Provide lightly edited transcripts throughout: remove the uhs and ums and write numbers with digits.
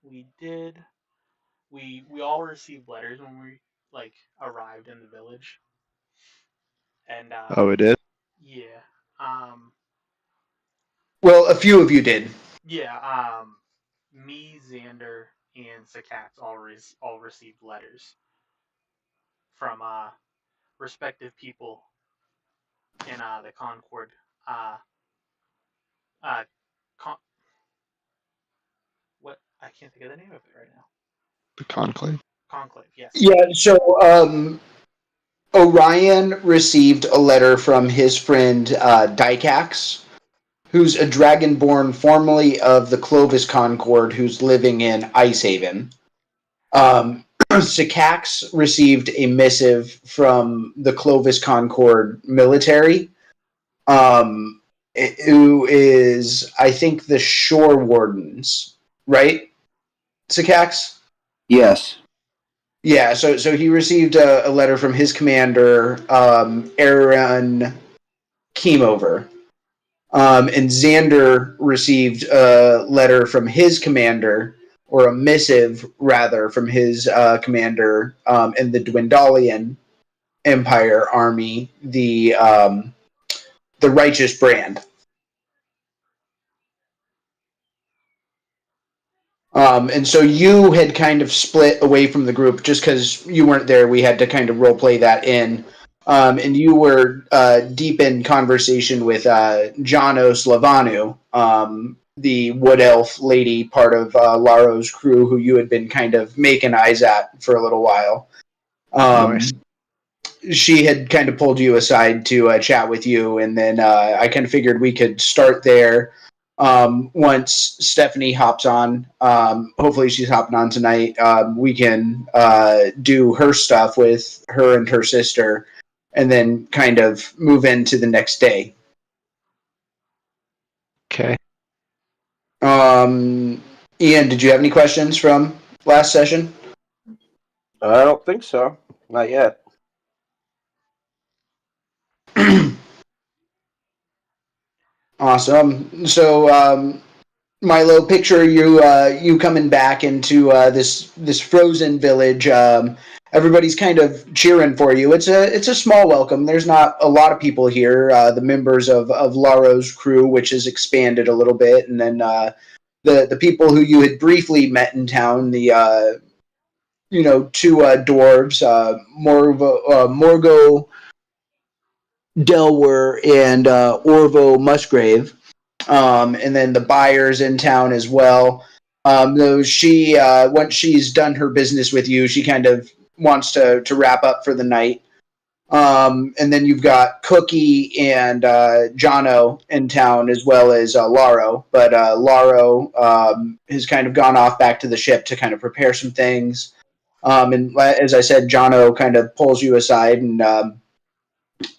we did. We all received letters when we arrived in the village, and Oh, it is? yeah, um, Well, a few of you did. yeah, me, Xander, and Sakax all received letters from respective people in the Concord uh uh con- what I can't think of the name of it right now. The Conclave? Conclave, yes. Yeah, so Orion received a letter from his friend Dykax, who's a dragonborn formerly of the Clovis Concord who's living in Icehaven. Sycax received a missive from the Clovis Concord military, um, who is, I think, the Shore Wardens, right? Sycax? Yes. Yeah, so he received a letter from his commander, Aaron Keemover. And Xander received a letter from his commander, or a missive, rather, from his commander in the Dwendalian Empire army, the Righteous Brand. And so you had kind of split away from the group just because you weren't there. We had to kind of role play that in. And you were deep in conversation with Janos Lavanu, the wood elf lady, part of Laro's crew, who you had been kind of making eyes at for a little while. Nice. She had kind of pulled you aside to chat with you, and then I kind of figured we could start there. Once Stephanie hops on, hopefully she's hopping on tonight, we can do her stuff with her and her sister, and then kind of move into the next day. Okay. Ian, did you have any questions from last session? I don't think so. Not yet. Awesome. So, Milo, picture you coming back into this frozen village. Everybody's kind of cheering for you. It's a small welcome. There's not a lot of people here. The members of Laro's crew, which has expanded a little bit, and then the people who you had briefly met in town. The two dwarves, Morgo Delwer and Orvo Musgrave. And then the buyers in town as well. Though she, once she's done her business with you, she kind of wants to wrap up for the night. And then you've got Cookie and Jono in town, as well as Laro. But Laro has kind of gone off back to the ship to kind of prepare some things. And as I said, Jono kind of pulls you aside, and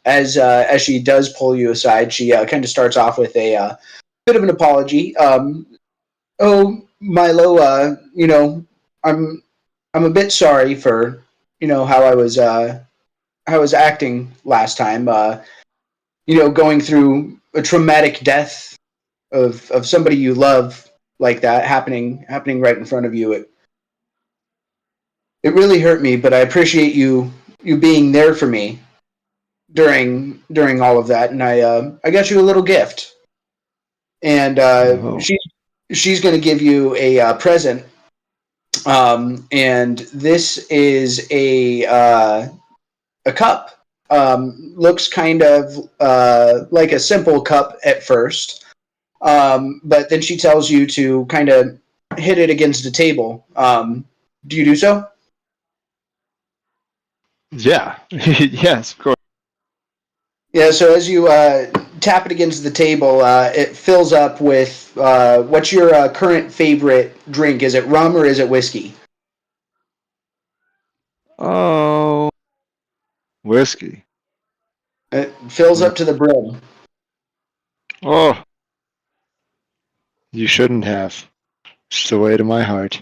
as she does pull you aside, she kind of starts off with a bit of an apology. Oh, Milo, I'm a bit sorry for how I was acting last time. Going through a traumatic death of somebody you love like that happening right in front of you. It really hurt me, but I appreciate you being there for me during all of that, and I got you a little gift. And she's going to give you a present. And this is a cup. Looks kind of like a simple cup at first, but then she tells you to kind of hit it against the table. Do you do so? Yeah. Yes, of course. Yeah, so as you tap it against the table, it fills up with what's your current favorite drink? Is it rum or is it whiskey? Oh, whiskey. It fills up to the brim. Oh, you shouldn't have. It's the way to my heart.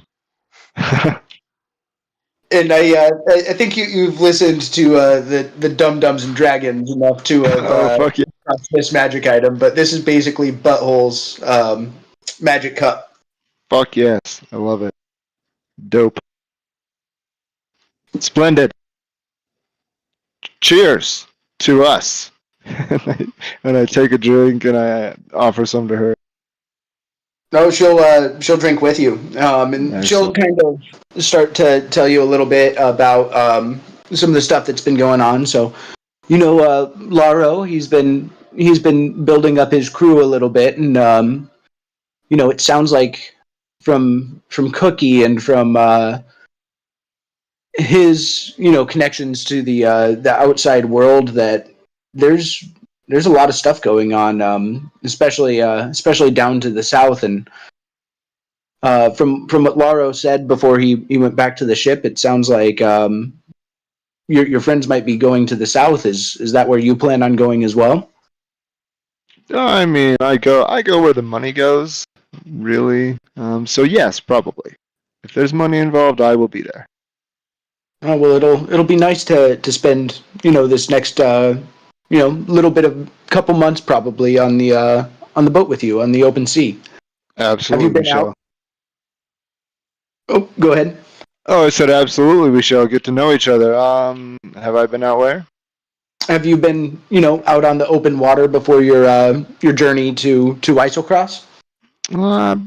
And I think you've listened to the Dum Dums and Dragons enough to have fuck yeah. this magic item, but this is basically Butthole's magic cup. Fuck yes. I love it. Dope. Splendid. Cheers to us. And I take a drink and I offer some to her. No, she'll drink with you, and she'll Excellent. kind of start to tell you a little bit about some of the stuff that's been going on. So, Laro, he's been building up his crew a little bit, and it sounds like from Cookie and from his connections to the outside world that there's a lot of stuff going on, especially down to the south. And from what Laro said before he went back to the ship, it sounds like your friends might be going to the south. Is that where you plan on going as well? I mean, I go where the money goes, really. So yes, probably. If there's money involved, I will be there. Oh, well, it'll be nice to spend this next little bit of couple months probably on the boat with you on the open sea. Absolutely, Have you been we shall. out? Oh, go ahead. Oh, I said absolutely, we shall get to know each other. Have I been out where? Have you been out on the open water before your journey to Isocross? Uh,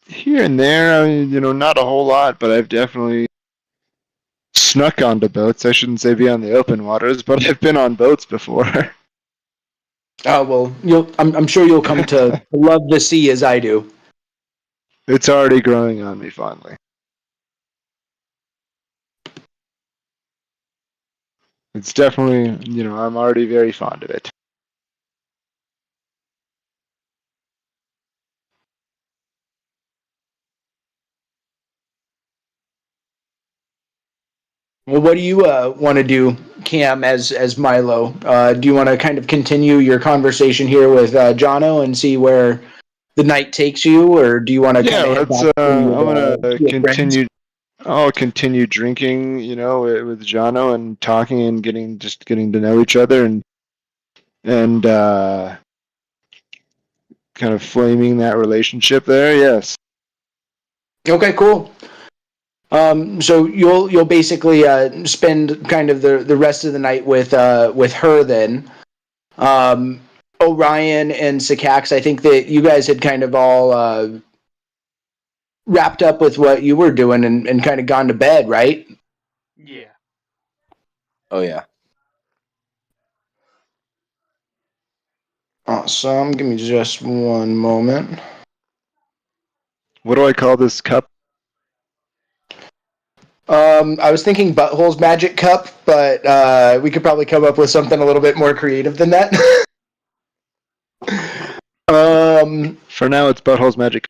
Here and there, I mean, not a whole lot, but I've definitely snuck onto boats. I shouldn't say be on the open waters, but I've been on boats before. Oh well, I'm sure you'll come to love the sea as I do. It's already growing on me fondly. It's definitely, I'm already very fond of it. Well, what do you want to do, Cam, as Milo? Do you want to kind of continue your conversation here with Jono and see where the night takes you, or do you want to Yeah, kind of head let's. back I'm to gonna your friends? continue. I'll continue drinking, with Jono and talking and getting to know each other and kind of flaming that relationship there. Yes. Okay, cool. So you'll basically spend kind of the rest of the night with her then. Orion and Sycax, I think that you guys had kind of all wrapped up with what you were doing and kind of gone to bed, right? Yeah. Oh yeah. Awesome. Give me just one moment. What do I call this cup? I was thinking Butthole's Magic Cup, but we could probably come up with something a little bit more creative than that. For now, it's Butthole's Magic.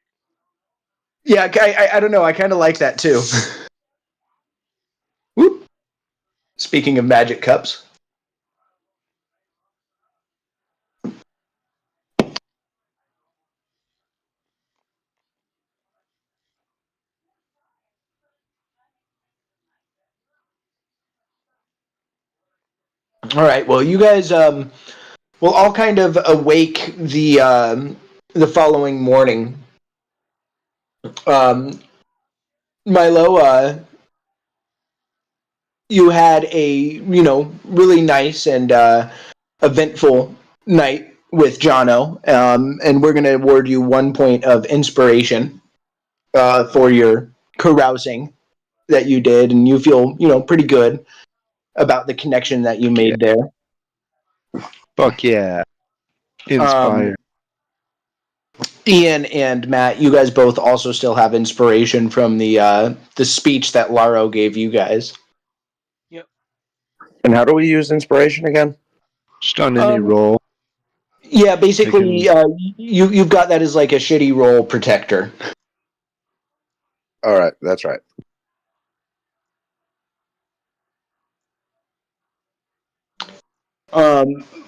Yeah, I don't know. I kind of like that too. Whoop. Speaking of magic cups. All right. Well, you guys will all kind of awake the following morning. Milo, you had a really nice and eventful night with Jono, and we're going to award you 1 point of inspiration for your carousing that you did, and you feel pretty good about the connection that you made there. Fuck yeah. Um, Inspire. Ian and Matt, you guys both also still have inspiration from the speech that Laro gave you guys. Yep. And how do we use inspiration again? Just on any roll. Yeah, basically, you've got that as like a shitty roll protector. All right, that's right.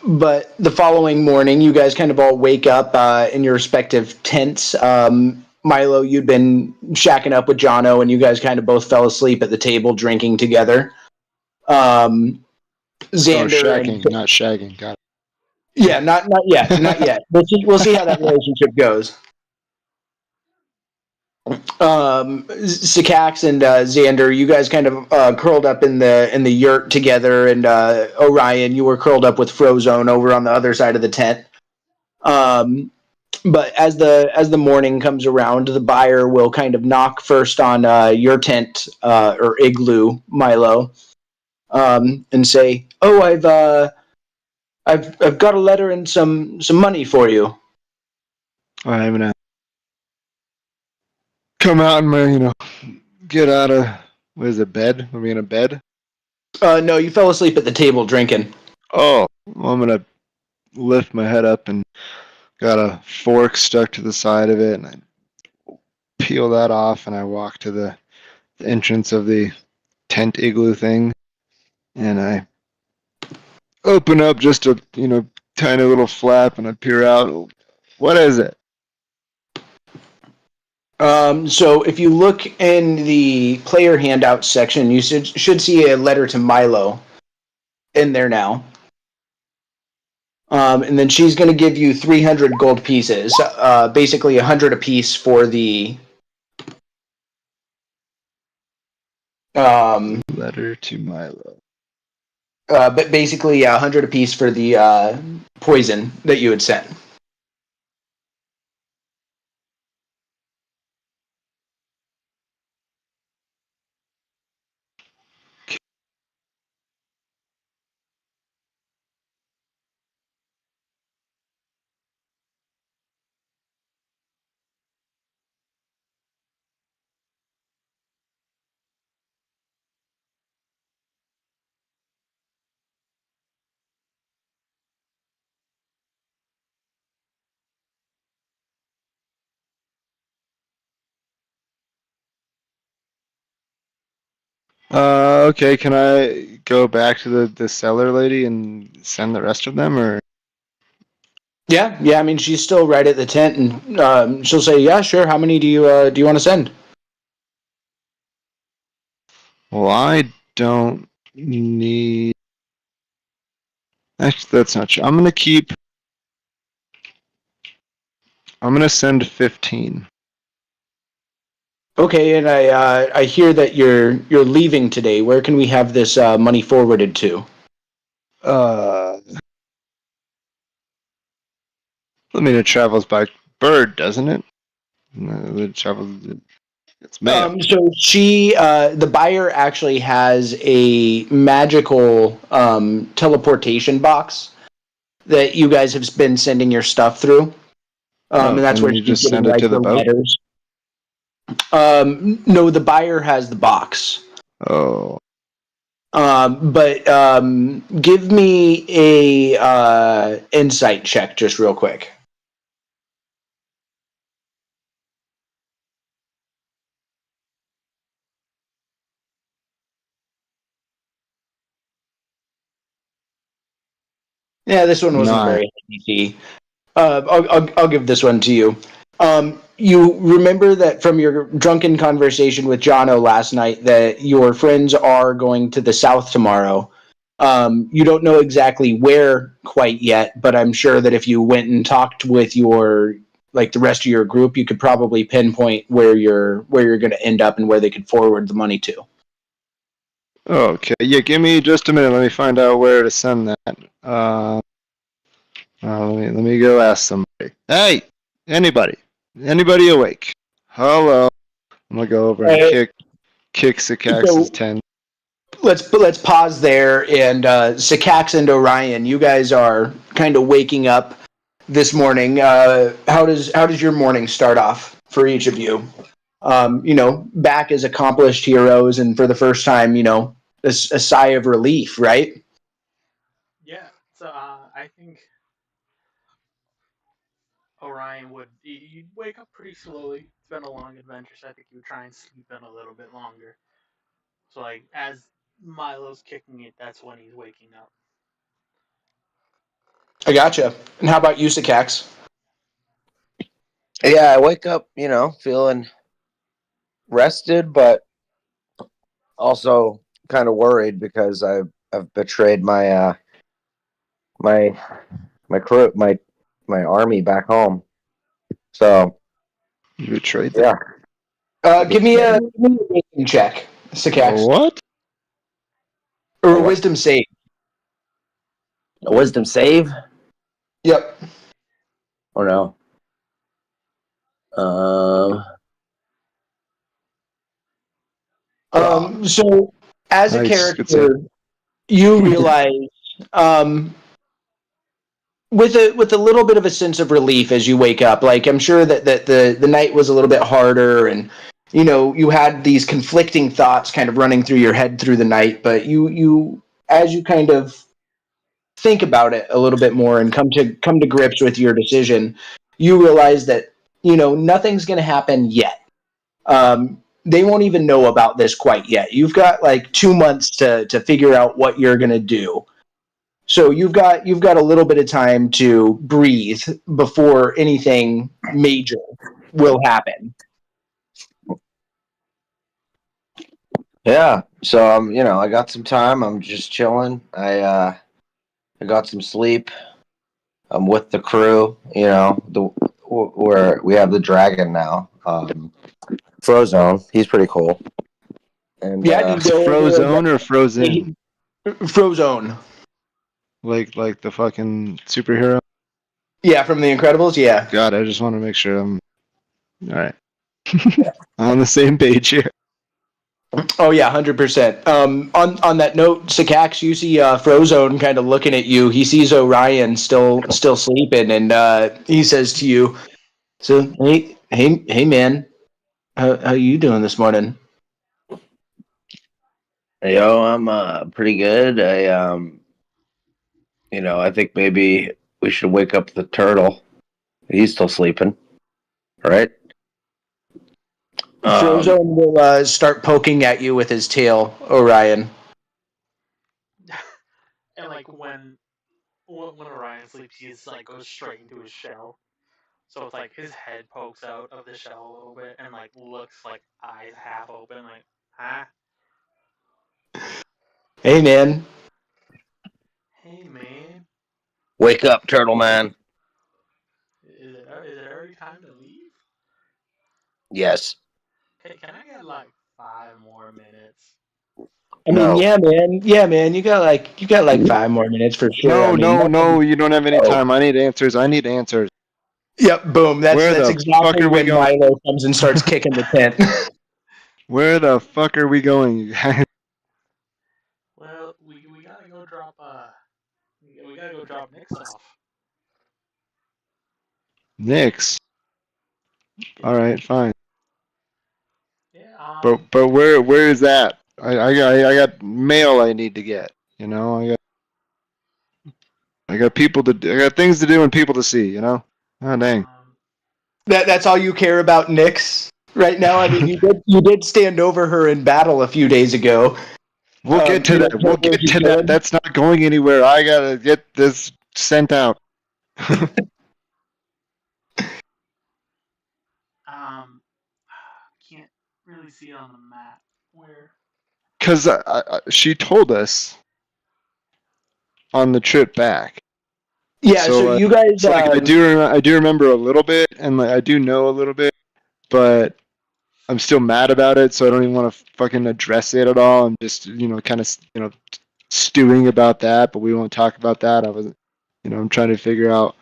But the following morning, you guys kind of all wake up in your respective tents. Milo, you'd been shacking up with Jono, and you guys kind of both fell asleep at the table drinking together. Xander, shacking, not shagging. Got it. Yeah, not yet, not yet. We'll see how that relationship goes. Sycax and Xander, you guys kind of curled up in the yurt together, and Orion, you were curled up with Frozone over on the other side of the tent. But as the morning comes around, the buyer will kind of knock first on your tent or igloo, Milo, and say, "Oh, I've got a letter and some money for you." I'm gonna come out and get out of what is it, bed? Are we in a bed? No, you fell asleep at the table drinking. Oh, well, I'm gonna lift my head up and got a fork stuck to the side of it, and I peel that off and I walk to the entrance of the tent igloo thing, and I open up just a tiny little flap and I peer out. What is it? So if you look in the player handout section, you should see a letter to Milo in there now. And then she's going to give you 300 gold pieces, basically 100 apiece for the Letter to Milo. but basically 100 apiece for the poison that you had sent. Okay, can I go back to the seller lady and send the rest of them, or? Yeah. I mean, she's still right at the tent, and she'll say, "Yeah, sure. How many do you want to send?" Well, I don't need. Actually, that's not true. I'm gonna send 15. Okay, and I hear that you're leaving today. Where can we have this money forwarded to? I mean, it travels by bird, doesn't it? No, it travels. It's mail. So the buyer actually has a magical teleportation box that you guys have been sending your stuff through, and that's And where then you she's just getting send it like to the the boat. letters. No, the buyer has the box. Oh, But give me a insight check just real quick. Yeah, this one wasn't 9. very easy. I'll give this one to you. You remember that from your drunken conversation with Jono last night that your friends are going to the south tomorrow. You don't know exactly where quite yet, but I'm sure that if you went and talked with the rest of your group, you could probably pinpoint where you're going to end up and where they could forward the money to. Okay, yeah. Give me just a minute. Let me find out where to send that. Let me go ask somebody. Hey, anybody awake? Hello. I'm gonna go over and kick Sycax's So tent. let's pause there, and Sycax and Orion, you guys are kind of waking up this morning. How does your morning start off for each of you? Back as accomplished heroes, and for the first time, a sigh of relief, right? Yeah. So I think Orion would you'd wake up pretty slowly. It's been a long adventure, so I think you would try and sleep in a little bit longer. So like as Milo's kicking it, that's when he's waking up. I gotcha. And how about you, Sycax? Yeah, I wake up, feeling rested, but also kind of worried because I've betrayed my my crew, my army back home. So You betrayed them. yeah, Give me a wisdom check, Sakax. What? Or a wisdom save. A wisdom save? Yep. Or no? So, as a Nice, good save. character, you realize, with a little bit of a sense of relief as you wake up, like I'm sure that the night was a little bit harder, and you had these conflicting thoughts kind of running through your head through the night, but you as you kind of think about it a little bit more and come to grips with your decision, you realize that nothing's going to happen yet. They won't even know about this quite yet. You've got like 2 months to figure out what you're going to do. So you've got a little bit of time to breathe before anything major will happen. Yeah. So I got some time. I'm just chilling. I got some sleep. I'm with the crew. Where we have the dragon now. Frozone. He's pretty cool. And Yeah, Is Frozone or Frozen? Frozone. Like the fucking superhero? Yeah, from The Incredibles. Yeah. God, I just want to make sure I'm all right. On the same page here. Oh yeah, 100%. On that note, Sakax, you see Frozone kind of looking at you. He sees Orion still sleeping, and he says to you, "So hey man, how you doing this morning?" Yo, I'm pretty good. I think maybe we should wake up the turtle. He's still sleeping, right? Frozone will start poking at you with his tail, Orion. And like when Orion sleeps, he's like goes straight into his shell. So it's like his head pokes out of the shell a little bit and like looks like eyes half open, like, huh? Hey man. Hey man, Wake up, turtle man. is it already time to leave? Yes. Hey, can I get like 5 more minutes? I mean, No. yeah, man. You got like 5 more minutes for sure. No, you don't have any Oh. time. I need answers. Yep, boom. That's Where the exactly fuck are we when going? Milo comes and starts kicking the tent. Where the fuck are we going, you guys? Well, we gotta go drop we gotta go drop Nix off. Nix. All right, fine. Yeah. But where is that? I got mail I need to get. I got things to do and people to see. Oh dang. That's all you care about, Nyx, right now. I mean, you did stand over her in battle a few days ago. We'll get to that. We'll get to that. That's not going anywhere. I gotta get this sent out. Can't really see it on the map where. Because she told us on the trip back. Yeah, so you guys. I do remember a little bit, and like, I do know a little bit, but I'm still mad about it, so I don't even want to fucking address it at all. I'm just kind of stewing about that, but we won't talk about that. I'm trying to figure out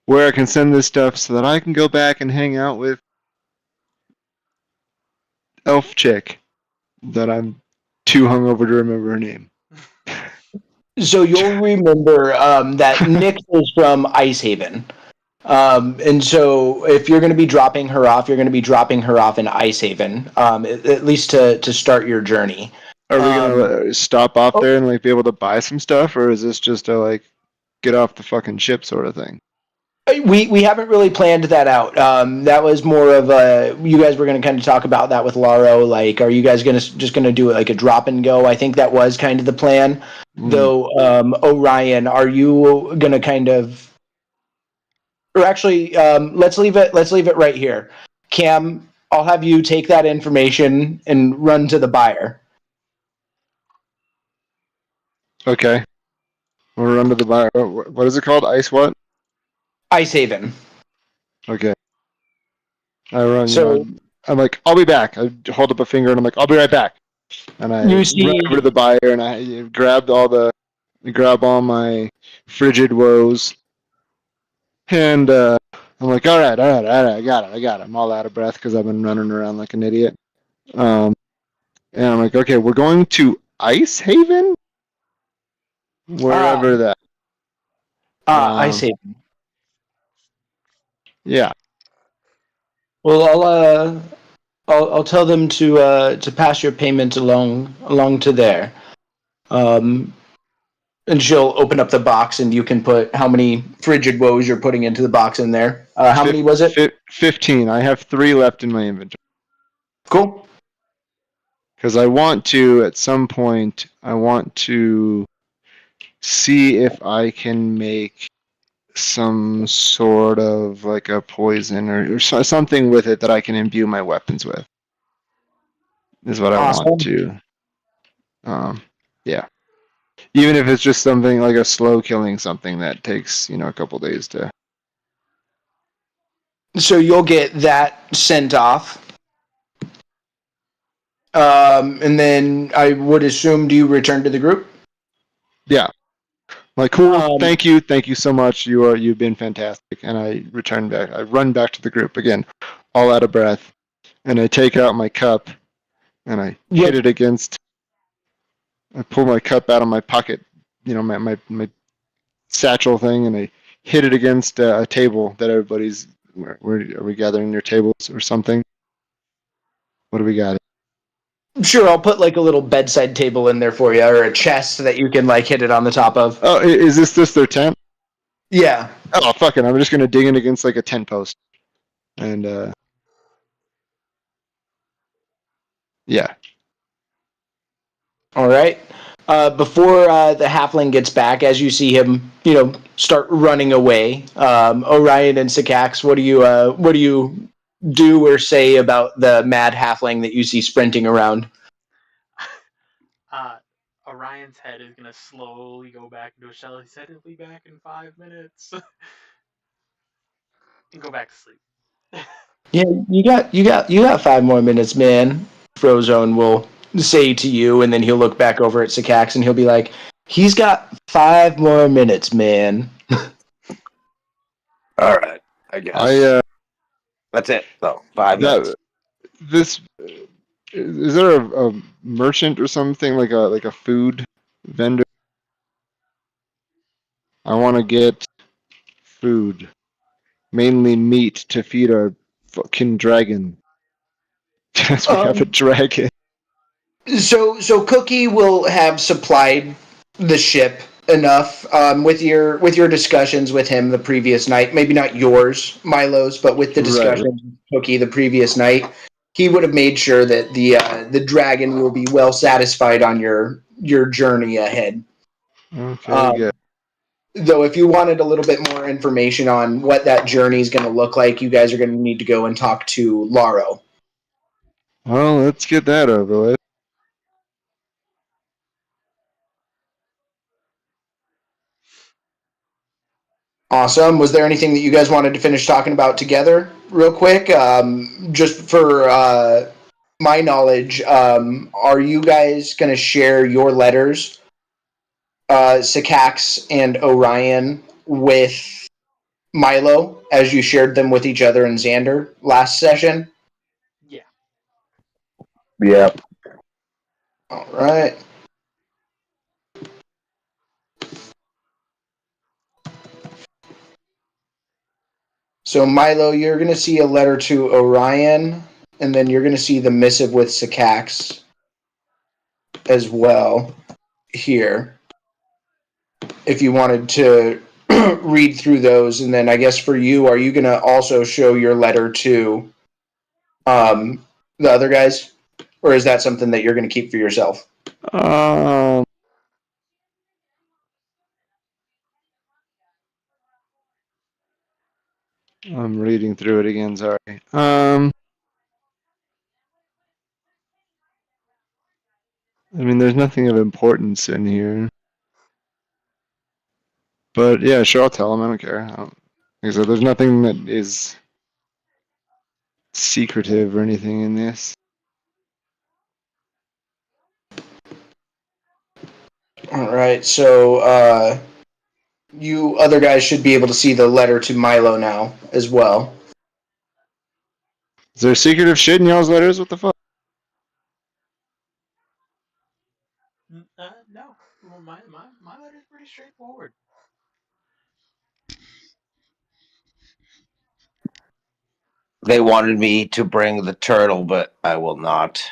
where I can send this stuff so that I can go back and hang out with elf chick that I'm too hungover to remember her name. So you'll remember that Nyx is from Icehaven. And so if you're going to be dropping her off, you're going to be dropping her off in Icehaven, at least to start your journey. Are we going to stop off there and like be able to buy some stuff, or is this just a like get off the fucking ship sort of thing? We haven't really planned that out. That was more of you guys were going to kind of talk about that with Laro. Like, are you guys just going to do it like a drop and go? I think that was kind of the plan. Though, Orion, are you going to kind of, or actually, let's leave it right here. Cam, I'll have you take that information and run to the buyer. Okay. We'll run to the buyer. What is it called? Ice what? Icehaven. Okay. I run. So I'm like, I'll be back. I hold up a finger and I'm like, I'll be right back. And I You see- run over to the buyer and I grab all my frigid woes. And I'm like, all right, I got it. I'm all out of breath because I've been running around like an idiot. And I'm like, okay, we're going to Ice Haven? Wherever that. I see. Yeah. Well, I'll tell them to pass your payment along to there. And she'll open up the box, and you can put how many frigid woes you're putting into the box in there. How many was it? 15. I have 3 left in my inventory. Cool. Because I want to, at some point, see if I can make some sort of like a poison or something with it that I can imbue my weapons with. Is what I want to. Yeah. Even if it's just something like a slow killing something that takes, a couple days to. So you'll get that sent off. And then I would assume, do you return to the group? Yeah. Like, cool, thank you so much. You've been fantastic. And I return back. I run back to the group again, all out of breath. And I take out my cup and I hit it against. I pull my cup out of my pocket, my satchel thing, and I hit it against a table that everybody's. Where are we gathering near tables or something? What do we got? Sure, I'll put like a little bedside table in there for you, or a chest that you can like hit it on the top of. Oh, is this their tent? Yeah. Oh, fuck it. I'm just gonna dig in against like a tent post. And yeah. All right. Before the halfling gets back, as you see him, start running away, Orion and Sycax, what do you do or say about the mad halfling that you see sprinting around? Orion's head is gonna slowly go back into a shell. He said he'll be back in 5 minutes. And go back to sleep. Yeah, you got 5 more minutes, man. Frozone will say to you, and then he'll look back over at Sycax and he'll be like, he's got 5 more minutes, man. All right, I guess. That's it. So 5 minutes. Is there a merchant or something like a food vendor? I want to get food, mainly meat to feed our fucking dragon. Yes, we have a dragon. So Cookie will have supplied the ship enough with your discussions with him the previous night. Maybe not yours, Milo's, but with the discussions with Cookie the previous night, he would have made sure that the dragon will be well satisfied on your journey ahead. Okay, good. Though, if you wanted a little bit more information on what that journey is going to look like, you guys are going to need to go and talk to Laro. Well, let's get that over with. Awesome. Was there anything that you guys wanted to finish talking about together real quick? Just for my knowledge, are you guys going to share your letters, Sycax and Orion, with Milo as you shared them with each other and Xander last session? Yeah. Yep. All right. So, Milo, you're going to see a letter to Orion, and then you're going to see the missive with Sycax as well here. If you wanted to read through those, and then I guess for you, are you going to also show your letter to the other guys? Or is that something that you're going to keep for yourself? I'm reading through it again, sorry. There's nothing of importance in here. But yeah, sure, I'll tell him. I don't care. Like I said, there's nothing that is. secretive or anything in this. All right, so you other guys should be able to see the letter to Milo now as well. Is there secretive shit in y'all's letters? What the fuck? No. Well, my letter's pretty straightforward. They wanted me to bring the turtle, but I will not.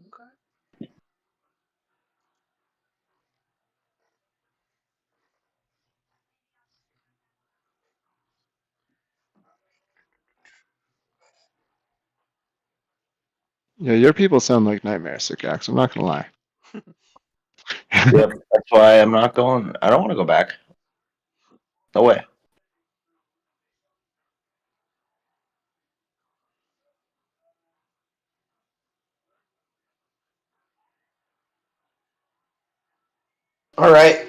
Okay. Yeah, your people sound like nightmare Sycax. I'm not gonna lie. Yep, that's why I'm not going. I don't want to go back. No way. All right.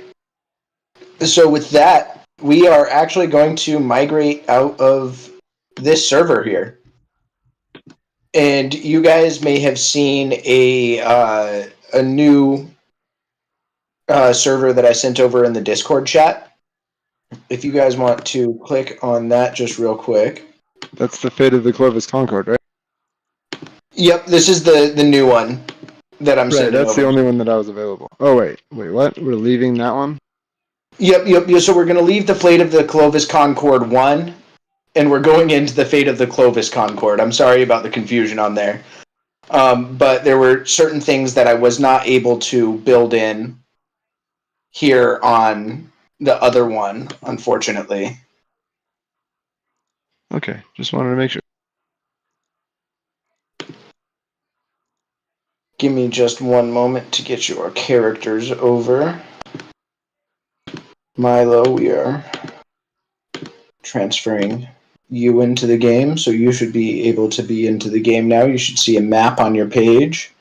So with that, we are actually going to migrate out of this server here. And you guys may have seen a new server that I sent over in the Discord chat. If you guys want to click on that just real quick. That's the fate of the Clovis Concord, right? Yep, this is the new one that I'm Right, sending that's over. the only one that I was available. Oh, wait, what? We're leaving that one? Yep. So we're going to leave the Fate of the Clovis Concord 1, and we're going into the Fate of the Clovis Concord. I'm sorry about the confusion on there. But there were certain things that I was not able to build in here on the other one, unfortunately. Okay, just wanted to make sure. Give me just one moment to get your characters over. Milo, we are transferring you into the game, so you should be able to be into the game now. You should see a map on your page.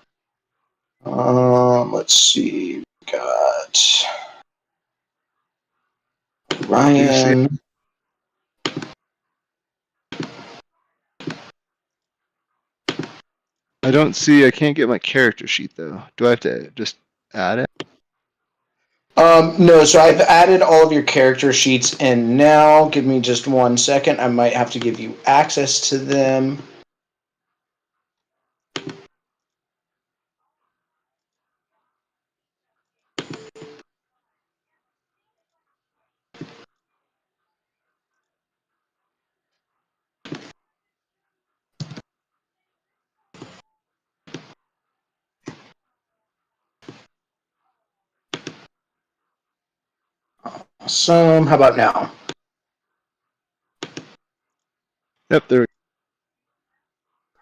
Let's see. We got Ryan. I can't get my character sheet though. Do I have to just add it? No, so I've added all of your character sheets in now. Give me just 1 second. I might have to give you access to them. Awesome. How about now? Yep, there we go.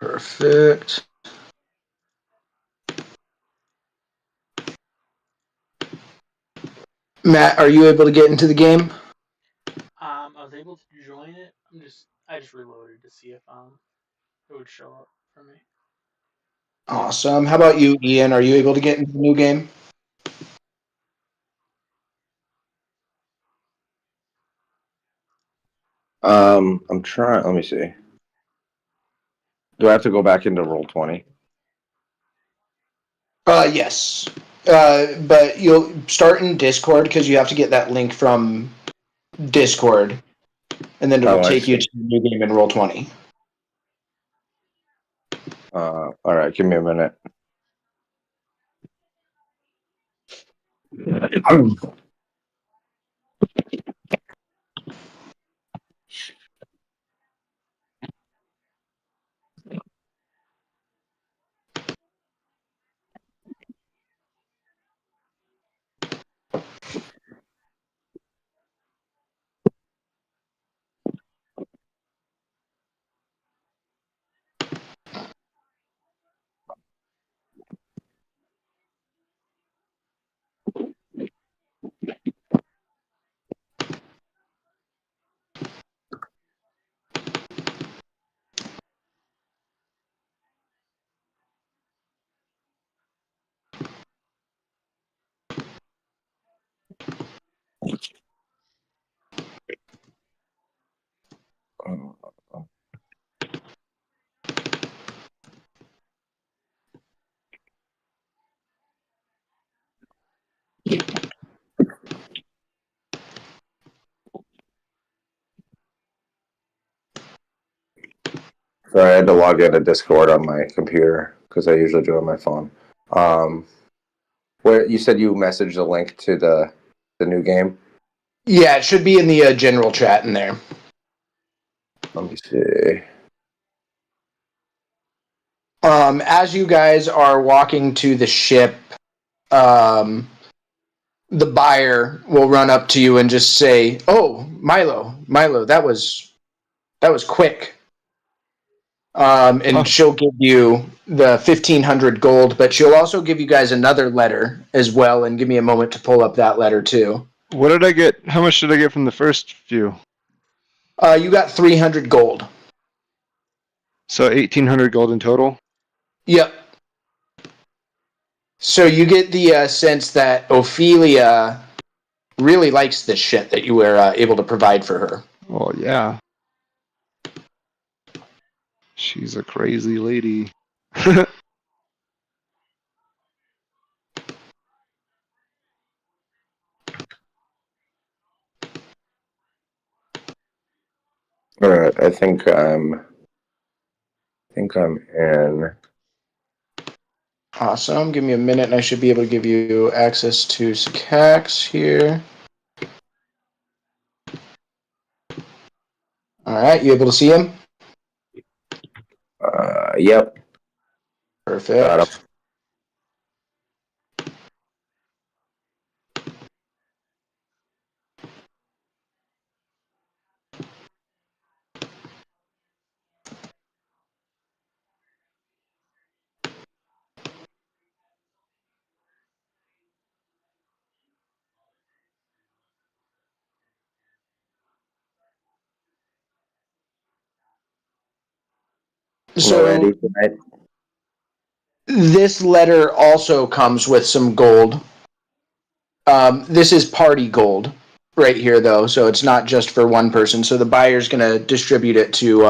Perfect. Matt, are you able to get into the game? I was able to join it. I just reloaded to see if it would show up for me. Awesome. How about you, Ian? Are you able to get into the new game? I'm trying. Let me see. Do I have to go back into Roll20? Yes. But you'll start in Discord because you have to get that link from Discord, and then it'll Oh, I take you see. to the new game in Roll20. All right, give me a minute. Sorry, I had to log into Discord on my computer because I usually do it on my phone. Where you said you messaged the link to the new game? Yeah, it should be in the general chat in there. Let me see. As you guys are walking to the ship, the buyer will run up to you and just say, "Oh, Milo, that was quick." And she'll give you the 1,500 gold, but she'll also give you guys another letter as well. And give me a moment to pull up that letter too. What did I get? How much did I get from the first few? You got 300 gold. So 1,800 gold in total? Yep. So you get the sense that Ophelia really likes this shit that you were able to provide for her. Well, yeah. She's a crazy lady. All right, I think I'm in. Awesome. Give me a minute and I should be able to give you access to Sycax here. All right, you able to see him? Yep. Perfect. Got him. So ready tonight. This letter also comes with some gold. This is party gold right here, though, so it's not just for one person. So the buyer's going to distribute it to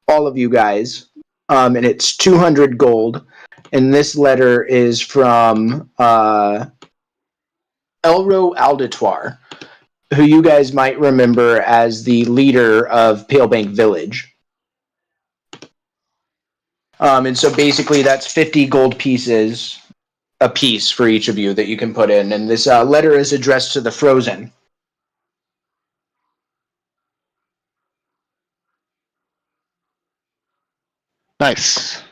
all of you guys, and it's 200 gold. And this letter is from Elro Alditoire, who you guys might remember as the leader of Palebank Village. And so basically that's 50 gold pieces a piece for each of you that you can put in. And this letter is addressed to the Frozen. Nice.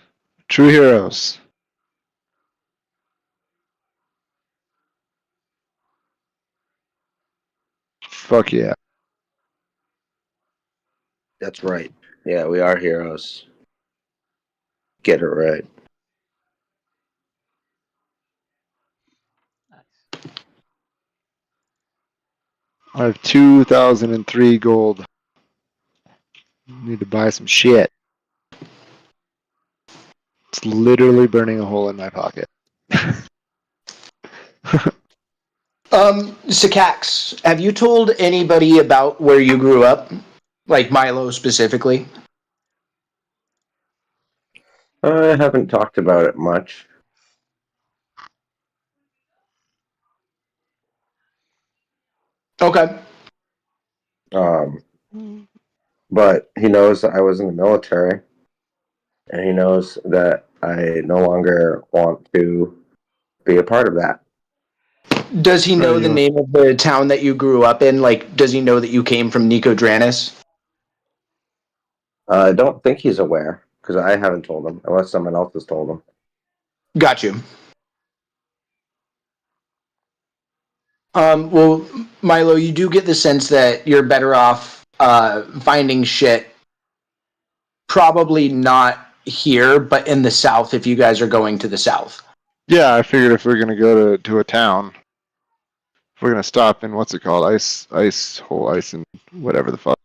True heroes. Fuck yeah. That's right. Yeah, we are heroes. Get it right. I have 2,003 gold. Need to buy some shit. It's literally burning a hole in my pocket. Sycax, have you told anybody about where you grew up? Like Milo specifically? I haven't talked about it much. Okay. But he knows that I was in the military, and he knows that I no longer want to be a part of that. Does he know the name of the town that you grew up in? Like, does he know that you came from Nicodranis? I don't think he's aware, because I haven't told him, unless someone else has told him. Got you. Well, Milo, you do get the sense that you're better off finding shit probably not here, but in the south if you guys are going to the south. Yeah, I figured if we're gonna go to a town, if we're gonna stop in what's it called, ice and whatever the fuck.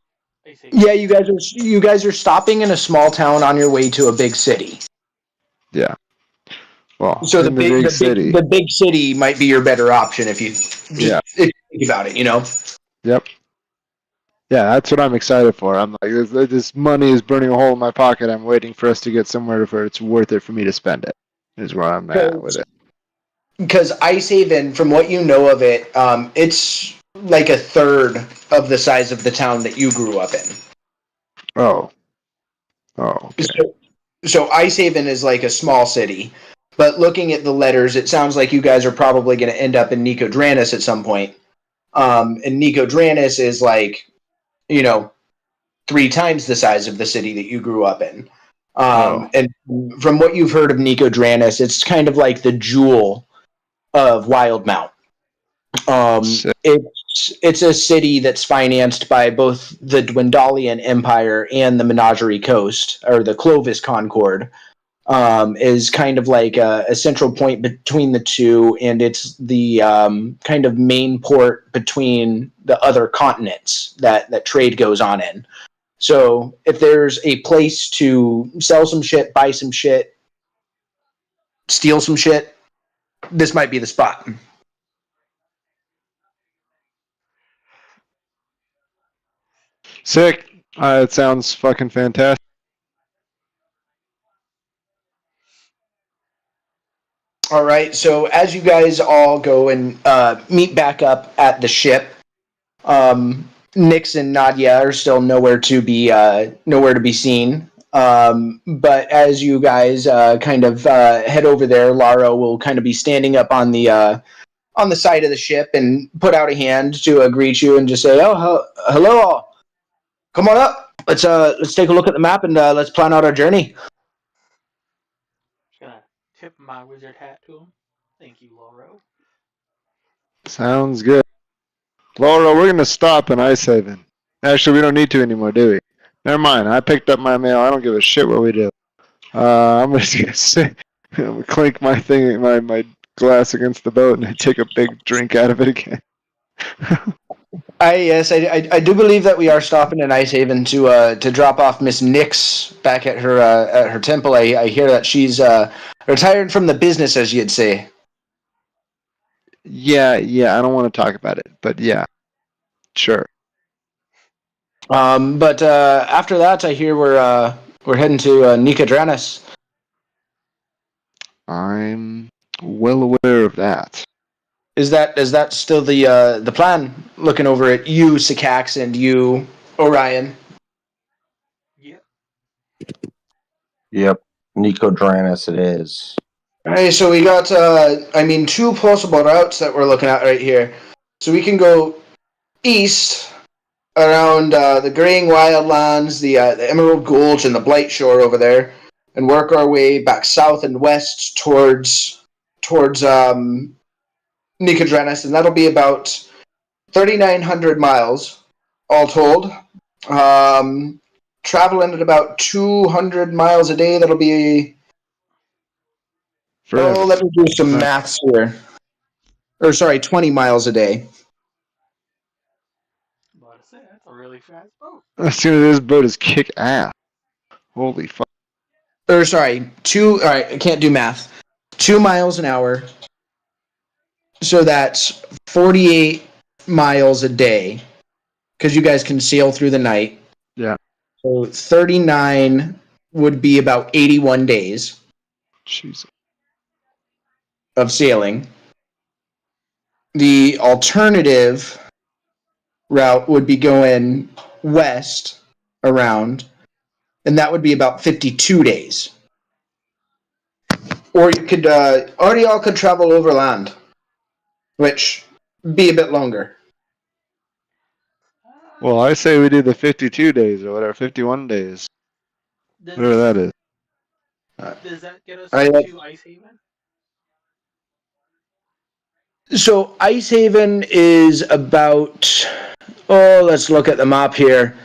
Yeah, you guys are stopping in a small town on your way to a big city. Yeah. Well, So the big city. big city might be your better option if you think about it, you know. Yep. Yeah, that's what I'm excited for. I'm like, this money is burning a hole in my pocket. I'm waiting for us to get somewhere where it's worth it for me to spend it. Is where I'm at with it. Because Ice Haven, from what you know of it, it's like a third of the size of the town that you grew up in. Oh. Okay. So Ice Haven is like a small city. But looking at the letters, it sounds like you guys are probably going to end up in Nicodranis at some point. And Nicodranis is like, 3 times the size of the city that you grew up in. And from what you've heard of Nicodranis, it's kind of like the jewel of Wildmount. It's a city that's financed by both the Dwendalian Empire and the Menagerie Coast, or the Clovis Concord. Is kind of like a central point between the two, and it's the kind of main port between the other continents that trade goes on in. So if there's a place to sell some shit, buy some shit, steal some shit, this might be the spot. Sick. It sounds fucking fantastic. All right, so as you guys all go and meet back up at the ship, Nix and Nadia are still nowhere to be seen. But as you guys kind of head over there, Lara will kind of be standing up on the side of the ship and put out a hand to greet you and just say, "Oh, hello all. Come on up. Let's take a look at the map and let's plan out our journey." Just gonna tip my wizard hat to him. Thank you, Loro. Sounds good. Laura, we're gonna stop in Ice Haven. Actually, we don't need to anymore, do we? Never mind. I picked up my mail. I don't give a shit what we do. I'm just gonna say, clink my glass against the boat and I take a big drink out of it again. I do believe that we are stopping in Ice Haven to drop off Miss Nix back at her temple. I hear that she's retired from the business, as you'd say. Yeah. I don't want to talk about it, but yeah, sure. But after that, I hear we're heading to Nicodranis. I'm well aware of that. Is that still the plan? Looking over at you, Sycax, and you, Orion. Yep. Nicodranis it is. Alright, so we got 2 possible routes that we're looking at right here. So we can go east around the Graying Wildlands, the Emerald Gulch, and the Blight Shore over there, and work our way back south and west towards Nicodranis, and that'll be about 3,900 miles all told. Traveling at about 200 miles a day. That'll be. Forever. Let me do some maths here. Or sorry, 20 miles a day. But I say that's a really fast boat. As soon as this boat is kick ass. Holy fuck. Or sorry, alright, I can't do math. 2 miles an hour. So that's 48 miles a day. Because you guys can sail through the night. Yeah. So 39 would be about 81 days. Jesus. Of sailing. The alternative route would be going west around, and that would be about 52 days. Or you could, or y'all could travel overland, which be a bit longer. Well, I say we do the 52 days or whatever, 51 days. Whatever that is. Does that get us to Ice Haven? So Ice Haven is about, let's look at the map here.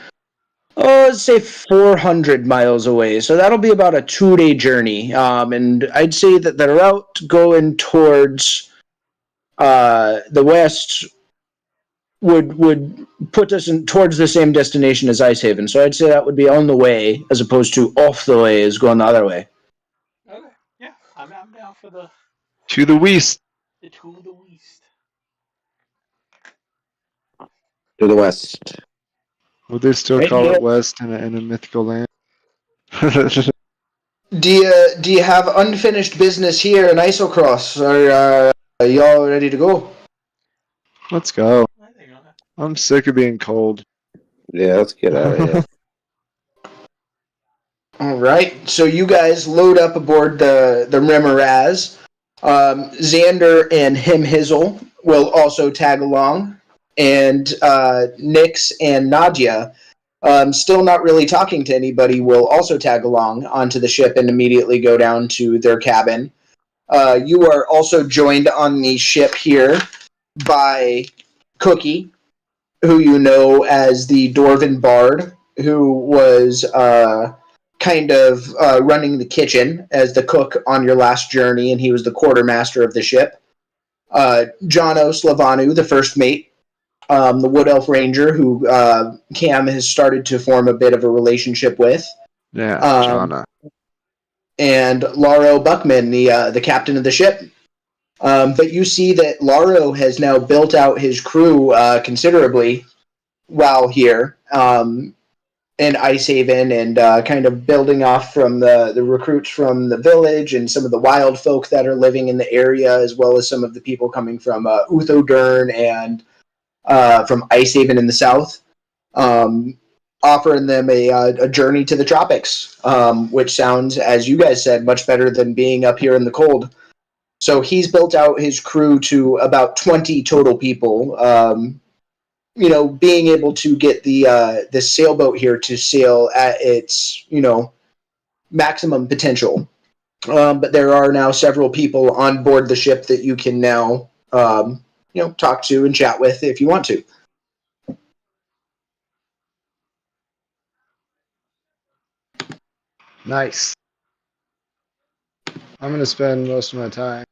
Let's say 400 miles away. So that'll be about a 2-day journey. And I'd say that the route going towards the west would put us towards the same destination as Ice Haven. So I'd say that would be on the way as opposed to off the way as going the other way. Okay, yeah, I'm down for the... To the west. To the west. To the west. Would they still Right, call yeah. it West in a mythical land? Do you have unfinished business here in Isocross? Are y'all ready to go? Let's go. I think I'm sick of being cold. Yeah, let's get out of here. All right, so you guys load up aboard the Remoraz. Xander and him Hizzle will also tag along, and Nix and Nadia, still not really talking to anybody, will also tag along onto the ship and immediately go down to their cabin. You are also joined on the ship here by Cookie, who you know as the Dwarven Bard, who was kind of running the kitchen as the cook on your last journey, and he was the quartermaster of the ship. Jono Slavanu, the first mate, the Wood Elf Ranger, who Cam has started to form a bit of a relationship with. Yeah, Jonna. And Laro Buckman, the captain of the ship. But you see that Laro has now built out his crew considerably while here in Icehaven, and kind of building off from the recruits from the village and some of the wild folk that are living in the area, as well as some of the people coming from Uthodurn and from Icehaven in the south, offering them a journey to the tropics, which sounds, as you guys said, much better than being up here in the cold. So he's built out his crew to about 20 total people. Being able to get the sailboat here to sail at its maximum potential. But there are now several people on board the ship that you can now talk to and chat with if you want to. Nice. I'm going to spend most of my time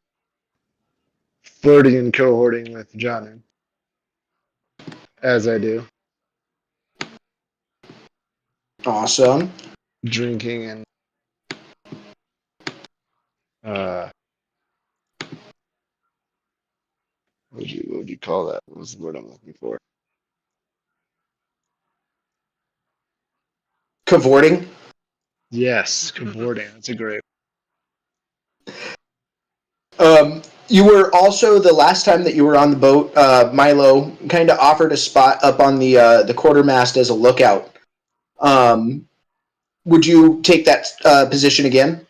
flirting and cohorting with Johnny, as I do. Awesome. Drinking and what would you call that? What was the word I'm looking for? Cavorting. Yes, cavorting. That's a great. You were also, the last time that you were on the boat, Milo kind of offered a spot up on the quartermast as a lookout. Would you take that position again?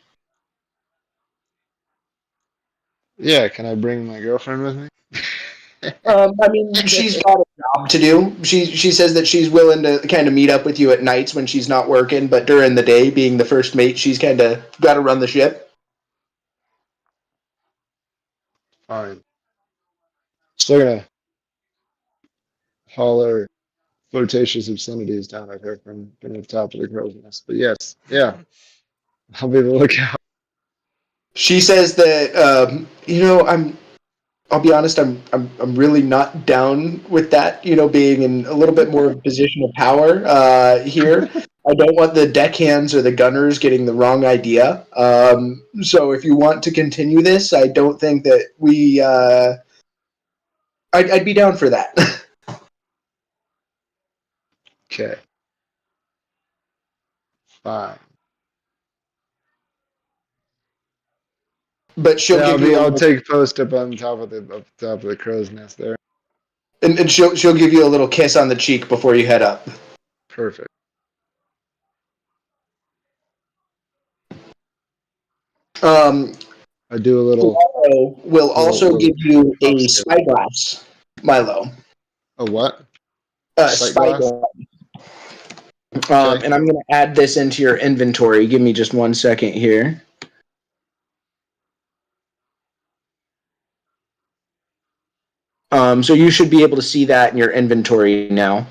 Yeah, can I bring my girlfriend with me? I mean, she's got a job to do. She says that she's willing to kind of meet up with you at nights when she's not working, but during the day, being the first mate, she's kind of got to run the ship. Fine. Still gonna holler flirtatious obscenities down at her from the top of the crow's nest. But yes, yeah, I'll be the lookout. She says that I'll be honest, I'm really not down with that. Being in a little bit more of a position of power here. I don't want the deckhands or the gunners getting the wrong idea. So if you want to continue this, I don't think that we. I'd be down for that. Okay. Fine. But she'll Yeah, give you. I'll take post up on top of the crow's nest there. And she'll give you a little kiss on the cheek before you head up. Perfect. I do a little. Milo will also give you a spyglass, Milo. A what? Spyglass. Okay. And I'm going to add this into your inventory. Give me just 1 second here. So you should be able to see that in your inventory now.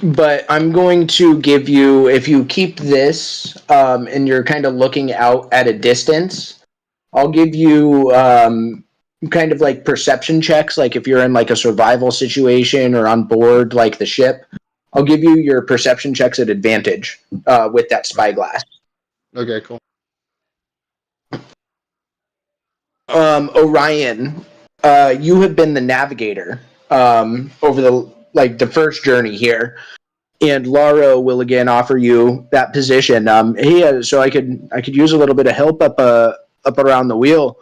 But I'm going to give you, if you keep this and you're kind of looking out at a distance, I'll give you kind of like perception checks, like if you're in like a survival situation or on board like the ship, I'll give you your perception checks at advantage with that spyglass. Okay, cool. Orion, you have been the navigator over the first journey here, and Laro will again offer you that position. So I could use a little bit of help up around the wheel.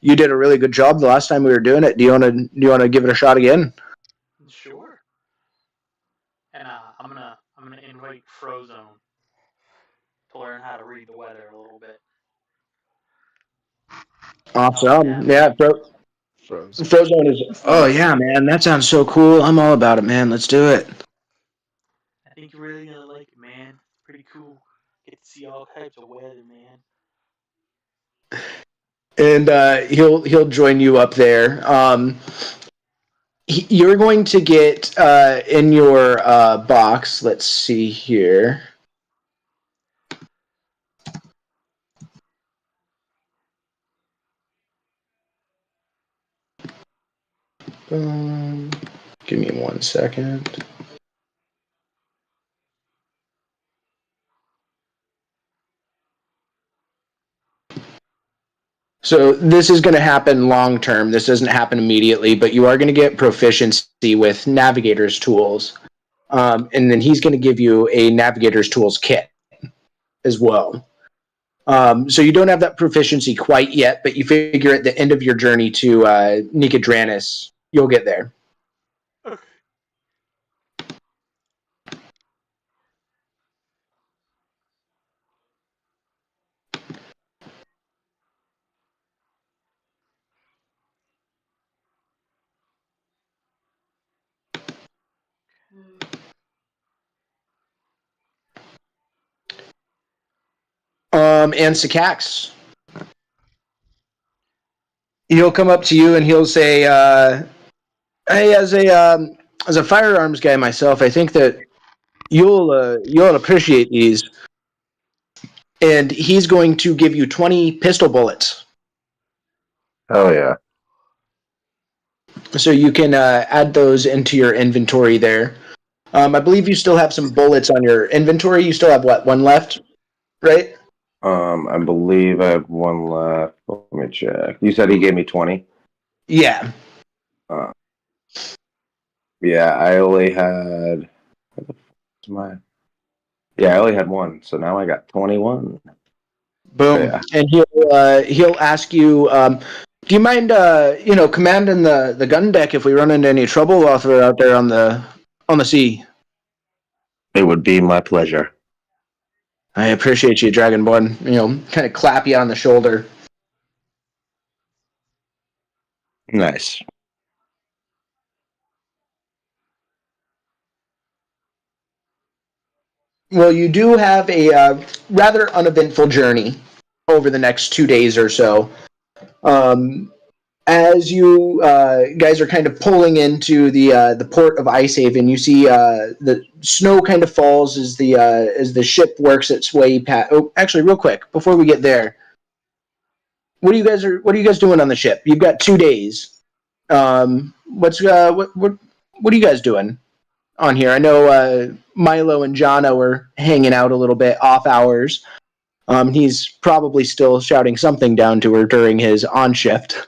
You did a really good job the last time we were doing it. Do you want to give it a shot again? Sure. And I'm gonna invite Frozone to learn how to read the weather a little bit. Awesome. Yeah, Frozen. Frozone is. Oh yeah, man, that sounds so cool. I'm all about it, man. Let's do it. I think you're really gonna like it, man. It's pretty cool. Get to see all types of weather, man. And he'll join you up there. You're going to get in your box. Let's see here. Give me 1 second. So this is going to happen long term. This doesn't happen immediately, but you are going to get proficiency with navigator's tools. And then he's going to give you a navigator's tools kit as well. So you don't have that proficiency quite yet, but you figure at the end of your journey to Nicodranis, you'll get there. Okay. And Sikax, he'll come up to you and he'll say, "Hey, as a firearms guy myself, I think that you'll appreciate these." And he's going to give you 20 pistol bullets. Oh yeah. So you can add those into your inventory there. I believe you still have some bullets on your inventory. You still have what, one left, right? I believe I have one left. Let me check. You said he gave me 20? Yeah. Yeah, I only had. Yeah, I only had one, so now I got 21. Boom. Yeah. And he'll ask you, do you mind commanding the gun deck if we run into any trouble while we're out there on the sea? It would be my pleasure. I appreciate you, Dragonborn. Kind of clap you on the shoulder. Nice. Well, you do have a rather uneventful journey over the next 2 days or so. As you guys are kind of pulling into the port of Icehaven, you see the snow kind of falls as the ship works its way past. Oh, actually, real quick before we get there, what are you guys doing on the ship? You've got 2 days. What are you guys doing on here? I know Milo and Jono are hanging out a little bit off hours. He's probably still shouting something down to her during his on shift.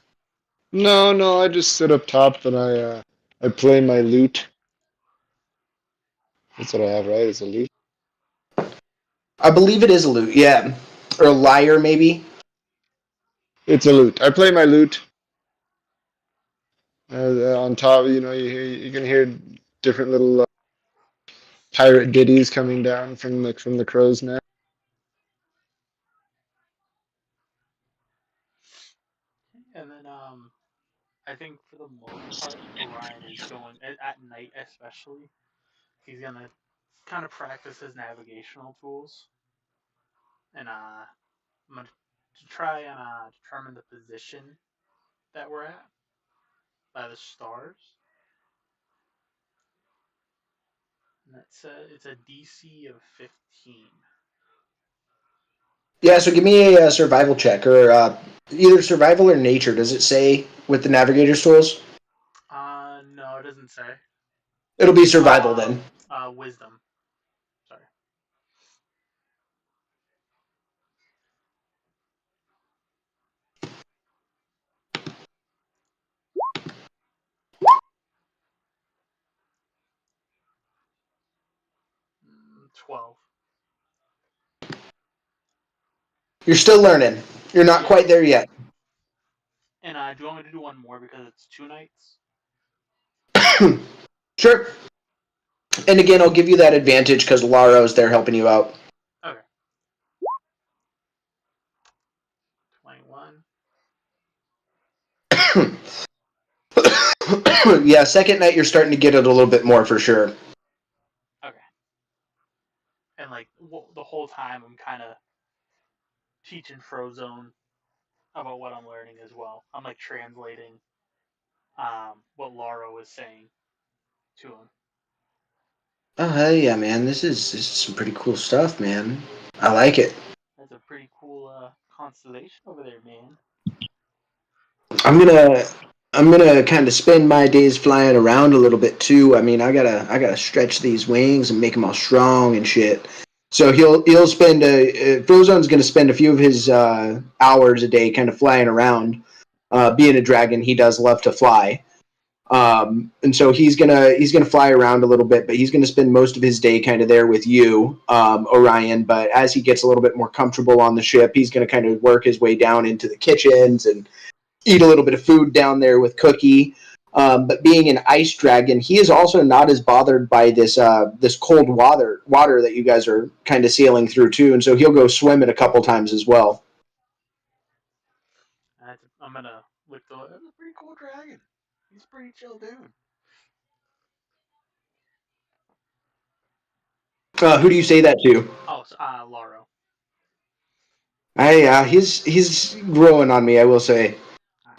No, I just sit up top and I play my lute. That's what I have, right? It's a lute. I believe it is a lute, yeah. Or a lyre, maybe. It's a lute. I play my lute. On top, you can hear different little pirate ditties coming down from the crow's nest. And then I think for the most part, Orion is going at night, especially. He's gonna kind of practice his navigational tools, and I'm gonna try and determine the position that we're at by the stars. And it's a DC of 15. Yeah, so give me a survival check, or either survival or nature. Does it say with the navigator's tools? No, it doesn't say. It'll be survival then. Wisdom. Sorry. Mm, 12. You're still learning. You're not quite there yet. And do you want me to do one more because it's 2 nights? Sure. And again, I'll give you that advantage because Laro's there helping you out. Okay. 21. Yeah, second night you're starting to get it a little bit more for sure. Okay. And like the whole time I'm kind of teaching Frozone about what I'm learning as well. I'm like translating what Laro is saying to him. Oh hell yeah, man! This is some pretty cool stuff, man. I like it. That's a pretty cool constellation over there, man. I'm gonna kind of spend my days flying around a little bit too. I mean, I gotta stretch these wings and make them all strong and shit. So he'll spend Frozone's gonna spend a few of his hours a day kind of flying around. Being a dragon, he does love to fly. And so he's gonna fly around a little bit, but he's gonna spend most of his day kind of there with you, Orion. But as he gets a little bit more comfortable on the ship, he's gonna kind of work his way down into the kitchens and eat a little bit of food down there with Cookie. But being an ice dragon, he is also not as bothered by this cold water that you guys are kind of sailing through too, and so he'll go swim it a couple times as well. I'm gonna look that's a pretty cool dragon. He's a pretty chill dude. Who do you say that to? Oh, Laro. He's growing on me, I will say.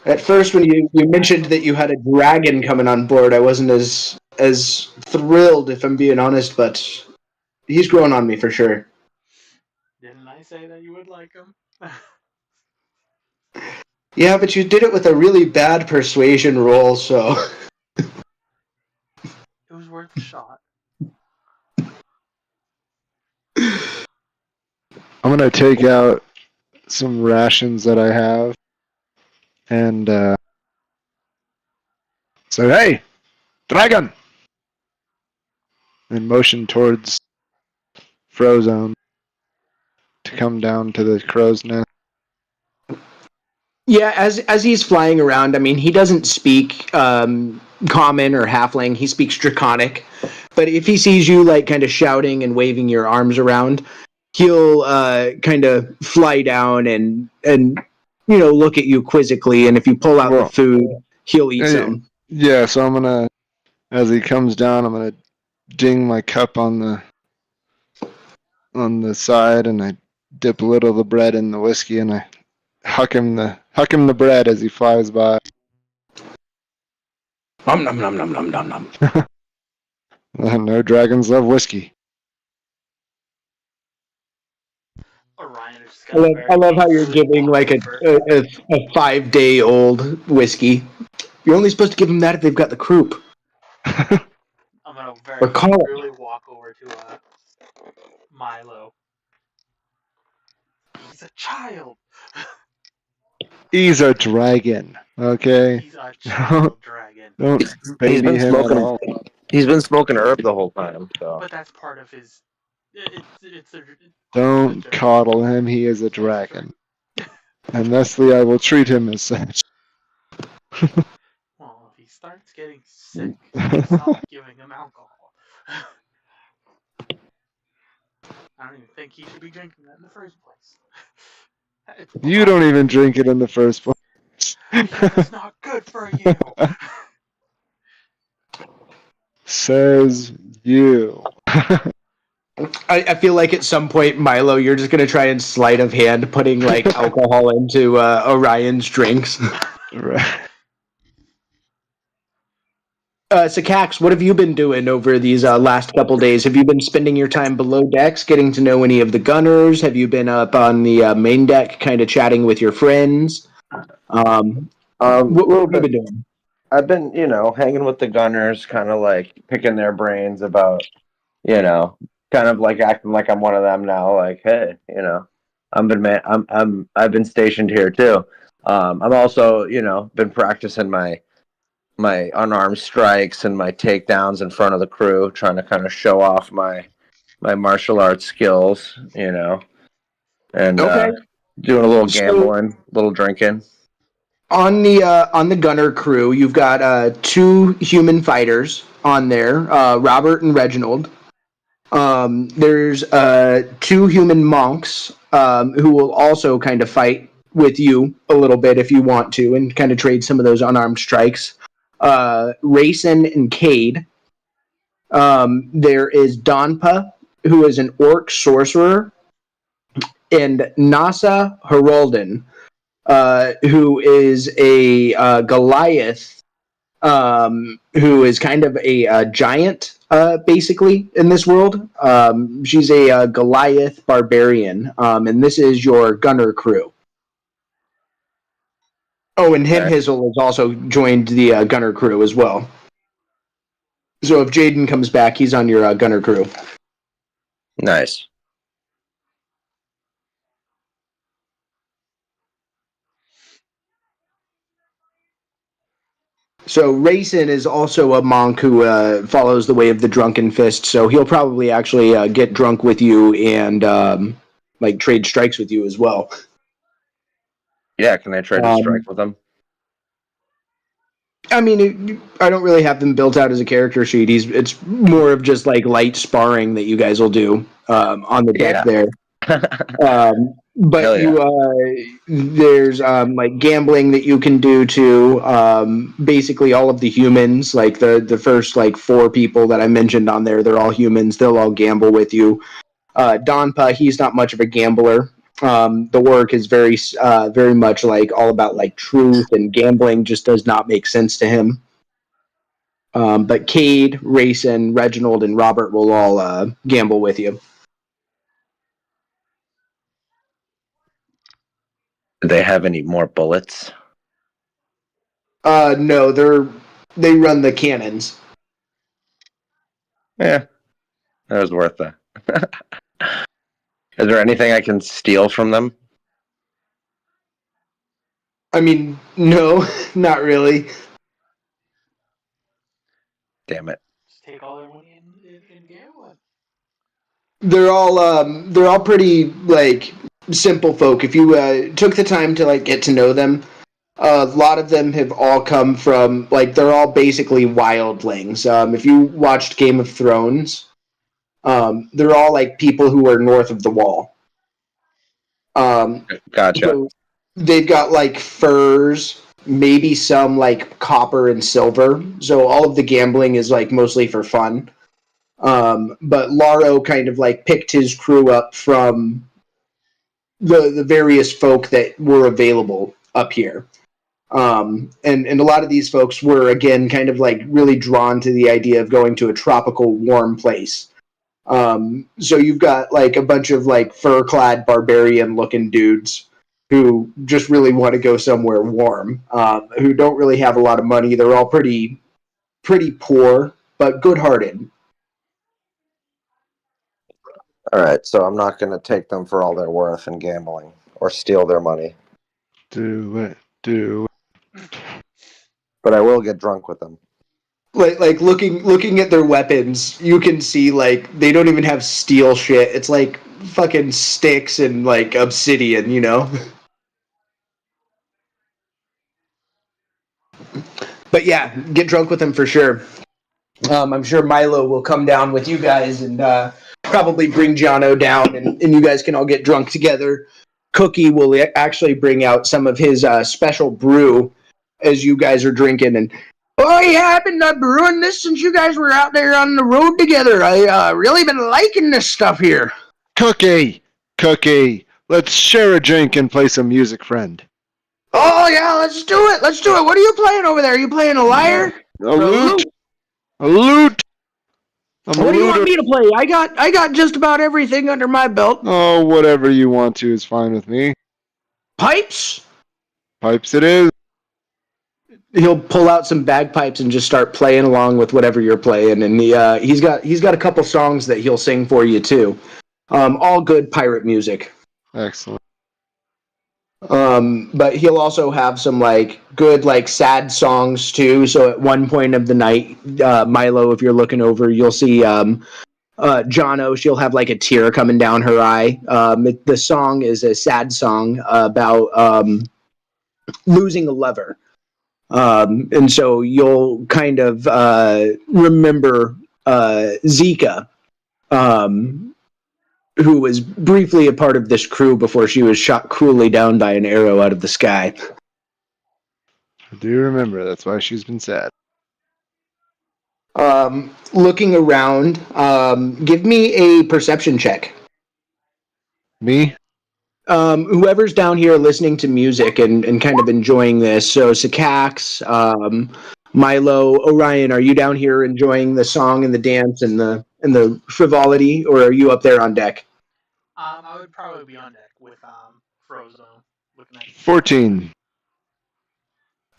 At first, when you mentioned that you had a dragon coming on board, I wasn't as thrilled, if I'm being honest, but he's growing on me for sure. Didn't I say that you would like him? Yeah, but you did it with a really bad persuasion roll, so... It was worth a shot. I'm gonna take out some rations that I have and say, "Hey, dragon!" and motion towards Frozone to come down to the crow's nest. Yeah, as he's flying around, I mean, he doesn't speak common or halfling. He speaks draconic. But if he sees you, like, kind of shouting and waving your arms around, he'll kind of fly down and look at you quizzically. And if you pull out the food, he'll eat some. Yeah, so I'm gonna, as he comes down, I'm gonna ding my cup on the side, and I dip a little of the bread in the whiskey, and I huck him the bread as he flies by. Nom nom nom nom nom nom nom. No dragons love whiskey. Orion is just I love how you're giving like a 5-day-old whiskey. You're only supposed to give them that if they've got the croup. I'm gonna really walk over to Milo. He's a child. He's a dragon, okay? He's a child dragon. Don't baby him at all. He's been smoking herb the whole time. So. But that's part of his. Don't coddle him. He is a dragon, and thusly I will treat him as such. Well, if he starts getting sick, stop giving him alcohol. I don't even think he should be drinking that in the first place. You don't even drink it in the first place. It's not good for you. Says you. I feel like at some point, Milo, you're just gonna try and sleight of hand putting like alcohol into Orion's drinks. Right. So, Cax, what have you been doing over these last couple days? Have you been spending your time below decks, getting to know any of the gunners? Have you been up on the main deck, kind of chatting with your friends? What have you been doing? I've been, hanging with the gunners, kind of like picking their brains about, you know, kind of like acting like I'm one of them now. Like, hey, you know, I've been stationed here too. I'm also, you know, been practicing my unarmed strikes and my takedowns in front of the crew, trying to kind of show off my martial arts skills, you know, and Okay. doing a little So gambling, a little drinking. on the gunner crew, you've got 2 human fighters on there, Robert and Reginald. There's 2 human monks who will also kind of fight with you a little bit if you want to, and kind of trade some of those unarmed strikes. Rayson and Cade. There is Donpa, who is an orc sorcerer, and Nasa Heraldin, who is a Goliath, who is kind of a giant, basically, in this world. She's a Goliath barbarian, and this is your gunner crew. Oh, and Okay. Himhizzle has also joined the gunner crew as well. So if Jaden comes back, he's on your gunner crew. Nice. So Rayson is also a monk who follows the way of the Drunken Fist, so he'll probably actually get drunk with you and like trade strikes with you as well. Yeah, can I trade a strike with them? I mean, I don't really have them built out as a character sheet. It's more of just like light sparring that you guys will do on the deck there. But Hell yeah. there's like gambling that you can do too. Basically, all of the humans, like the first like 4 people that I mentioned on there, they're all humans. They'll all gamble with you. Donpa, he's not much of a gambler. The work is very much like all about like truth, and gambling just does not make sense to him. But Cade, Rayson, Reginald, and Robert will all gamble with you. Do they have any more bullets? No, they run the cannons. Yeah, that was worth it. Is there anything I can steal from them? I mean, no, not really. Damn it. Just take all their money and gamble. They're all pretty like simple folk. If you took the time to like get to know them, a lot of them have all come from like they're all basically wildlings. If you watched Game of Thrones, they're all like people who are north of the Wall. Gotcha. So they've got like furs, maybe some like copper and silver. So all of the gambling is like mostly for fun. But Laro kind of like picked his crew up from the various folk that were available up here. And a lot of these folks were again kind of like really drawn to the idea of going to a tropical warm place. So you've got like a bunch of like fur-clad barbarian looking dudes who just really want to go somewhere warm, who don't really have a lot of money. They're all pretty poor, but good-hearted. All right, so I'm not going to take them for all they're worth in gambling or steal their money. Do it. But I will get drunk with them. Like looking at their weapons, you can see like they don't even have steel shit. It's like fucking sticks and like obsidian, you know. But yeah, get drunk with them for sure. I'm sure Milo will come down with you guys and probably bring Jono down, and you guys can all get drunk together. Cookie will actually bring out some of his special brew as you guys are drinking. And oh yeah, I've been brewing this since you guys were out there on the road together. I really been liking this stuff here. Cookie, let's share a drink and play some music, friend. Oh yeah, let's do it. What are you playing over there? Are you playing a lyre? A lute. What do you want me to play? I got just about everything under my belt. Oh, whatever you want to is fine with me. Pipes? Pipes it is. he'll pull out some bagpipes and just start playing along with whatever you're playing, and he's got a couple songs that he'll sing for you too. All good pirate music. Excellent. But he'll also have some like good like sad songs too. So at one point of the night, Milo, if you're looking over, you'll see Jono. She'll have like a tear coming down her eye. The song is a sad song about losing a lover. And so you'll kind of remember Zika, who was briefly a part of this crew before she was shot cruelly down by an arrow out of the sky. I do remember. That's why she's been sad. Looking around, give me a perception check. Me? Whoever's down here listening to music and kind of enjoying this. So Sikax, Milo, Orion, are you down here enjoying the song and the dance and the frivolity, or are you up there on deck? I would probably be on deck with Frozo looking at 14.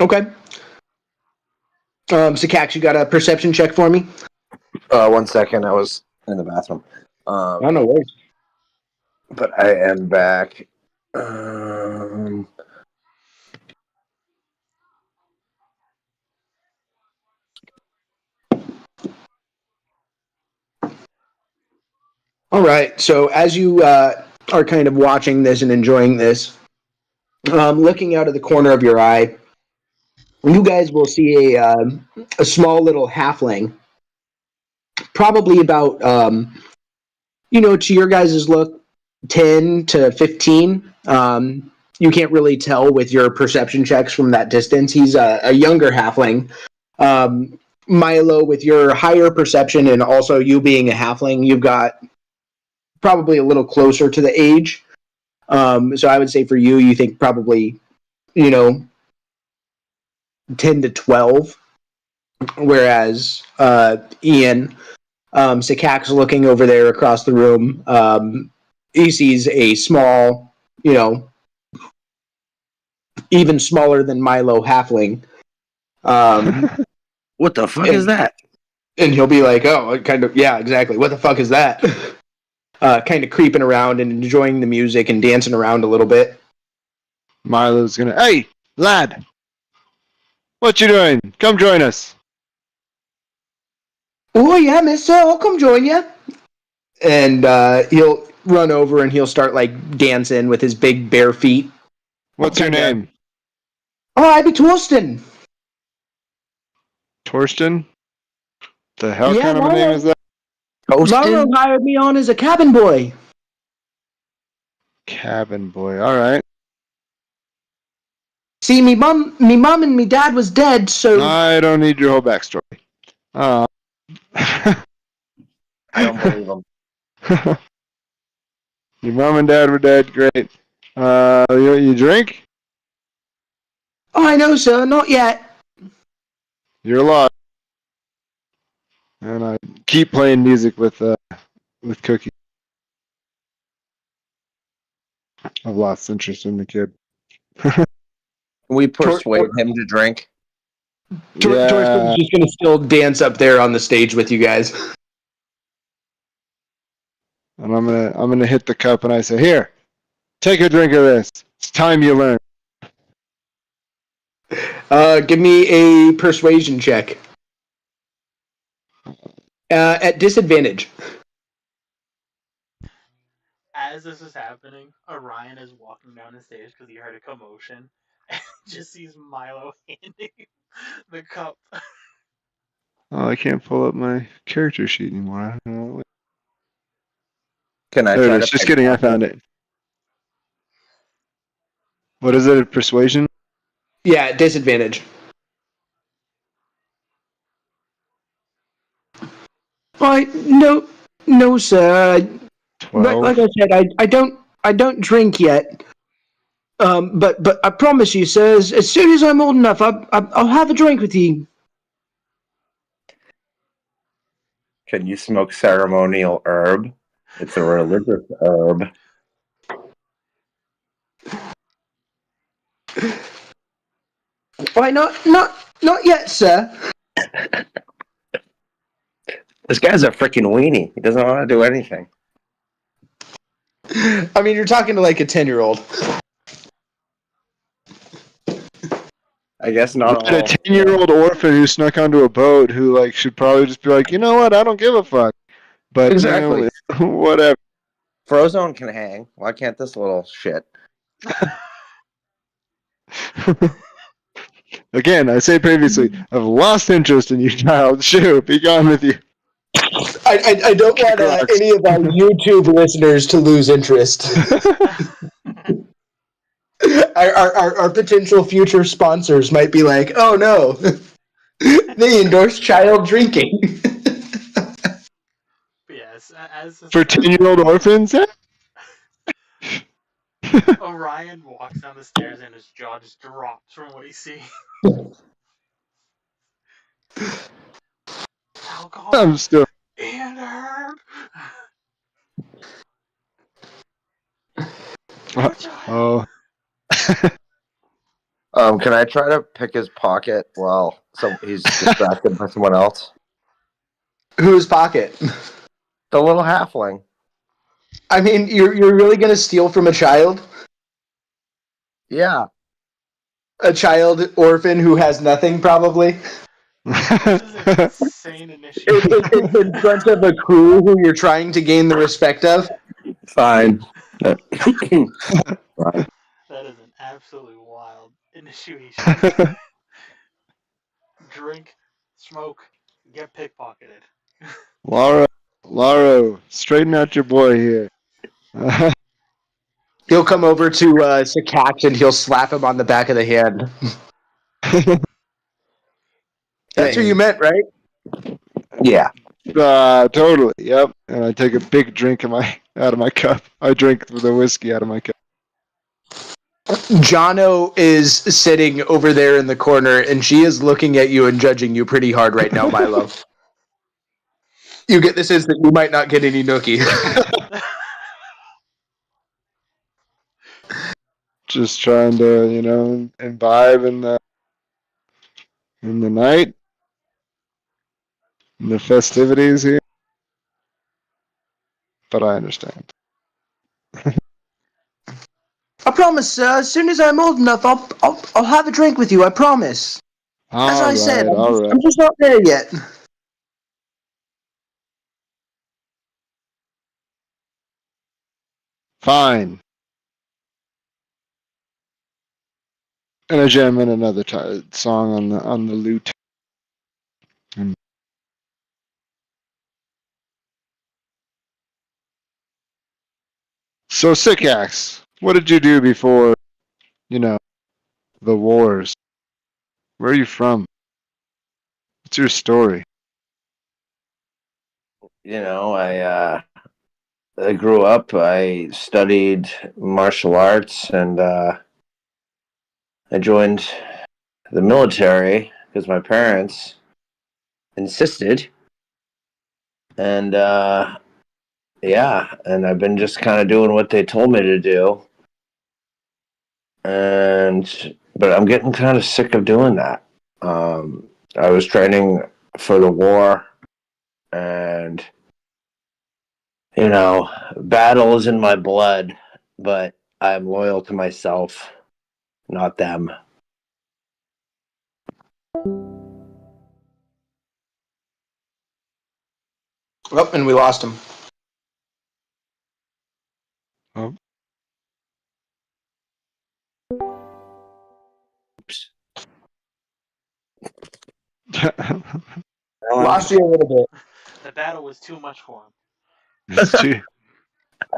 Okay. Sikax, you got a perception check for me? 1 second, I was in the bathroom. Oh, no worries. But I am back. All right. So as you are kind of watching this and enjoying this, looking out of the corner of your eye, you guys will see a small little halfling, probably about to your guys' look, 10 to 15. You can't really tell with your perception checks from that distance. He's a younger halfling. Milo, with your higher perception and also you being a halfling, you've got probably a little closer to the age. So I would say for you, you think probably, 10 to 12. Whereas Ian, Sikax looking over there across the room, he sees a small, even smaller than Milo halfling. What the fuck is that? And he'll be like, oh, kind of, yeah, exactly. What the fuck is that? Kind of creeping around and enjoying the music and dancing around a little bit. Milo's gonna, hey, lad, what you doing? Come join us. Oh, yeah, mister, I'll come join you. And he'll run over and he'll start, like, dancing with his big bare feet. What's your name? Oh, I be Torsten. Torsten? The hell Yeah, kind of a name is that? Milo hired me on as a cabin boy. Cabin boy. All right. See, me mom and me dad was dead, so... I don't need your whole backstory. I don't believe him. Your mom and dad were dead. Great. You drink? Oh, I know, sir. Not yet. You're lost. And I keep playing music with Cookie. I've lost interest in the kid. We persuade him to drink. Torsten's just gonna still dance up there on the stage with you guys. And I'm gonna hit the cup and I say, here, take a drink of this. It's time you learn. Give me a persuasion check. At disadvantage. As this is happening, Orion is walking down the stage because he heard a commotion and just sees Milo handing the cup. Oh, I can't pull up my character sheet anymore. I don't know. Can I There try it is. to Just kidding, I found it. What is it? Persuasion? Yeah, at disadvantage. No, sir. 12. Like I said, I don't drink yet. But I promise you, sir, as soon as I'm old enough, I'll have a drink with you. Can you smoke ceremonial herb? It's a religious herb. Why not Not yet, sir. This guy's a freaking weenie. He doesn't want to do anything. I mean, you're talking to like a 10-year-old. I guess not We had all. a 10-year-old orphan who snuck onto a boat who like should probably just be like, you know what, I don't give a fuck. But Exactly. you know, whatever. Frozone can hang. Why can't this little shit? Again, I say previously, I've lost interest in you, child. Shoo, be gone with you. I don't want Rocks. any of our YouTube listeners to lose interest. Our potential future sponsors might be like, oh no, they endorse child drinking. Yes, as this For is happening, 10-year-old orphans? Orion walks down the stairs and his jaw just drops from what he sees. Alcohol I'm still. and herb. Oh. Can I try to pick his pocket while he's distracted by someone else? Whose pocket? The little halfling. I mean, you're really gonna steal from a child? Yeah. A child orphan who has nothing, probably? This is an insane initiative. In front of a crew who you're trying to gain the respect of? Fine. That is an absolutely wild initiation. Drink, smoke, get pickpocketed. Lauro, straighten out your boy here. He'll come over to Sakax and he'll slap him on the back of the hand. That's who you meant, right? Yeah. Totally. Yep. And I take a big drink out of my cup. I drink the whiskey out of my cup. Jono is sitting over there in the corner, and she is looking at you and judging you pretty hard right now, Milo. You get this is that you might not get any nookie. Just trying to, you know, imbibe in the night, in the festivities here. But I understand. I promise, sir. As soon as I'm old enough, I'll have a drink with you. I promise. As I said, I'm just not there yet. Fine. And I jam in another song on the lute. So, Sikax, what did you do before, you know, the wars? Where are you from? What's your story? You know, I grew up, I studied martial arts, and I joined the military because my parents insisted. And yeah, and I've been just kind of doing what they told me to do. But I'm getting kind of sick of doing that. I was training for the war, and you know, battle is in my blood, but I'm loyal to myself, not them. Oh, and we lost him. Oh. Oops. Lost you a little bit. The battle was too much for him. It's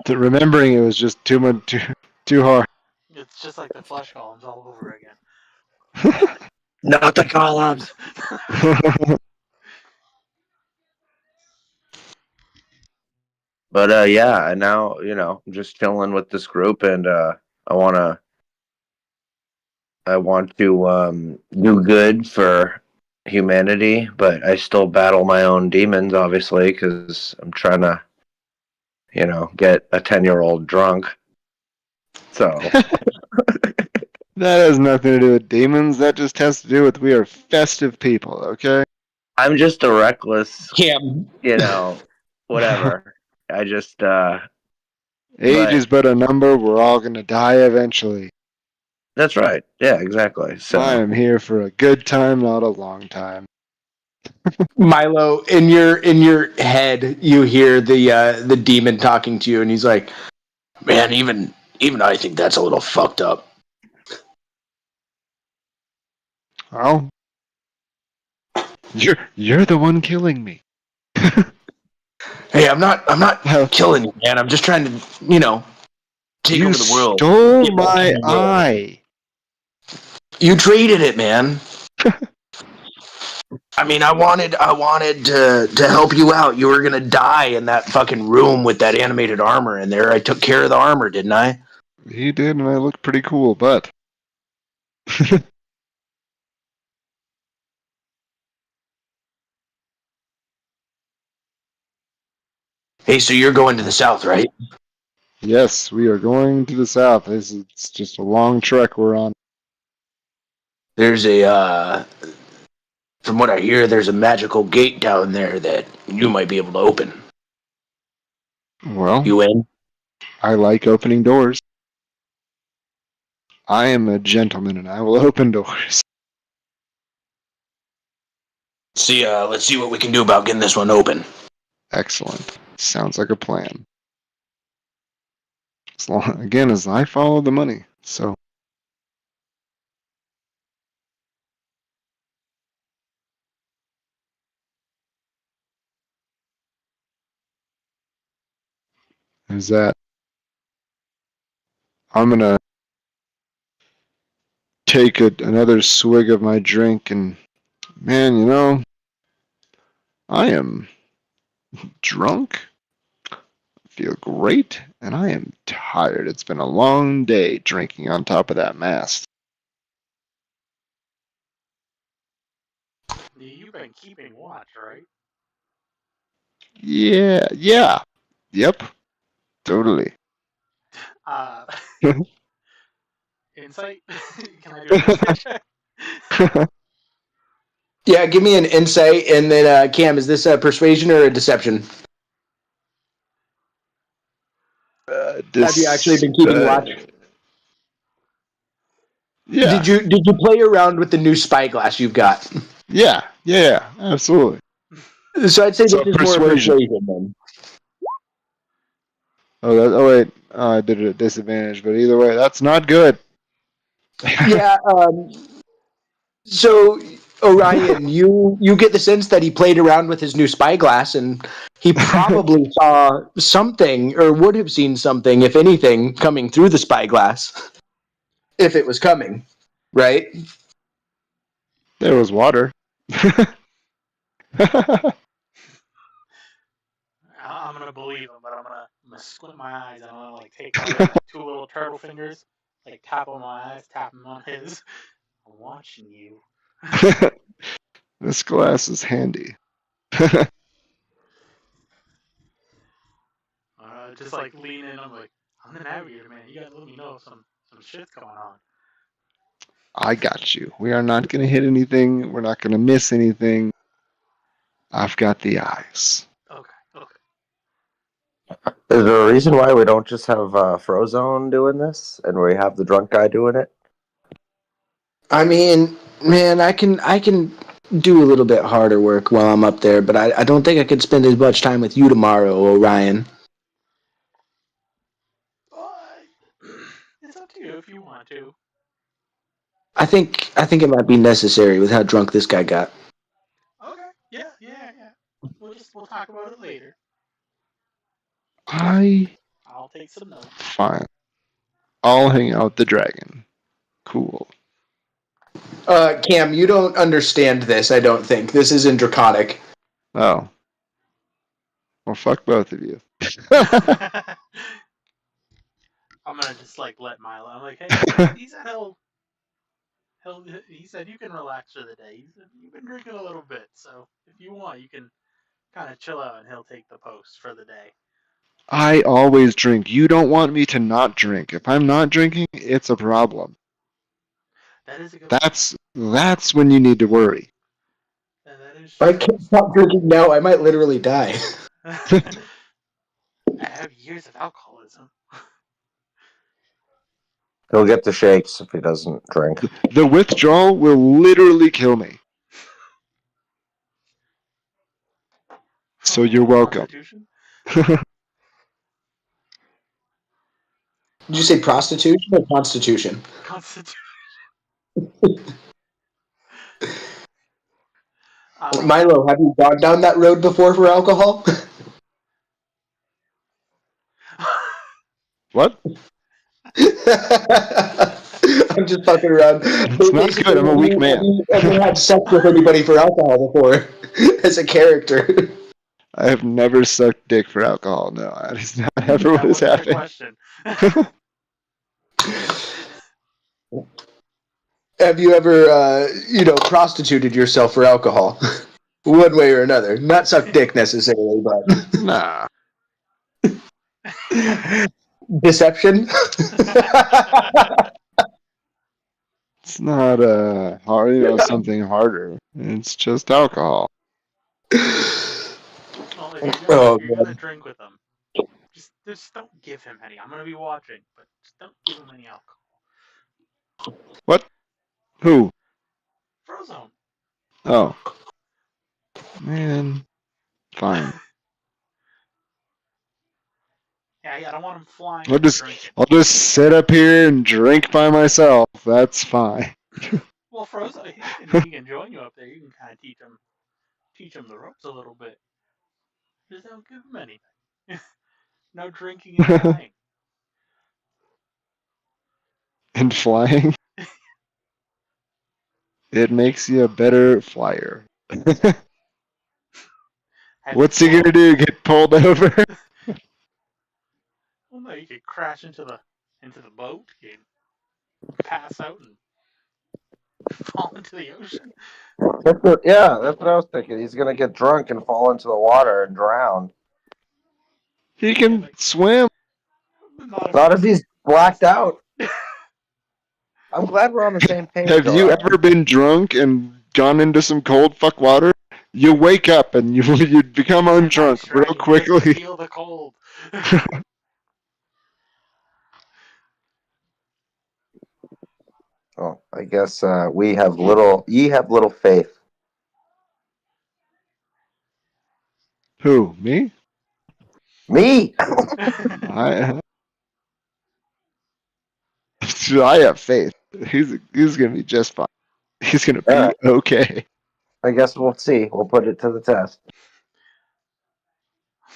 remembering it was just too hard. It's just like the flesh columns all over again. Not the columns. But yeah, and now, you know, I'm just chilling with this group, and I want to do good for humanity, but I still battle my own demons, obviously, because I'm trying to, you know, get a 10-year-old drunk. So That has nothing to do with demons. That just has to do with we are festive people, okay? I'm just a reckless, Cam, whatever. I just, Age is but a number. We're all going to die eventually. that's right. Yeah, exactly. So I am here for a good time, not a long time. Milo, in your head, you hear the demon talking to you, and he's like, "Man, even I think that's a little fucked up." Well, you're the one killing me. Hey, I'm not Well, killing you, man. I'm just trying to, take you over the world. stole Get back my in the world. eye. You traded it, man. I mean, I wanted to help you out. You were gonna die in that fucking room with that animated armor in there. I took care of the armor, didn't I? He did, and I look pretty cool, but Hey, so you're going to the south, right? yes, we are going to the south. It's just a long trek we're on. There's from what I hear, there's a magical gate down there that you might be able to open. Well, You in? I like opening doors. I am a gentleman, and I will open doors. Let's see what we can do about getting this one open. Excellent. Sounds like a plan. As I follow the money, so. Is that I'm gonna take another swig of my drink, and man, I am drunk, feel great, and I am tired. It's been a long day drinking on top of that mast. You've been keeping watch, right? Yeah, yep, totally. Insight? Can I do an insight check? Yeah, give me an insight, and then Cam, is this a persuasion or a deception? Have you actually been keeping watch? Yeah. Did you play around with the new spyglass you've got? Yeah, absolutely. So I'd say So this is more persuasion then. Oh wait, I did it at disadvantage, but either way, that's not good. Yeah. So Orion, you get the sense that he played around with his new spyglass, and he probably saw something, or would have seen something, if anything, coming through the spyglass, if it was coming, right? There was water. I'm gonna believe him, but I'm gonna squint my eyes and I'm gonna like take my two little turtle fingers, like tap on my eyes, tap them on his. I'm watching you. This glass is handy. Just like lean in. I'm like, I'm the navigator, man. You gotta let me know if some shit's going on. I got you. We are not going to hit anything. We're not going to miss anything. I've got the eyes. Okay. is there a reason why we don't just have Frozone doing this and we have the drunk guy doing it? I mean, man, I can do a little bit harder work while I'm up there, but I don't think I could spend as much time with you tomorrow, Orion. It's up to you if you want to. I think it might be necessary with how drunk this guy got. Okay. Yeah. We'll talk about it later. I'll take some notes. Fine. I'll hang out with the dragon. Cool. Cam, you don't understand this, I don't think. This isn't Draconic. Oh. Well, fuck both of you. I'm gonna just like let Milo. I'm like, hey, he said he said you can relax for the day. He said you've been drinking a little bit, so if you want, you can kind of chill out, and he'll take the post for the day. I always drink. You don't want me to not drink. If I'm not drinking, it's a problem. That is a good That's when you need to worry. one. That is If I true. can't stop drinking now, I might literally die. I have years of alcoholism. He'll get the shakes if he doesn't drink. The withdrawal will literally kill me. So you're welcome. Constitution? Did you say prostitution or constitution? Constitution. Milo, have you gone down that road before for alcohol? What? I'm just fucking around. It's not good. I'm a weak man. Have you ever had sex with anybody for alcohol before? As a character? I have never sucked dick for alcohol. No, that is not ever what has That wasn't the happened. question. Have you ever, prostituted yourself for alcohol? One way or another. Not suck dick necessarily, but Nah. deception. It's not hard, something harder. It's just alcohol. Well, if you're gonna drink with him, just don't give him any. I'm gonna be watching, but just don't give him any alcohol. What? Who? Frozone. Oh. Man. Fine. Yeah, I don't want him flying. I'll just sit up here and drink by myself. That's fine. Well, Frozone, he can join you up there. You can kind of teach him the ropes a little bit. Just don't give him anything. No drinking and flying. And flying? It makes you a better flyer. What's he gonna do? Get pulled over? Well, no, you could crash into the boat, you pass out and fall into the ocean. That's what I was thinking. He's gonna get drunk and fall into the water and drown. He can swim. Not if he's blacked out. I'm glad we're on the same page. Have you ever been drunk and gone into some cold fuck water? You wake up and you become undrunk real quickly. Feel the cold. Oh, I guess ye have little faith. Who? Me? Me. I have faith. He's gonna be just fine. He's gonna be okay. I guess we'll see. We'll put it to the test.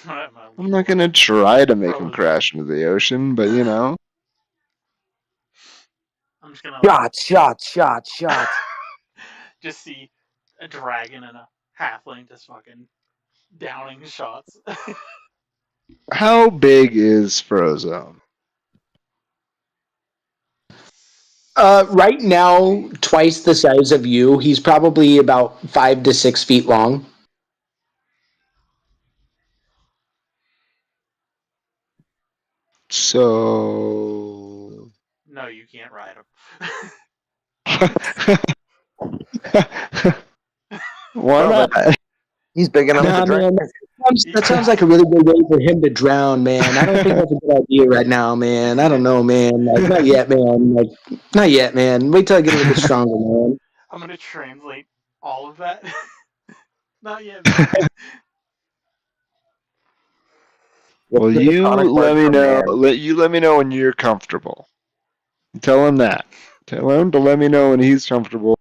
I'm not gonna try to make him crash into the ocean, but I'm just gonna Shot. just see a dragon and a halfling just fucking downing shots. How big is Frozone? Right now, twice the size of you. He's probably about 5 to 6 feet long. So... No, you can't ride him. Why not? He's big enough to drink. That sounds like a really good way for him to drown, man. I don't think that's a good idea right now, man. I don't know, man. Not yet, man. Not yet, man. Wait till I get a little bit stronger, man. I'm gonna translate all of that. Not yet, man. Well, you let me know. Let me know when you're comfortable. Tell him that. Tell him to let me know when he's comfortable.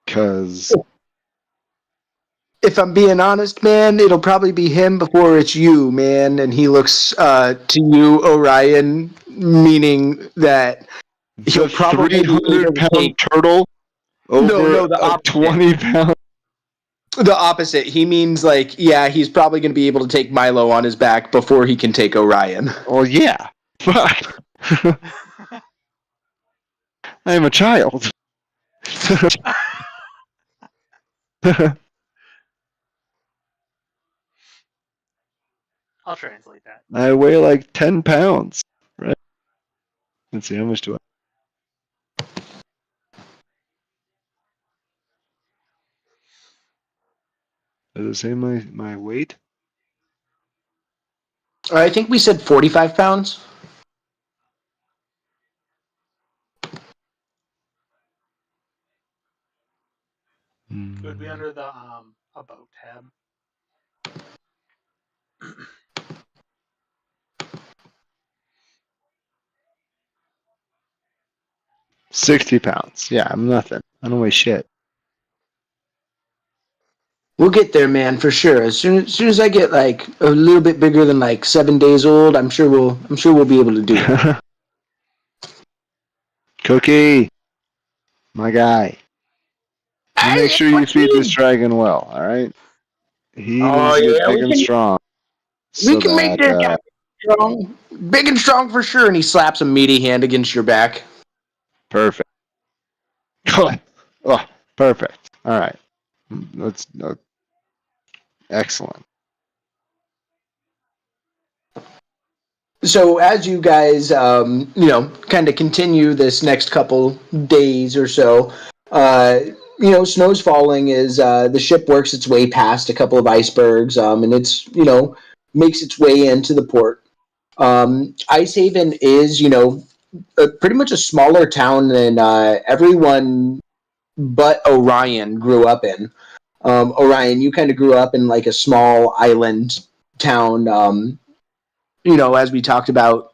Because if I'm being honest, man, it'll probably be him before it's you, man. And he looks to you, Orion, meaning that he'll probably 300-pound turtle over the 20-pound. The opposite. He means he's probably going to be able to take Milo on his back before he can take Orion. Well, yeah. Fuck. I am a child. I'll translate that. I weigh like 10 pounds. Right? Let's see, how much do I? Does it say my weight? I think we said 45 pounds. It would be under the about tab. 60 pounds. Yeah, I'm nothing. I don't weigh shit. We'll get there, man, for sure. As soon as I get like a little bit bigger than like 7 days old, I'm sure we'll be able to do it. Cookie, my guy. You make sure you feed this dragon well, all right? He needs to get big and strong. We can make this guy strong, big and strong for sure. And he slaps a meaty hand against your back. Perfect. Oh, perfect. All right. That's excellent. So as you guys, kind of continue this next couple days or so, snow's falling as the ship works its way past a couple of icebergs, and it's, makes its way into the port. Ice Haven is, pretty much a smaller town than everyone but Orion grew up in. Orion, you kind of grew up in like a small island town. As we talked about,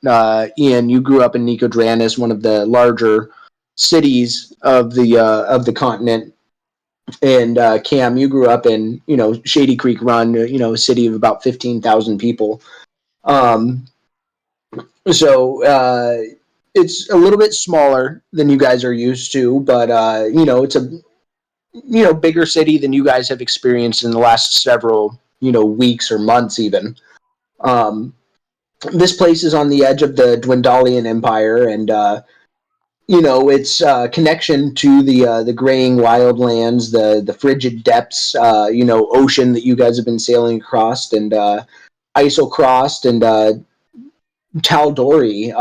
Ian, you grew up in Nicodranus, one of the larger cities of the continent. And Cam, you grew up in Shady Creek Run, a city of about 15,000 people. So it's a little bit smaller than you guys are used to, but it's a bigger city than you guys have experienced in the last several weeks or months even. This place is on the edge of the Dwendalian Empire, and its connection to the graying wildlands, the frigid depths, ocean that you guys have been sailing across, and Isle crossed, and Taldori,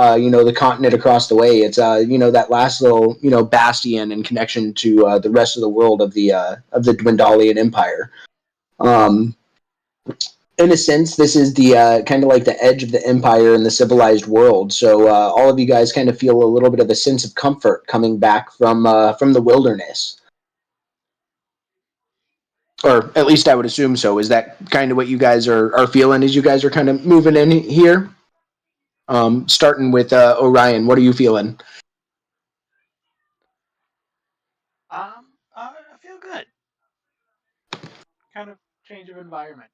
the continent across the way. It's that last little bastion in connection to the rest of the world of the Dwendalian Empire. In a sense, this is the kind of like the edge of the empire in the civilized world. So all of you guys kind of feel a little bit of a sense of comfort coming back from the wilderness, or at least I would assume so. Is that kind of what you guys are feeling as you guys are kind of moving in here? Starting with Orion, what are you feeling? I feel good. Kind of change of environment.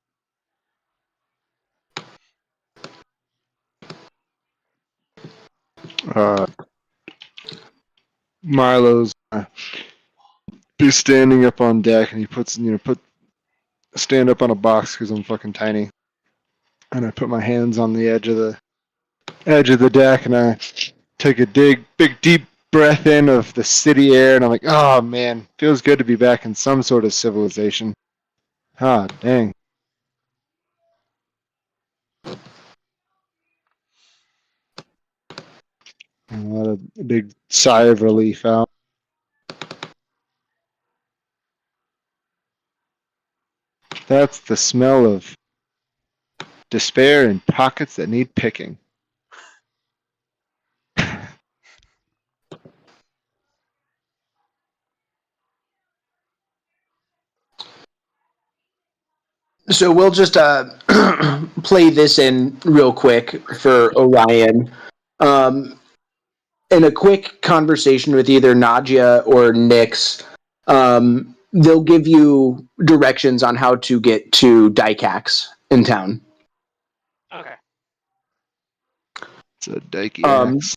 Milo's be standing up on deck, and he puts stand up on a box because I'm fucking tiny, and I put my hands on the edge of the deck, and I take a big deep breath in of the city air, and I'm like, oh man, feels good to be back in some sort of civilization. Ah, dang. And let a big sigh of relief out. That's the smell of despair in pockets that need picking. So we'll just play this in real quick for Orion. In a quick conversation with either Nadia or Nyx, they'll give you directions on how to get to Dykax in town. Okay. It's a dikey axe.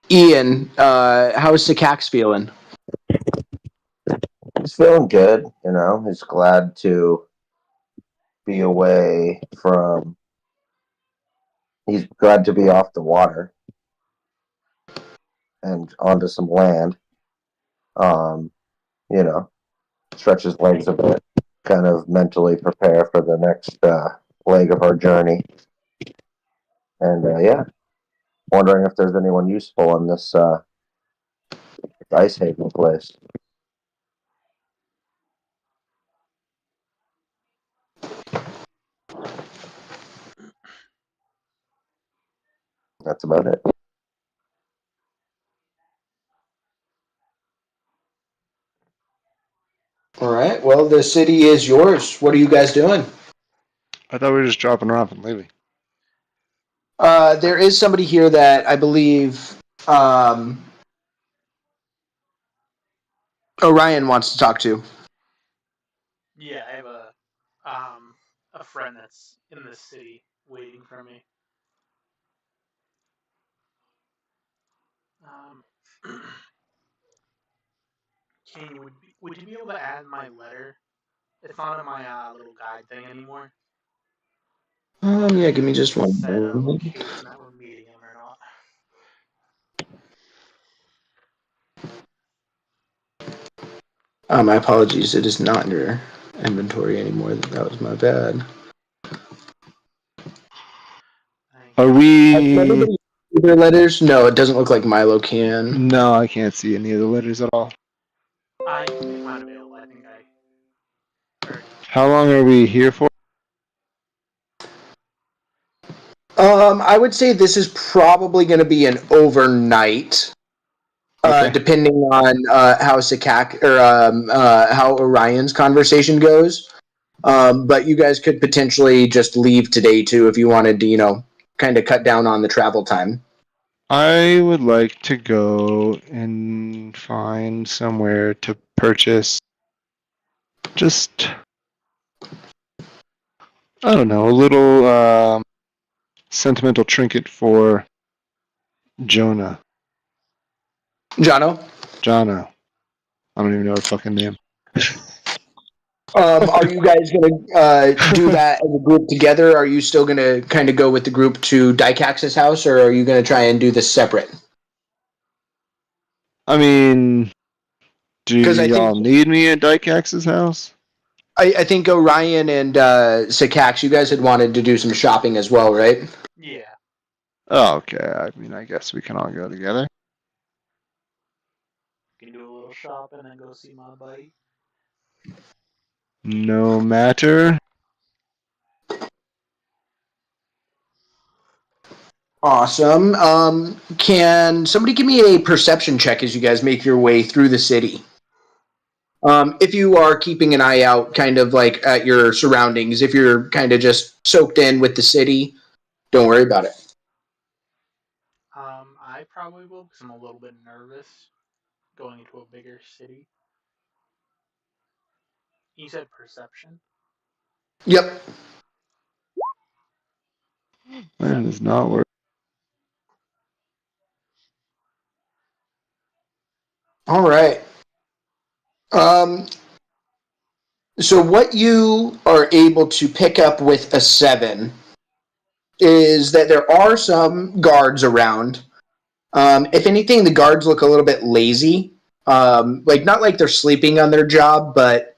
Ian, how's Sycax feeling? He's feeling good, He's glad to be away from. He's glad to be off the water and onto some land. Stretch his legs a bit, kind of mentally prepare for the next leg of our journey. And wondering if there's anyone useful in this Ice Haven place. That's about it. All right. Well, the city is yours. What are you guys doing? I thought we were just dropping her off and leaving. There is somebody here that I believe Orion wants to talk to. Yeah, I have a friend that's in this city waiting for me. Would you be able to add my letter? It's not in my little guide thing anymore. Yeah, give me just one Set a moment. location that we're meeting him or not. My apologies. It is not in your inventory anymore. That was my bad. Are we? Everybody see their letters? No, it doesn't look like Milo can. No, I can't see any of the letters at all. I can make mine available. I think I already. How long are we here for? I would say this is probably going to be an overnight. Okay. Depending on how Sakak or how Orion's conversation goes. But you guys could potentially just leave today too if you wanted to, kind of cut down on the travel time. I would like to go and find somewhere to purchase just, I don't know, a little sentimental trinket for Jonah. Jono? Jono. I don't even know her fucking name. Are you guys going to do that as a group together? Are you still going to kind of go with the group to Dykax's house, or are you going to try and do this separate? I mean, do 'Cause I y'all think- need me at Dykax's house? I think Orion and Sakax, you guys had wanted to do some shopping as well, right? Yeah. Oh, okay. I mean, I guess we can all go together. We can do a little shopping and go see my buddy. No matter. Awesome. Can somebody give me a perception check as you guys make your way through the city? If you are keeping an eye out kind of like at your surroundings, if you're kind of just soaked in with the city, don't worry about it. I probably will because I'm a little bit nervous going into a bigger city. You said perception? Yep. That does not work. All right. So what you are able to pick up with a 7 is that there are some guards around. If anything, the guards look a little bit lazy. Not like they're sleeping on their job, but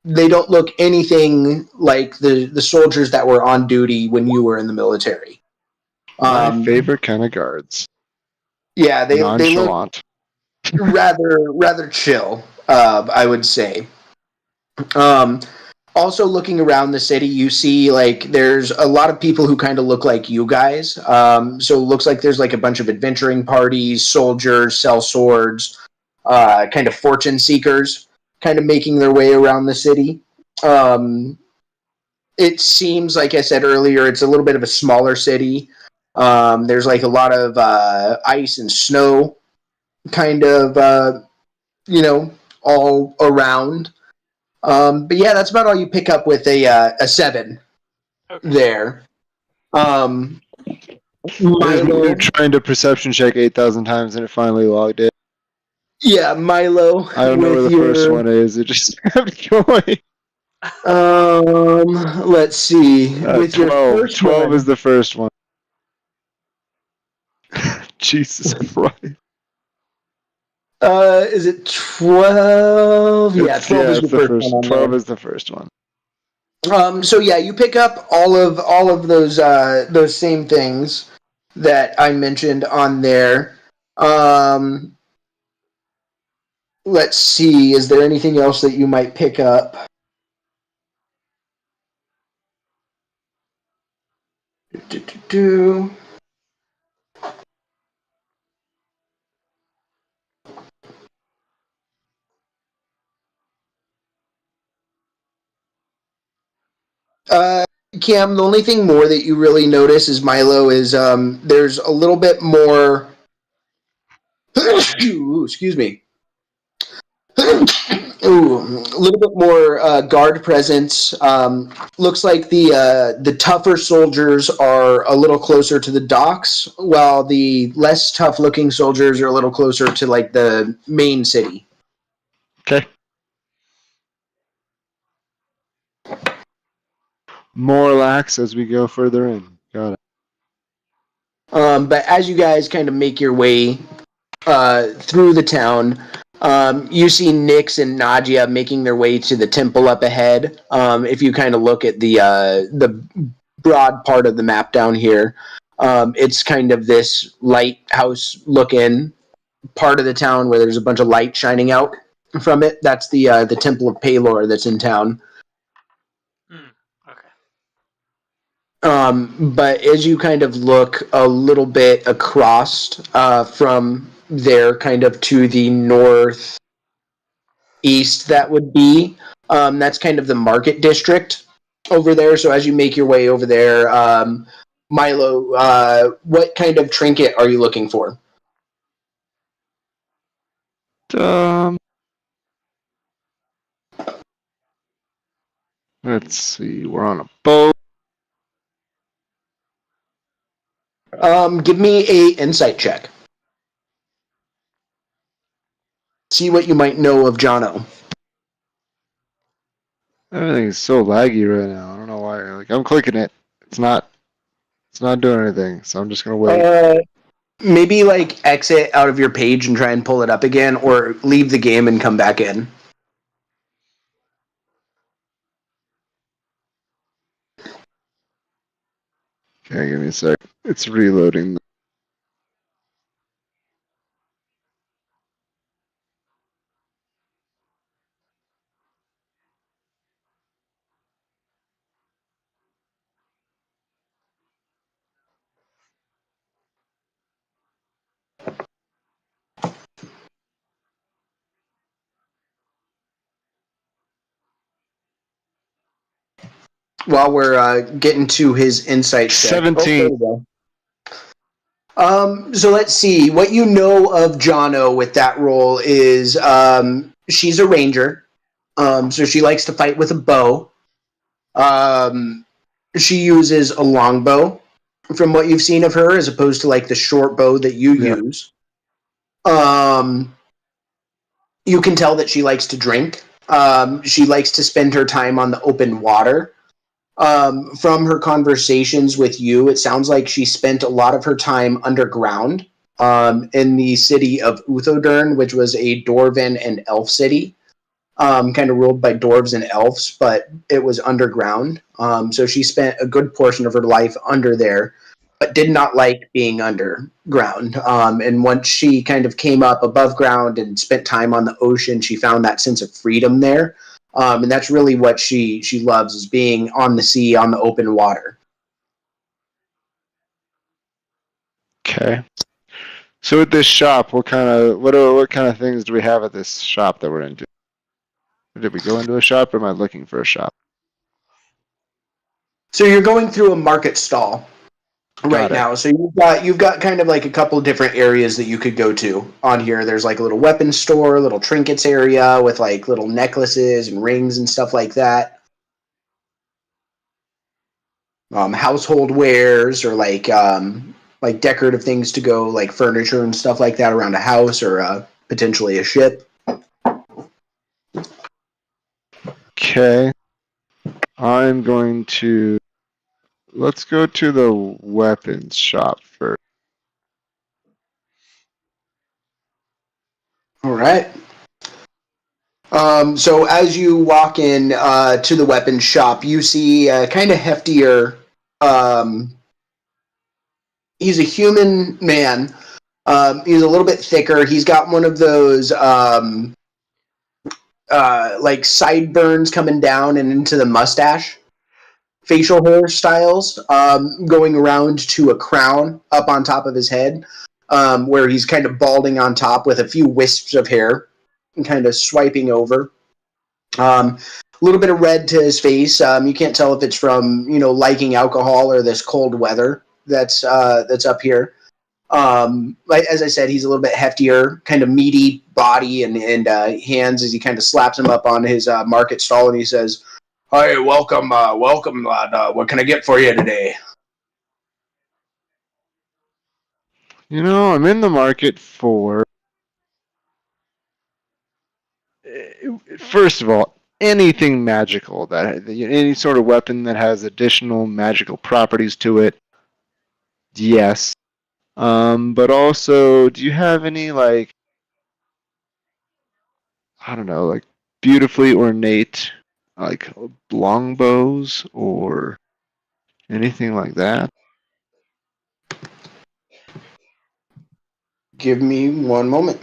they don't look anything like the soldiers that were on duty when you were in the military. My favorite kind of guards. Yeah, they look Nonchalant. rather chill, I would say. Also, looking around the city, you see there's a lot of people who kind of look like you guys. So it looks like there's a bunch of adventuring parties, soldiers, sell swords, kind of fortune seekers, kind of making their way around the city. It seems, like I said earlier, it's a little bit of a smaller city. There's a lot of ice and snow, kind of, all around. But yeah, that's about all you pick up with a 7 there. We Milo, were trying to perception check 8,000 times and it finally logged it. yeah, Milo. I don't know where the first one is. It just kept going. Let's see. With 12. your first 12 one, is the first one. Jesus Christ. is it 12? Yeah, 12 is it's the the first one. 12 is the first one. So yeah, you pick up all of those same things that I mentioned on there. Let's see. Is there anything else that you might pick up? Cam, the only thing more that you really notice is Milo is there's a little bit more. Ooh, excuse me. Ooh, a little bit more guard presence. Looks like the tougher soldiers are a little closer to the docks, while the less tough-looking soldiers are a little closer to like the main city. Okay. More lax as we go further in. Got it. But as you guys kind of make your way through the town, you see Nyx and Nadia making their way to the temple up ahead. If you kind of look at the broad part of the map down here, it's kind of this lighthouse-looking part of the town where there's a bunch of light shining out from it. That's the Temple of Palor that's in town. Okay. But as you kind of look a little bit across from there, kind of to the northeast, that would be that's kind of the market district over there. So as you make your way over there, Milo, what kind of trinket are you looking for? Let's see. We're on a boat. Give me a insight check. See what you might know of Jono. Everything's so laggy right now. I don't know why. Like I'm clicking it. It's not doing anything. So I'm just gonna wait. Maybe like exit out of your page and try and pull it up again, or leave the game and come back in. Okay, give me a sec. It's reloading. While we're getting to his insight check. 17. So let's see. What you know of Jono with that role is she's a ranger. So she likes to fight with a bow. She uses a longbow from what you've seen of her, as opposed to like the short bow that you use. You can tell that she likes to drink. She likes to spend her time on the open water. From her conversations with you, it sounds like she spent a lot of her time underground in the city of Uthodurn, which was a dwarven and elf city, kind of ruled by dwarves and elves, but it was underground. So she spent a good portion of her life under there, but did not like being underground. And once she kind of came up above ground and spent time on the ocean, she found that sense of freedom there. And that's really what she loves, is being on the sea, on the open water. Okay. So at this shop, what kind of things do we have at this shop that we're into? Did we go into a shop, or am I looking for a shop? So you're going through a market stall right now. So you've got kind of like a couple of different areas that you could go to on here. There's like a little weapons store, a little trinkets area with like little necklaces and rings and stuff like that. Household wares, or like decorative things to go, like furniture and stuff like that around a house, or potentially a ship. Okay. I'm going to... Let's go to the weapons shop first. All right. So as you walk in to the weapons shop, you see a kind of heftier... he's a human man. He's a little bit thicker. He's got one of those... like sideburns coming down and into the mustache, facial hairstyles, going around to a crown up on top of his head, where he's kind of balding on top with a few wisps of hair and kind of swiping over. A little bit of red to his face. You can't tell if it's from liking alcohol or this cold weather that's up here. Like as I said, he's a little bit heftier, kind of meaty body and hands as he kind of slaps him up on his market stall and he says, "Hi, welcome, lad. What can I get for you today?" I'm in the market for, first of all, anything magical, that any sort of weapon that has additional magical properties to it. Yes. But also, do you have any, like, I don't know, like beautifully ornate, like longbows or anything like that? Give me one moment.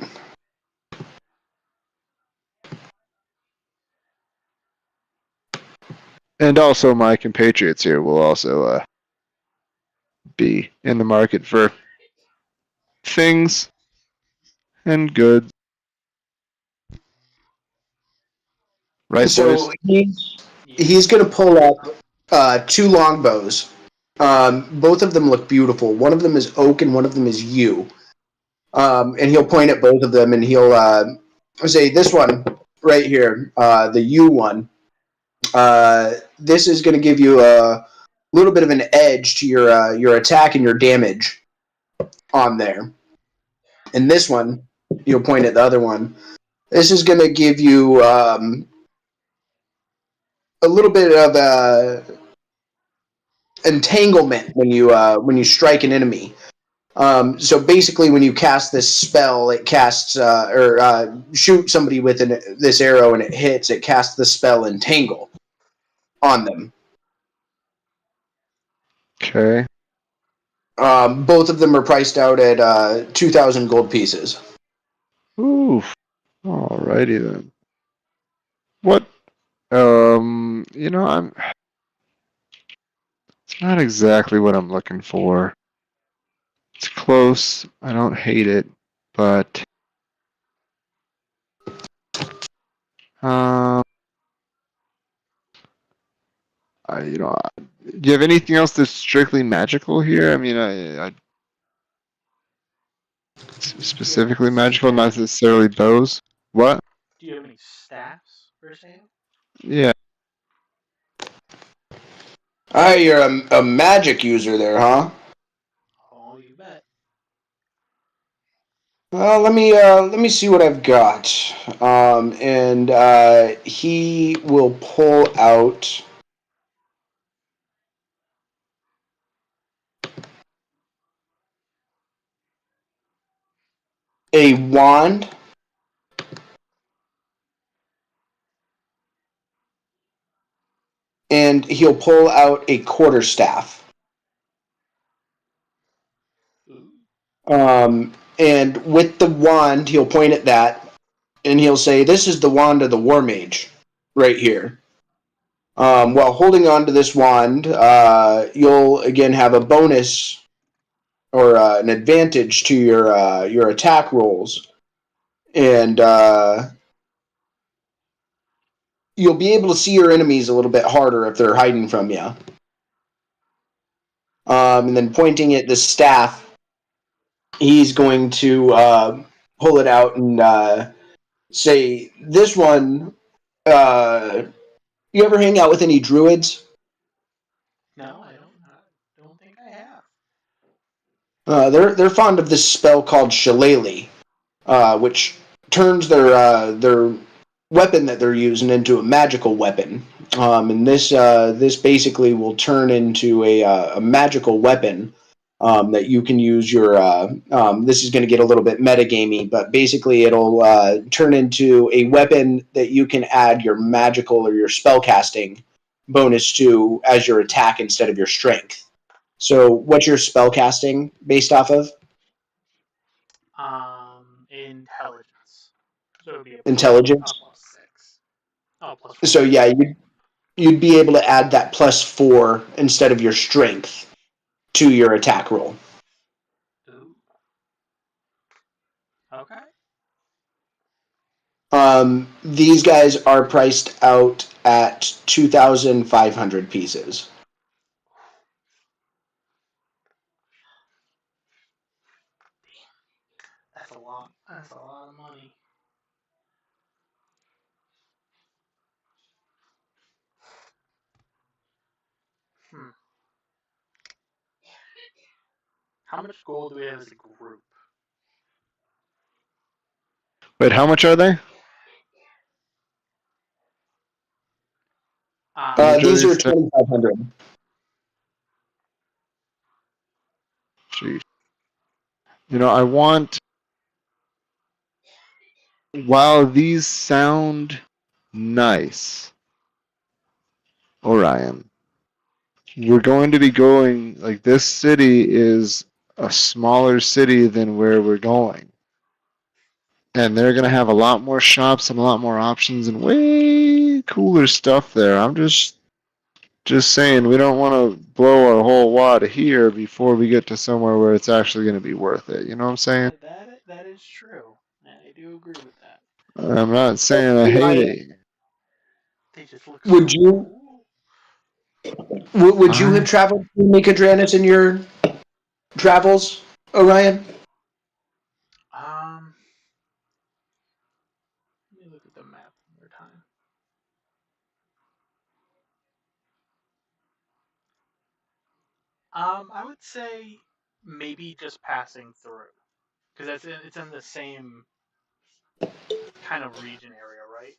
And also, my compatriots here will also be in the market for things and goods. Right, So boys? he's going to pull up two longbows. Both of them look beautiful. One of them is oak and one of them is yew. And he'll point at both of them and he'll say, "This one right here, the yew one. This is going to give you a little bit of an edge to your attack and your damage on there. And this one, you'll point at the other one. This is going to give you a little bit of entanglement when you strike an enemy. So basically, when you cast this spell, it casts or shoot somebody with this arrow and it hits. It casts the spell entangle on them. Okay. Both of them are priced out at 2,000 gold pieces. Ooh. Alrighty then. What? I'm. It's not exactly what I'm looking for. It's close. I don't hate it, but um, do you have anything else that's strictly magical here? I mean, I specifically magical, not necessarily bows. What? Do you have any staffs for sale? Yeah. You're a magic user there, huh? Oh, you bet. Well, let me see what I've got. And he will pull out a wand and he'll pull out a quarterstaff. And with the wand, he'll point at that and he'll say, "This is the wand of the war mage right here." While holding on to this wand, you'll again have a bonus or an advantage to your attack rolls, and you'll be able to see your enemies a little bit harder if they're hiding from you. And then pointing at the staff, he's going to pull it out and say, "This one." You ever hang out with any druids? No, I don't think I have. They're fond of this spell called Shillelagh, which turns their weapon that they're using into a magical weapon. And this basically will turn into a magical weapon that you can use your. This is going to get a little bit metagamey, but basically it'll turn into a weapon that you can add your magical or your spellcasting bonus to as your attack instead of your strength. So, what's your spellcasting based off of? Intelligence. So it would be a Intelligence. +6. Oh, +4. So yeah, you'd be able to add that +4 instead of your strength to your attack roll. Ooh. Okay. These guys are priced out at 2,500 pieces. That's a lot. That's a lot of money. How much gold do we have as a group? Wait, how much are they? These are 2,500. Jeez. You know, I want. While these sound nice, Orion, we're going to be going. Like, this city is a smaller city than where we're going. And they're going to have a lot more shops and a lot more options and way cooler stuff there. I'm just saying, we don't want to blow our whole wad here before we get to somewhere where it's actually going to be worth it. You know what I'm saying? That is true. I do agree with that. I'm not saying I hate it. They just look Would so you cool. would you have traveled to Nicodranus in your travels, Orion? Let me look at the map one more time. I would say maybe just passing through, because it's in the same kind of region area, right?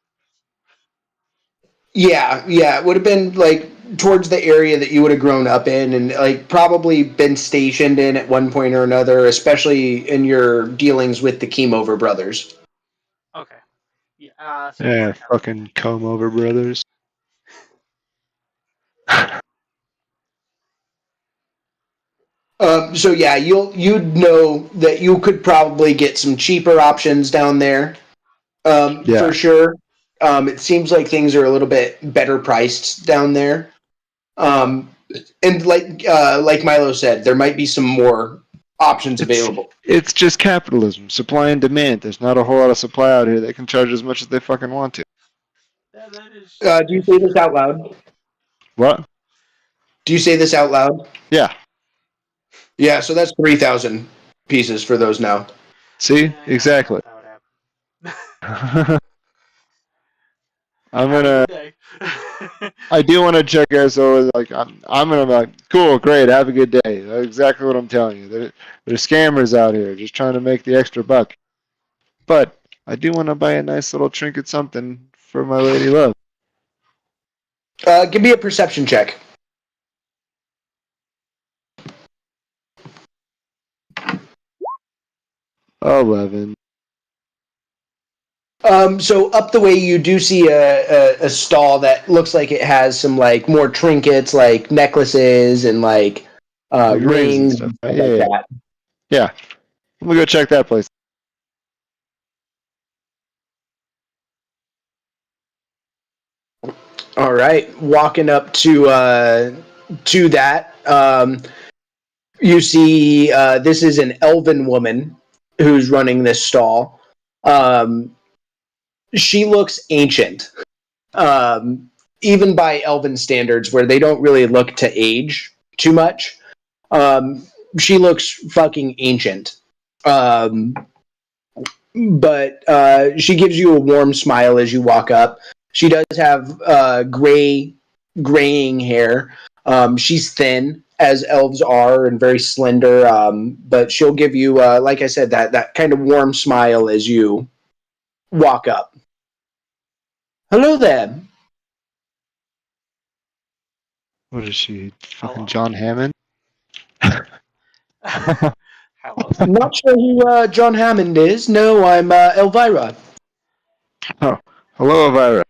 Yeah, it would have been like towards the area that you would have grown up in, and like probably been stationed in at one point or another, especially in your dealings with the Keemover brothers. Okay. Yeah. So Yeah, fucking comb over brothers. So yeah, you'd know that you could probably get some cheaper options down there, for sure. It seems like things are a little bit better priced down there, and like Milo said, there might be some more options available. It's just capitalism, supply and demand. There's not a whole lot of supply out here that can charge as much as they fucking want to. That is. Do you say this out loud? What? Do you say this out loud? Yeah. Yeah, so that's 3,000 pieces for those now. See? Yeah, exactly. I'm gonna. I do want to check guys. So like, I'm gonna be like, cool, great, have a good day. That's exactly what I'm telling you. There's scammers out here just trying to make the extra buck. But I do want to buy a nice little trinket something for my lady love. Give me a perception check. $11. So up the way you do see a stall that looks like it has some like more trinkets, like necklaces and like rings and stuff like that. Yeah. I'm gonna go check that place. All right, walking up to that, you see this is an elven woman who's running this stall. She looks ancient, even by elven standards, where they don't really look to age too much. She looks fucking ancient. But she gives you a warm smile as you walk up. She does have graying hair. She's thin, as elves are, and very slender. But she'll give you, like I said, that kind of warm smile as you walk up. Hello there. What is she? Fucking Hello. John Hammond? Hello. Not sure who John Hammond is. No, I'm Elvira. Oh, hello, Elvira.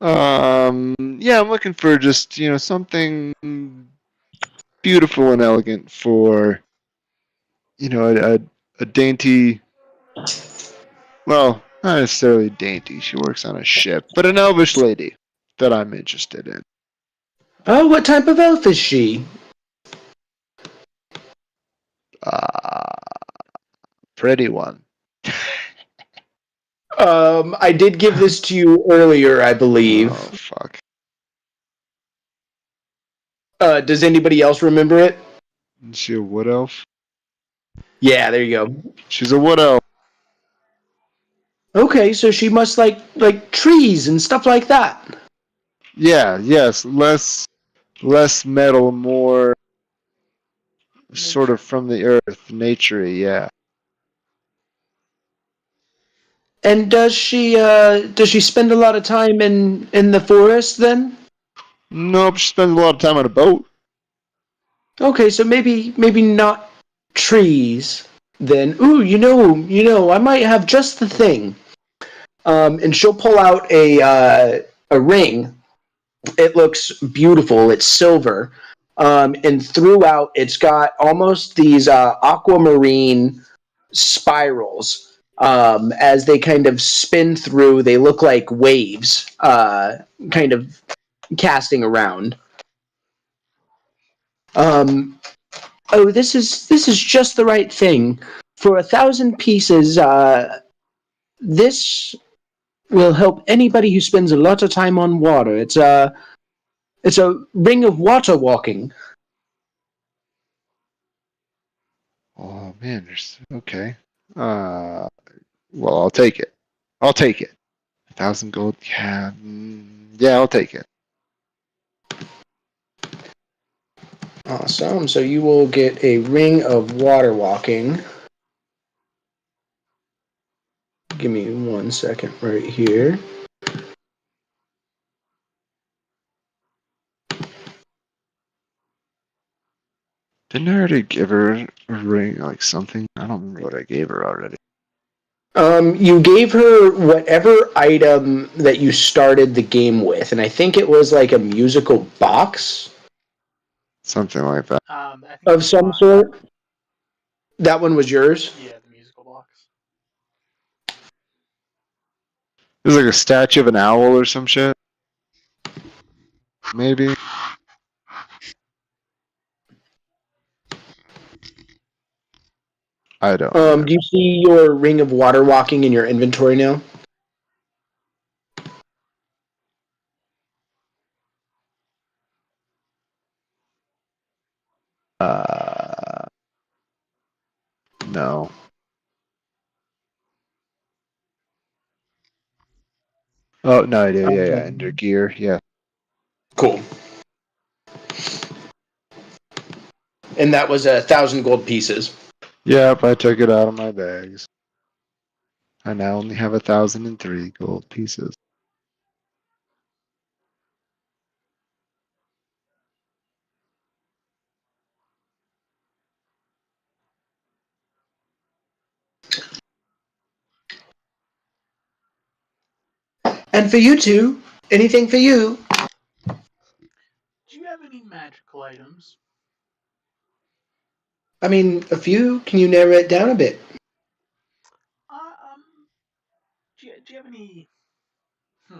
Yeah, I'm looking for just, something beautiful and elegant for, a dainty, well, not necessarily dainty. She works on a ship, but an elvish lady that I'm interested in. Oh, what type of elf is she? Pretty one. I did give this to you earlier, I believe. Oh, fuck. Does anybody else remember it? Is she a wood elf? Yeah, there you go. She's a wood elf. Okay, so she must like trees and stuff like that. Yeah, yes. Less metal, more sort of from the earth, nature, yeah. And does she spend a lot of time in the forest then? Nope, she spends a lot of time on a boat. Okay, so maybe not trees then. Ooh, I might have just the thing. And she'll pull out a ring. It looks beautiful. It's silver. And throughout, it's got almost these aquamarine spirals. As they kind of spin through, they look like waves, kind of casting around. Oh, this is just the right thing. For 1,000 pieces, this will help anybody who spends a lot of time on water. It's a ring of water walking. Oh man, okay. Well, I'll take it. I'll take it. 1,000 gold. Yeah, yeah, I'll take it. Awesome. So you will get a ring of water walking. Give me 1 second right here. Didn't I already give her a ring, like something? I don't remember what I gave her already. You gave her whatever item that you started the game with, and I think it was like a musical box Something like that. I think of some sort. That one was yours? Yeah, the musical box. It was like a statue of an owl or some shit. Maybe. I don't know. Do you see your ring of water walking in your inventory now? No. Oh, no, I do. Yeah, under gear. Yeah. Cool. And that was 1,000 gold pieces. Yep, I took it out of my bags. I now only have 1,003 gold pieces. And for you two, anything for you? Do you have any magical items? I mean, a few. Can you narrow it down a bit? Um, do you have any? Do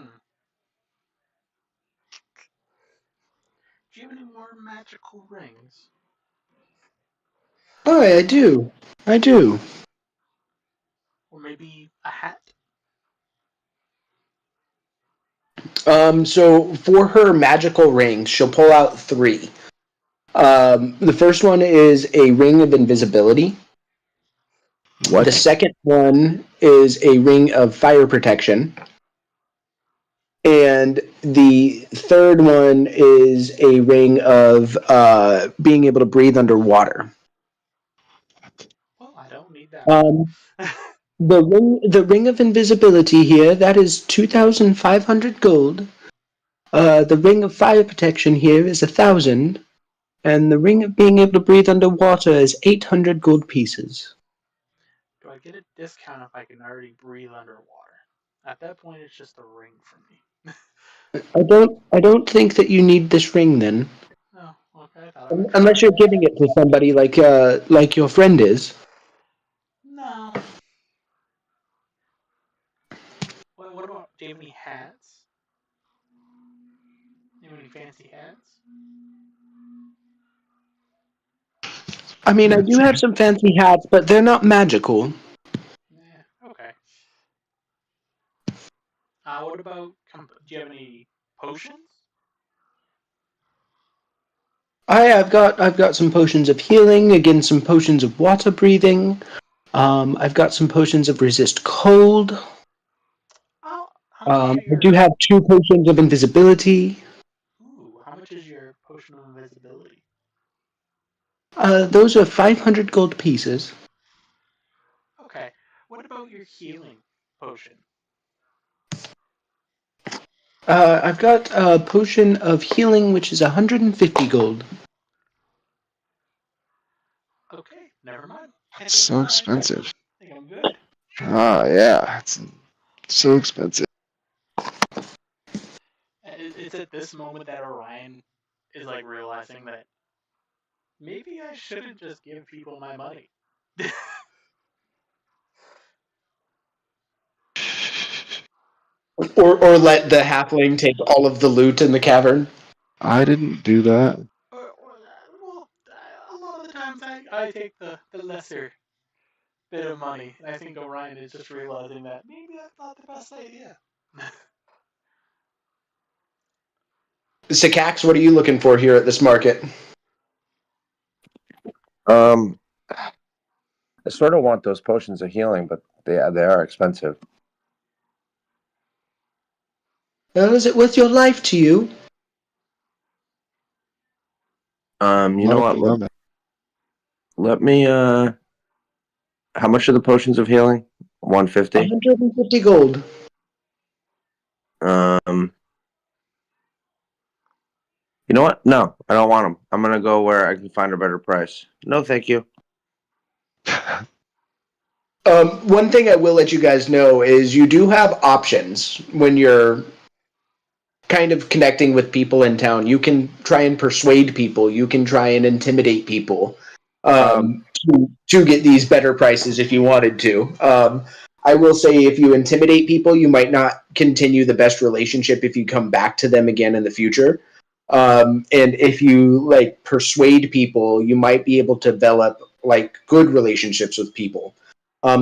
you have any more magical rings? Oh, I do. I do. Or maybe a hat? So for her magical rings, she'll pull out 3. The first one is a ring of invisibility. What? The second one is a ring of fire protection. And the third one is a ring of being able to breathe underwater. Well, I don't need that Um, one. the ring of invisibility here, that is 2,500 gold. The ring of fire protection here is 1,000. And the ring of being able to breathe underwater is 800 gold pieces. Do I get a discount if I can already breathe underwater? At that point, it's just a ring for me. I don't think that you need this ring then. Oh, okay. I thought I would Unless try. you're giving it to somebody like your friend is. No. What about? Do you have any hats? Do you have any fancy hats? I mean, I do have some fancy hats, but they're not magical. Yeah. Okay. What about? Do you have any potions? I've got some potions of healing. Again, some potions of water breathing. I've got some potions of resist cold. How much I are do your? have 2 potions of invisibility. Ooh, how much is your potion of invisibility? Those are 500 gold pieces. Okay. What about your healing potion? I've got a potion of healing, which is 150 gold. Okay, never mind. It's so expensive. I think I'm good. Oh yeah, it's so expensive. It's at this moment that Orion is like realizing that maybe I shouldn't just give people my money. Or let the halfling take all of the loot in the cavern. I didn't do that. Well, a lot of the times I take the lesser bit of money. And I think Orion is just realizing that maybe that's not the best idea. Sycax, what are you looking for here at this market? I sort of want those potions of healing, but they are expensive. Is it worth your life to you? You know what? Let me. How much are the potions of healing? 150. 150 gold. You know what? No, I don't want them. I'm gonna go where I can find a better price. No, thank you. One thing I will let you guys know is you do have options when you're kind of connecting with people in town. You can try and persuade people. You can try and intimidate people to get these better prices if you wanted to. I will say if you intimidate people, you might not continue the best relationship if you come back to them again in the future. And if you like persuade people, you might be able to develop like good relationships with people.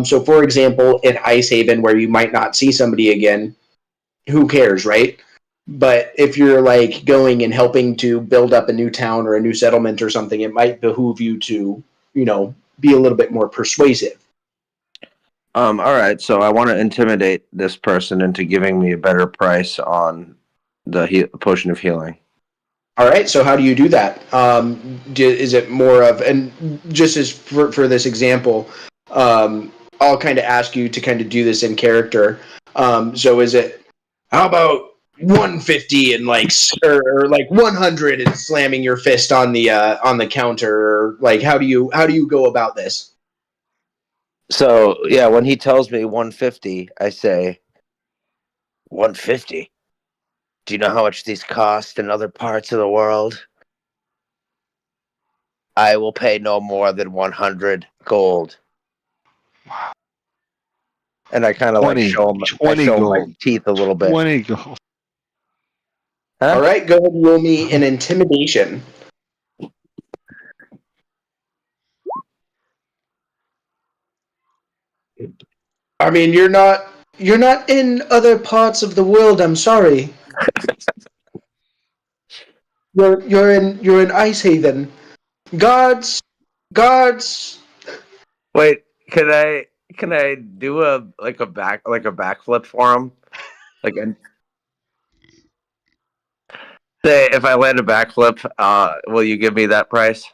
So for example, in Ice Haven, where you might not see somebody again, who cares, right? But if you're like going and helping to build up a new town or a new settlement or something, it might behoove you to, be a little bit more persuasive. All right, so I want to intimidate this person into giving me a better price on the potion of healing. All right, so how do you do that? Is it more of, and just as for this example, I'll kind of ask you to kind of do this in character. So is it, how about 150 and like, or like 100 and slamming your fist on the counter, or like how do you go about this? So yeah, when he tells me 150, I say 150. Do you know how much these cost in other parts of the world? I will pay no more than 100 gold. Wow. And I kind of like show my teeth a little bit. 20 gold. Huh? All right, go ahead and roll me an intimidation. I mean, you're not in other parts of the world. I'm sorry. You're in Ice Haven. Guards. Wait, can I do a backflip for him? Like, say if I land a backflip, will you give me that price?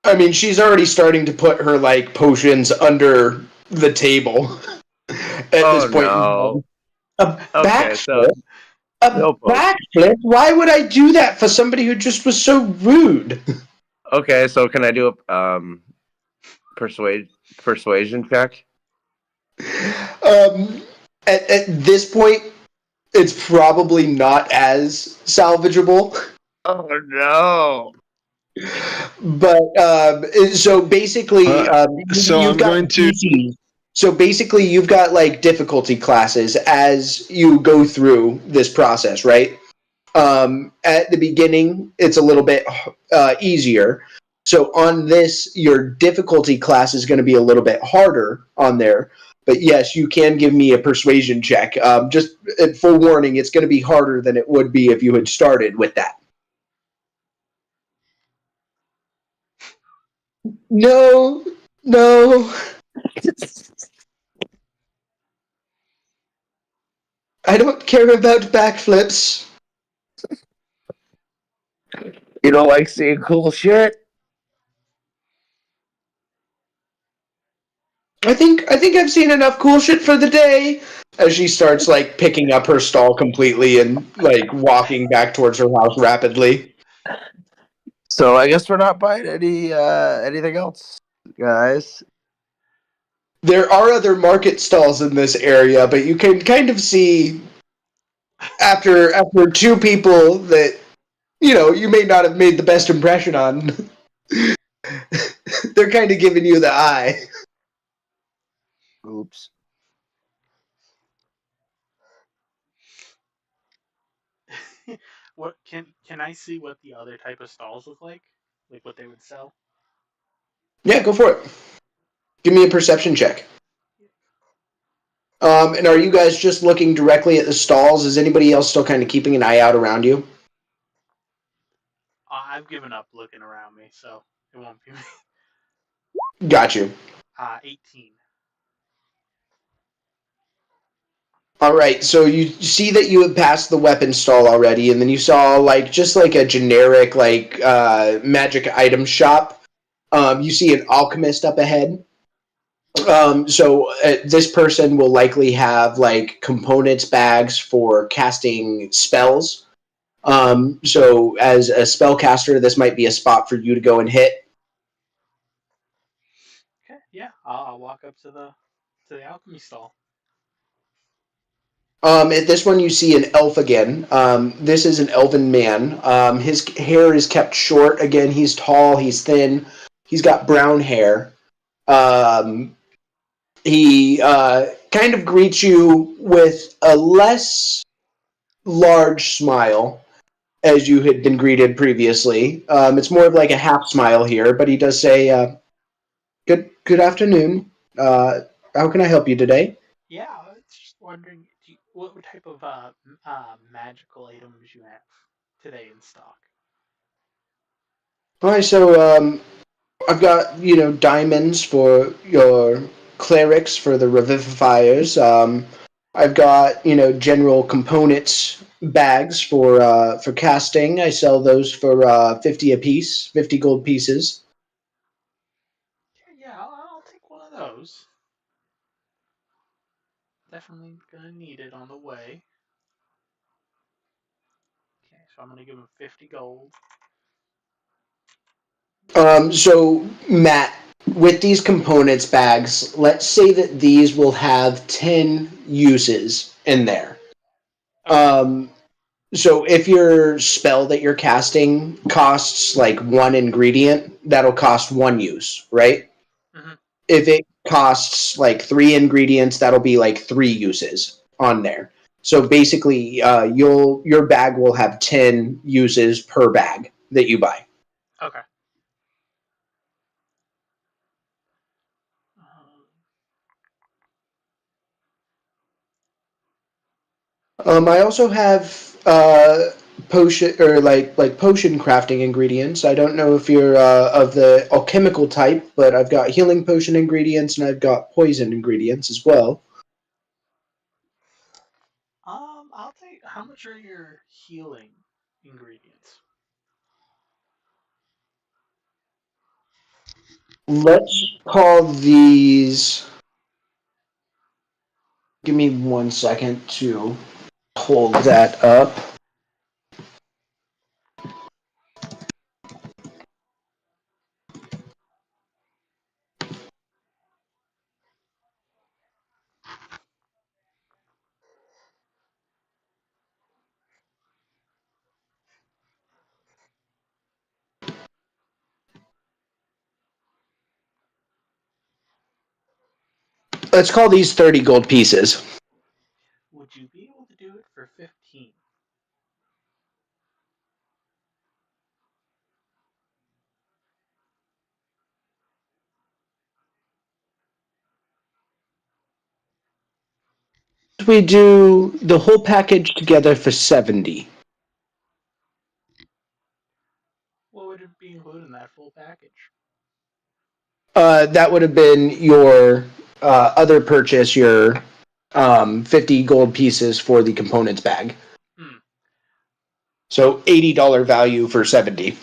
I mean, she's already starting to put her like potions under the table at this point. No. A backflip? No backflip? Why would I do that for somebody who just was so rude? Okay, so can I do a persuasion check? At this point, it's probably not as salvageable. Oh no! But so basically, so you've I'm got going to. PCs. So basically, you've got like difficulty classes as you go through this process, right? At the beginning, it's a little bit easier. So on this, your difficulty class is going to be a little bit harder on there. But yes, you can give me a persuasion check. Just full warning, it's going to be harder than it would be if you had started with that. No. I don't care about backflips. You don't like seeing cool shit? I think I've seen enough cool shit for the day. As she starts like picking up her stall completely and like walking back towards her house rapidly. So I guess we're not buying anything else, guys. There are other market stalls in this area, but you can kind of see after two people that you may not have made the best impression on. They're kind of giving you the eye. Oops. What can I see what the other type of stalls look like? Like what they would sell? Yeah, go for it. Give me a perception check. And are you guys just looking directly at the stalls? Is anybody else still kind of keeping an eye out around you? I've given up looking around me, so it won't be me. Got you. 18. All right, so you see that you have passed the weapon stall already, and then you saw just like a generic magic item shop. You see an alchemist up ahead. So this person will likely have like components bags for casting spells. So as a spellcaster, this might be a spot for you to go and hit. Okay, yeah, I'll walk up to the alchemy stall. At this one, you see an elf again. This is an elven man. His hair is kept short. Again, he's tall, he's thin, he's got brown hair. He kind of greets you with a less large smile as you had been greeted previously. It's more of like a half smile here, but he does say, "Good afternoon. How can I help you today?" Yeah, I was just wondering what type of magical items you have today in stock. All right, so I've got diamonds for your clerics for the revivifiers. I've got general components bags for casting. I sell those for 50 a piece, 50 gold pieces. Okay, yeah, I'll take one of those. Definitely gonna need it on the way. Okay, so I'm gonna give him 50 gold. So Matt, with these components bags, let's say that these will have 10 uses in there. Okay. So if your spell that you're casting costs like one ingredient, that'll cost one use, right? Mm-hmm. If it costs like three ingredients, that'll be like three uses on there. So basically, your bag will have 10 uses per bag that you buy. Okay. Um, I also have potion or like potion crafting ingredients. I don't know if you're of the alchemical type, but I've got healing potion ingredients and I've got poison ingredients as well. I'll take. How much are your healing ingredients? Let's call these. Give me 1 second to hold that up. Let's call these 30 gold pieces. Would you be able to do it for 15? we do the whole package together for 70? What would it be included in that full package? That would have been your other purchase, your 50 gold pieces for the components bag. So $80 value for 70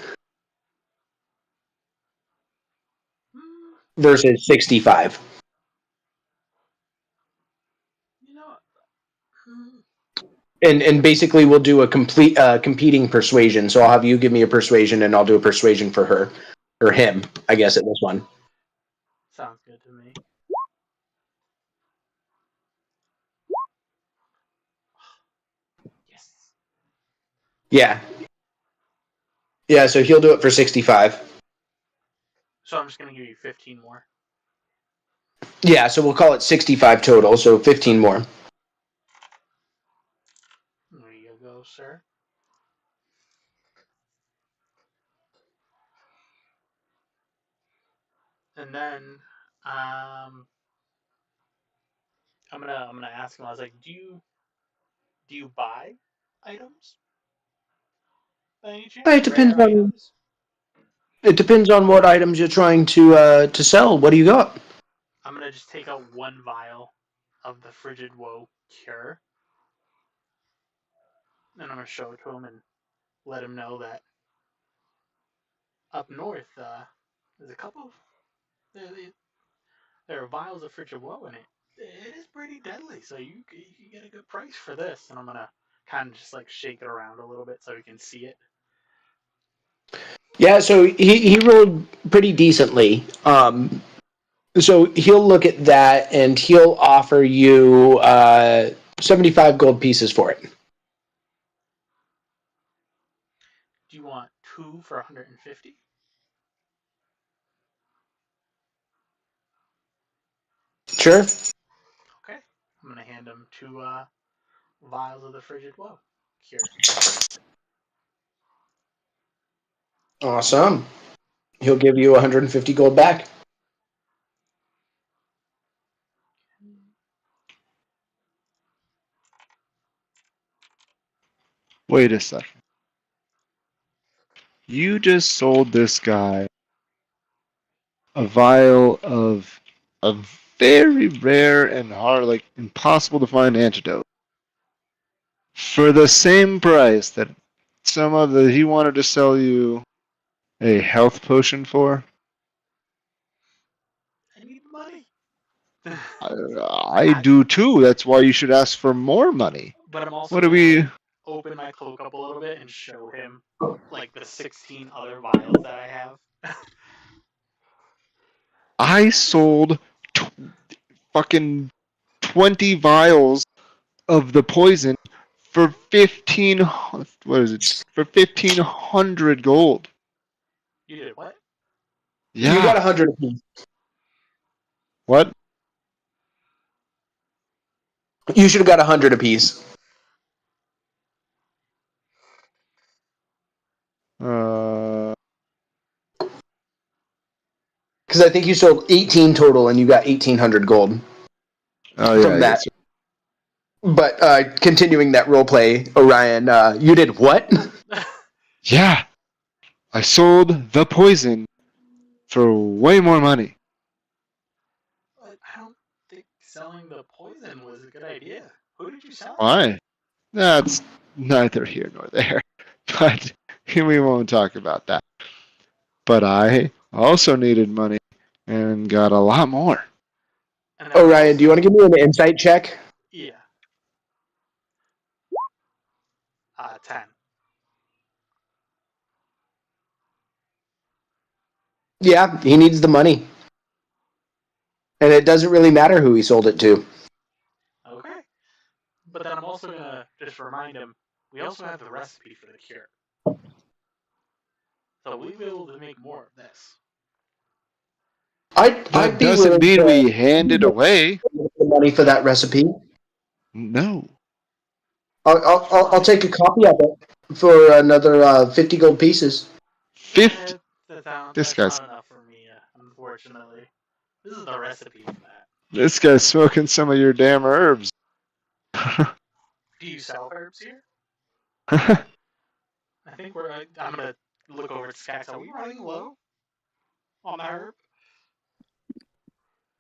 versus 65. You know, And basically we'll do a complete competing persuasion. So I'll have you give me a persuasion and I'll do a persuasion for her or him, I guess, at this one. sounds good to me. Yes. Yeah. Yeah, so he'll do it for 65. So I'm just gonna give you 15 more. Yeah, so we'll call it 65 total, so 15 more. There you go, sir. And then I'm gonna ask him. I was like, do you buy items? By any chance? It depends Rare on items? what items you're trying to sell. What do you got? I'm gonna just take out one vial of the Frigid Woe cure, and I'm gonna show it to him and let him know that up north, there's a couple. There are vials of Frigid Woe in it. It is pretty deadly, so you get a good price for this. And I'm gonna kind of just like shake it around a little bit so you can see it. Yeah, so he rolled pretty decently. So he'll look at that and he'll offer you 75 gold pieces for it. Do you want 2 for 150? Sure. Okay. I'm gonna hand him 2 vials of the Frigid Woe cure. Awesome. He'll give you 150 gold back. Wait a second. You just sold this guy a vial of a very rare and hard, like impossible to find antidote for the same price that he wanted to sell you a health potion for. I need money. I do too. That's why you should ask for more money. But I'm also What do gonna we? open my cloak up a little bit and show him like the 16 other vials that I have. I sold fucking 20 vials of the poison for 15. What is it? For 1,500 gold. You did what? Yeah. You got 100 apiece. What? You should have got 100 apiece. Because I think you sold 18 total and you got 1,800 gold from that. But continuing that role play, Orion, you did what? Yeah. I sold the poison for way more money. I don't think selling the poison was a good idea. Who did you sell? Why? That's neither here nor there. But we won't talk about that. But I also needed money and got a lot more. Orion, do you want to give me an insight check? Yeah. 10. Yeah, he needs the money. And it doesn't really matter who he sold it to. Okay. But then I'm also going to just remind him, we also have the recipe for the cure. So we'll be able to make more of this. I'd be doesn't willing mean to we hand it away. the money for that recipe. No. I'll take a copy of it for another 50 gold pieces. 50. That's guy's not enough for me, unfortunately. This is the recipe for that. This guy's smoking some of your damn herbs. Do you sell herbs here? I think I'm gonna look over at Skax. Are we running low on the herb?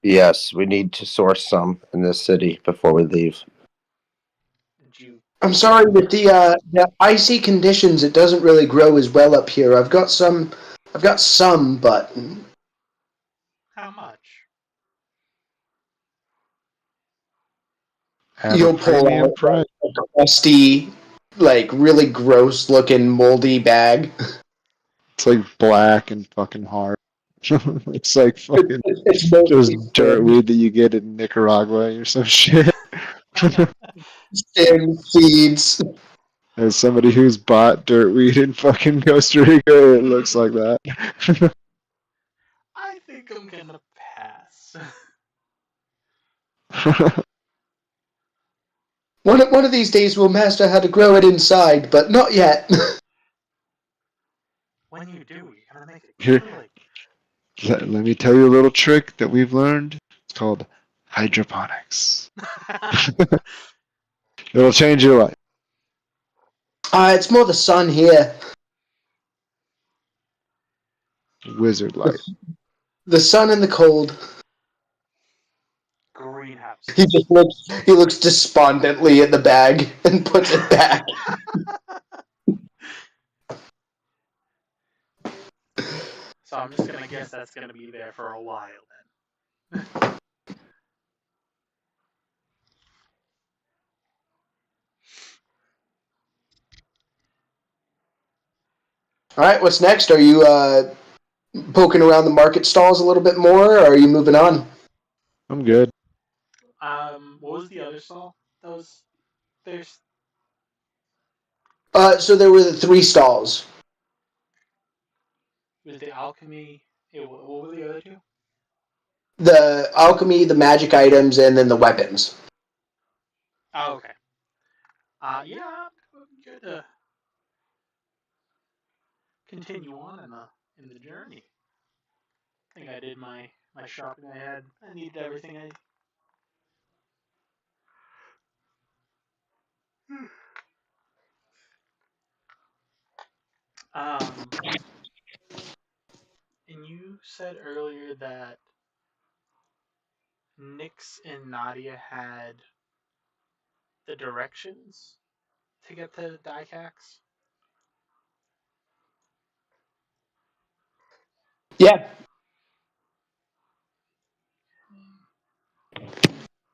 Yes, we need to source some in this city before we leave. Did you? I'm sorry, with the icy conditions, it doesn't really grow as well up here. I've got some, but How much? Have a you'll pull premium out price. a crusty, like really gross looking moldy bag. It's like black and fucking hard. It's like fucking It's just mostly dirt weed that you get in Nicaragua or some shit. thin seeds. As somebody who's bought dirt weed in fucking Costa Rica, it looks like that. I think I'm gonna pass. One of these days we'll master how to grow it inside, but not yet. When you do, you're gonna make it Here, really. let me tell you a little trick that we've learned. It's called hydroponics. It'll change your life. It's more the sun here. Wizard life. The sun and the cold. Greenhouse. He looks despondently at the bag and puts it back. So I'm just gonna guess that's gonna be there for a while then. All right, what's next? Are you poking around the market stalls a little bit more, or are you moving on? I'm good. What was the other stall? There's So there were the 3 stalls. was the alchemy. What were the other 2? The alchemy, the magic items, and then the weapons. Oh, okay. Yeah, I'm good to continue on in the journey. I think I did my shopping. I needed everything I. Um, and you said earlier that Nyx and Nadia had the directions to get to Dycax. Yeah.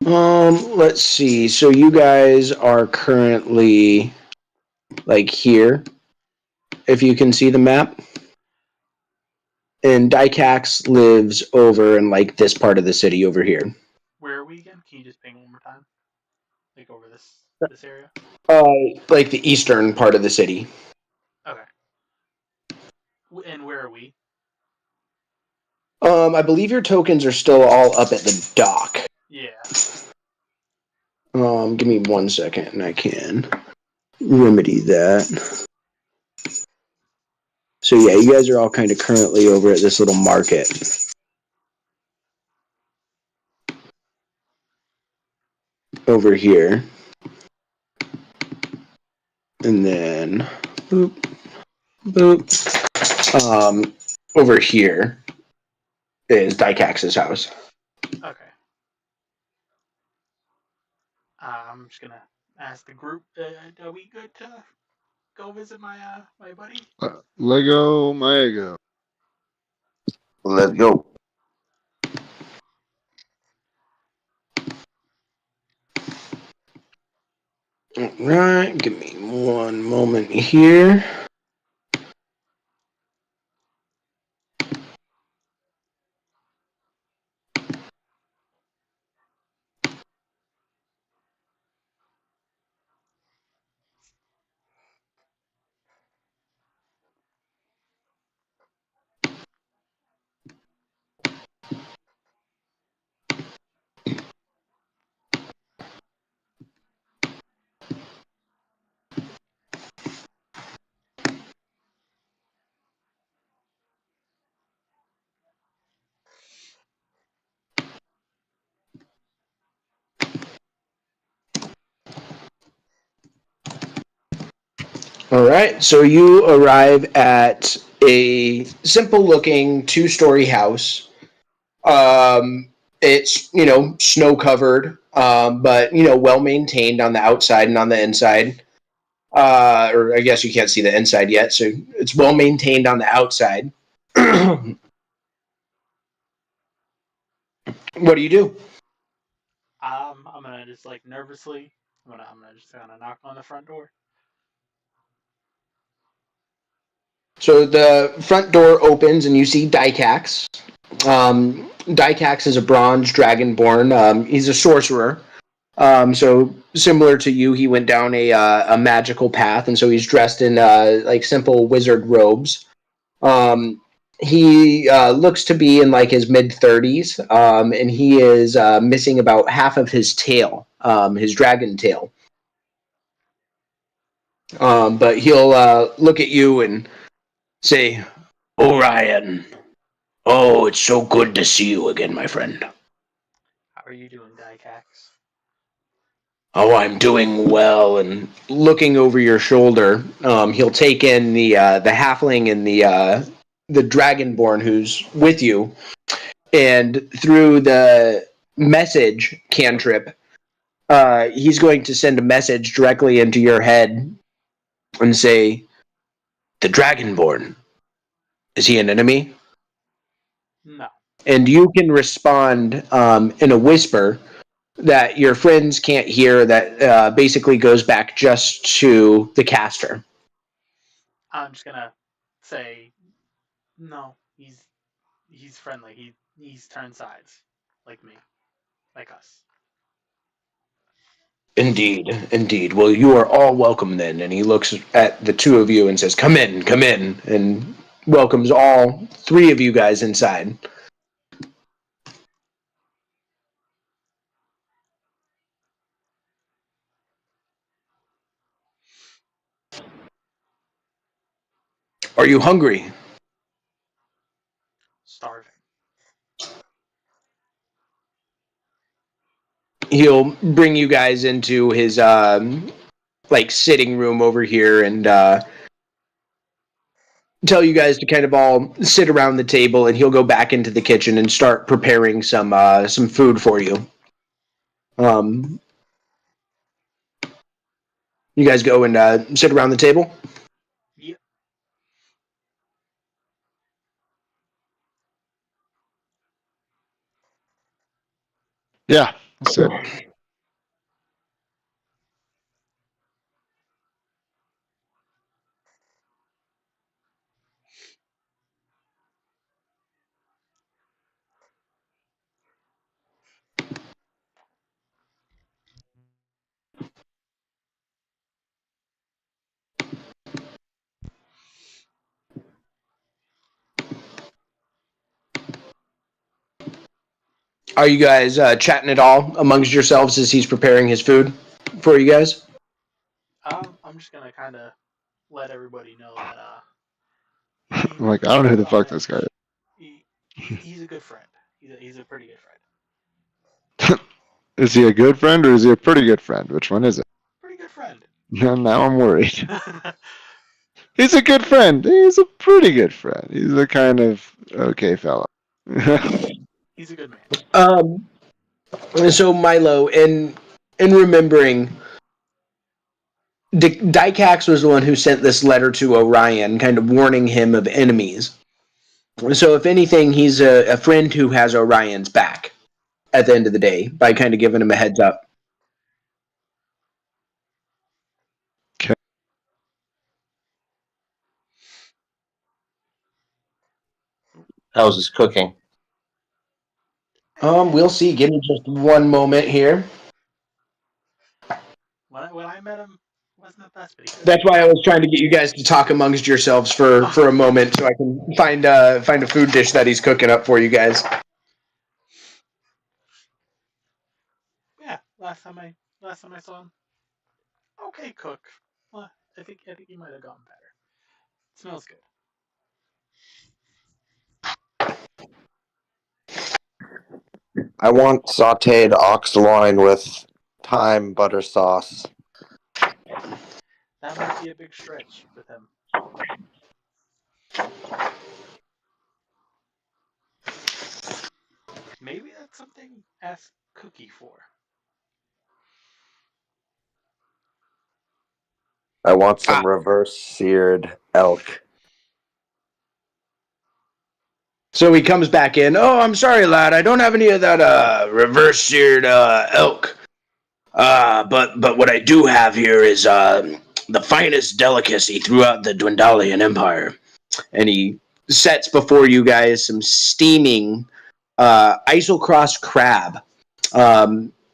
Let's see. So you guys are currently like here, if you can see the map. And Dycax lives over in like this part of the city over here. Where are we again? Can you just ping one more time? Like over this area? Like the eastern part of the city. Okay. And where are we? I believe your tokens are still all up at the dock. Yeah. Give me 1 second and I can remedy that. So yeah, you guys are all kind of currently over at this little market. Over here. And then boop, boop. Over here is Dycax's house. Okay. I'm just gonna ask the group. Are we good to go visit my buddy? Lego my ego. Let's go. Alright, give me 1 moment here. All right, so you arrive at a simple-looking two-story house. It's snow covered, but well maintained on the outside and on the inside. Or I guess you can't see the inside yet, so it's well maintained on the outside. What do you do? I'm gonna just like nervously. I'm gonna just kind of knock on the front door. So the front door opens and you see Dykax. Dykax is a bronze dragonborn. He's a sorcerer. So similar to you, he went down a magical path, and so he's dressed in like simple wizard robes. He looks to be in like his mid-30s, and he is missing about half of his tail, his dragon tail. But he'll look at you and say, "Orion, oh, it's so good to see you again, my friend." How are you doing, Dykax? "Oh, I'm doing well." And looking over your shoulder, he'll take in the halfling and the dragonborn who's with you, and through the message cantrip, he's going to send a message directly into your head and say, "The dragonborn, is he an enemy?" No. And you can respond in a whisper that your friends can't hear, that basically goes back just to the caster. I'm just gonna say, no. He's friendly. He's turned sides, like me, like us. Indeed, indeed. Well, you are all welcome then. And he looks at the two of you and says, come in, and welcomes all three of you guys inside. Are you hungry? Starving. He'll bring you guys into his like sitting room over here and tell you guys to kind of all sit around the table, and he'll go back into the kitchen and start preparing some food for you. You guys go and sit around the table. Yep. Yeah, that's it. Are you guys chatting at all amongst yourselves as he's preparing his food for you guys? I'm just gonna kind of let everybody know that I'm like, I don't know who the fuck this guy he's a good friend. He's a pretty good is. friend. Is he a good friend or is he a pretty good friend? Which one is it? Pretty good friend. Now I'm worried. He's a good friend. He's a pretty good friend. He's a kind of okay fella. He's a good man. So Milo, in remembering, Dykax was the one who sent this letter to Orion, kind of warning him of enemies. So if anything, he's a friend who has Orion's back at the end of the day by kind of giving him a heads up. Okay. How's his cooking? We'll see. Give me just one moment here. When I met him, wasn't the best, but he could. That's why I was trying to get you guys to talk amongst yourselves for a moment, so I can find a food dish that he's cooking up for you guys. Yeah, last time I saw him, okay cook. Well, I think he might have gotten better. It smells good. I want sautéed ox loin with thyme butter sauce. That might be a big stretch with him. Maybe that's something ask Cookie for. I want some reverse seared elk. So he comes back in. Oh, I'm sorry, lad. I don't have any of that reverse seared elk. But what I do have here is the finest delicacy throughout the Dwendalian Empire. And he sets before you guys some steaming isocross crab.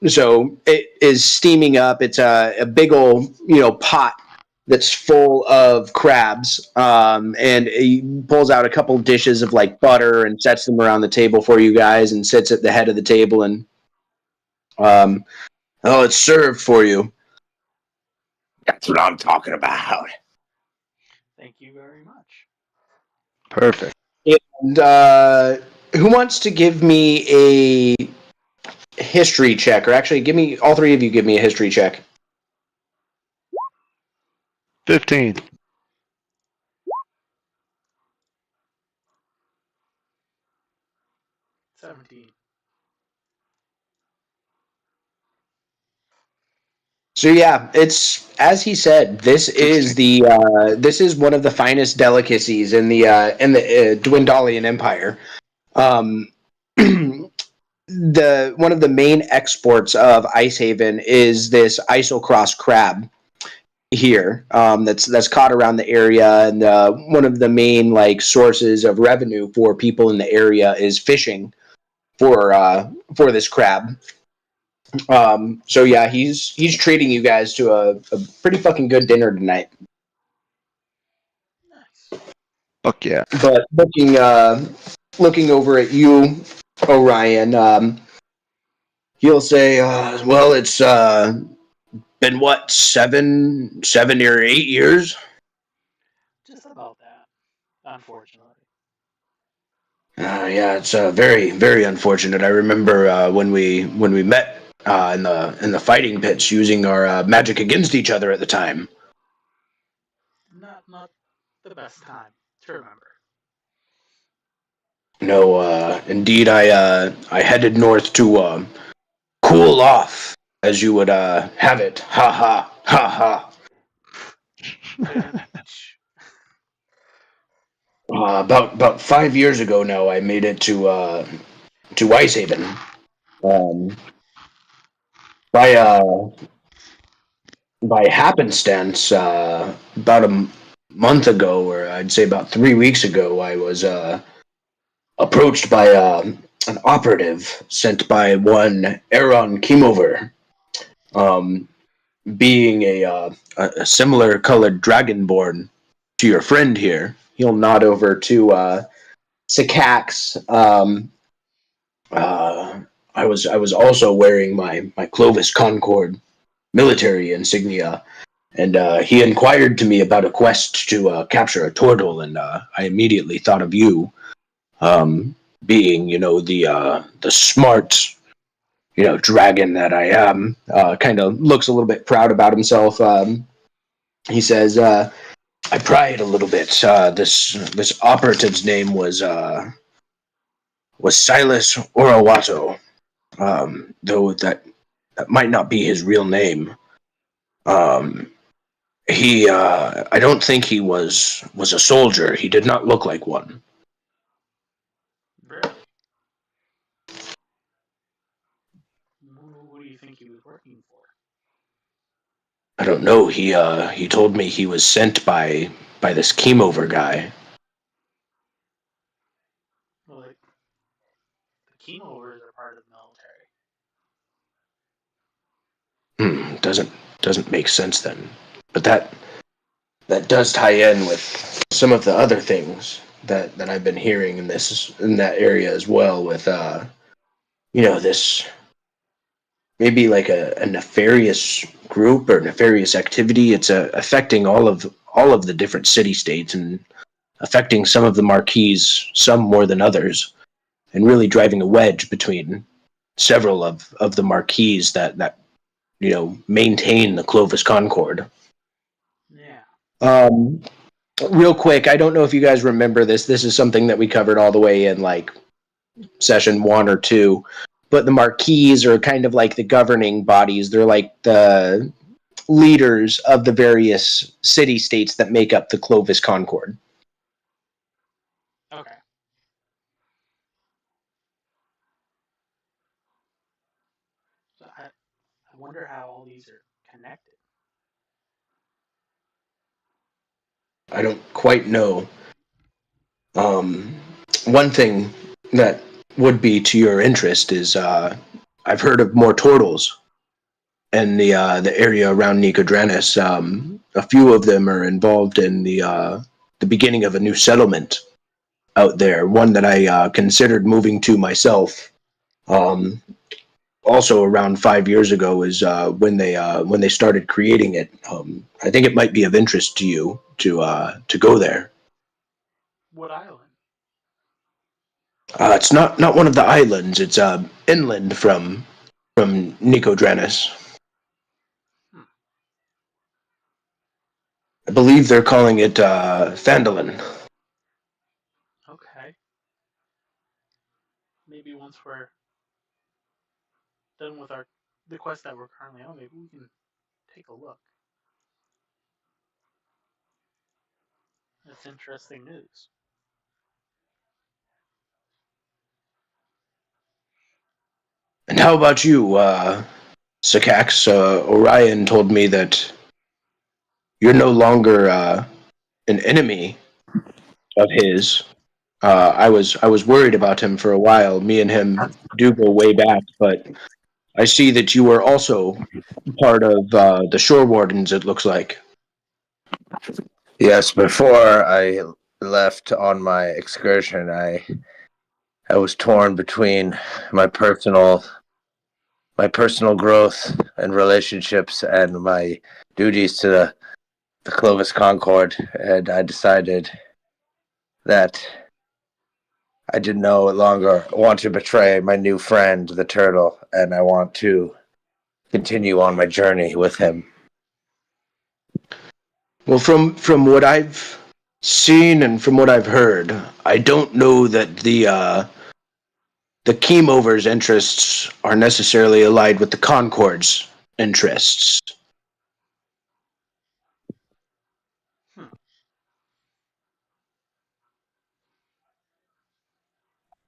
So it is steaming up. It's a big old pot that's full of crabs, and he pulls out a couple dishes of like butter and sets them around the table for you guys, and sits at the head of the table and it's served for you. That's what I'm talking about. Thank you very much. Perfect. And who wants to give me a history check? Or actually, all three of you give me a history check. 15. 17. So yeah, it's as he said. This is this is one of the finest delicacies in the Dwendalian Empire. The one of the main exports of Icehaven is this isocross crab here. That's caught around the area, and one of the main sources of revenue for people in the area is fishing for this crab. So yeah, he's treating you guys to a pretty fucking good dinner tonight. Nice. Fuck yeah. But looking over at you, Orion, he'll say, "Well, it's been what, 7 or 8 years?" Just about that, unfortunately. Yeah, it's very, very unfortunate. I remember when we met in the fighting pits, using our magic against each other at the time. Not the best time to remember. No, indeed, I headed north to cool off, as you would have it. Ha ha ha ha. About 5 years ago now, I made it to Icehaven. By happenstance, about a month ago, or I'd say about 3 weeks ago, I was approached by an operative sent by one Aaron Kimover, being a similar colored dragonborn to your friend here. He'll nod over to Sikax. I was also wearing my Clovis Concord military insignia, and he inquired to me about a quest to capture a turtle, and I immediately thought of you, being the smart dragon that I am. Kind of looks a little bit proud about himself. He says, "I pried a little bit. This operative's name was Silas Orawato, though that might not be his real name. He I don't think he was a soldier. He did not look like one." Really? Who do you think he was working for? I don't know. He told me he was sent by this Kemover guy. Well, the Kemovers are part of the military. Doesn't make sense then. But that does tie in with some of the other things that I've been hearing in that area as well, with this maybe like a nefarious group or nefarious activity. It's affecting all of the different city states, and affecting some of the marquees, some more than others, and really driving a wedge between several of the marquees that maintain the Clovis Concord. Yeah, Real quick, I don't know if you guys remember this. This is something that we covered all the way in like session 1 or 2. But the marquees are kind of like the governing bodies. They're like the leaders of the various city states that make up the Clovis Concord. Okay. So I wonder how all these are connected. I don't quite know. One thing that would be to your interest is I've heard of more turtles in the area around Nicodranus. A few of them are involved in the beginning of a new settlement out there. One that I considered moving to myself. Also, around 5 years ago is when they started creating it. I think it might be of interest to you to go there. What island? It's not one of the islands. It's inland from Nicodranus. I believe they're calling it Phandalin. Okay. Maybe once we're done with the quest that we're currently on, maybe we can take a look. That's interesting news. And how about you, Sakax? Orion told me that you're no longer an enemy of his. I was worried about him for a while. Me and him do go way back, but I see that you were also part of the Shore Wardens. It looks like. Yes, before I left on my excursion, I was torn between my personal growth and relationships and my duties to the Clovis Concord, and I decided that I did no longer want to betray my new friend, the turtle, and I want to continue on my journey with him. Well, from what I've seen and from what I've heard, I don't know that the Chemover's interests are necessarily aligned with the Concord's interests.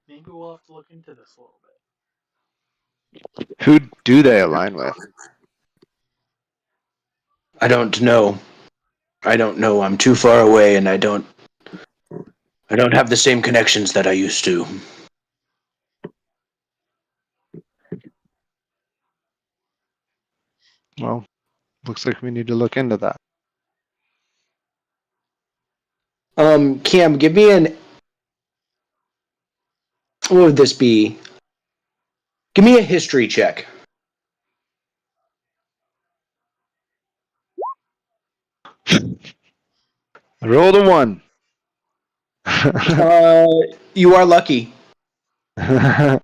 Maybe we'll have to look into this a little bit. Who do they align with? I don't know. I'm too far away, and I don't have the same connections that I used to. Well, looks like we need to look into that. Cam, give me an. What would this be? Give me a history check. I rolled a 1. You are lucky. Are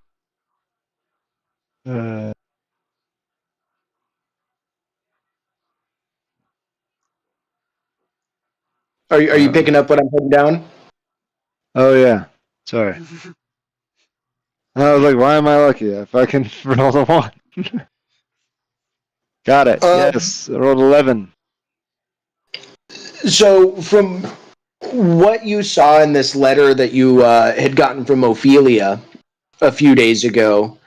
you picking up what I'm putting down? Oh yeah. Sorry. I was like, why am I lucky? If I can roll a 1. Got it. Yes. I rolled 11. So, from what you saw in this letter that you had gotten from Ophelia a few days ago,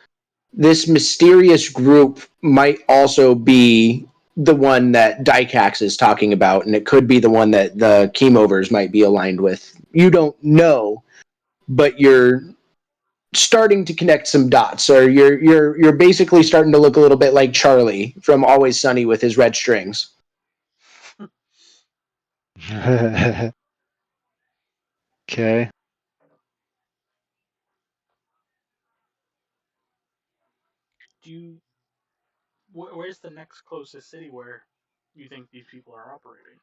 this mysterious group might also be the one that Dykax is talking about, and it could be the one that the Chemovers might be aligned with. You don't know, but you're starting to connect some dots, or you're basically starting to look a little bit like Charlie from Always Sunny with his red strings. Okay. Where's the next closest city where you think these people are operating?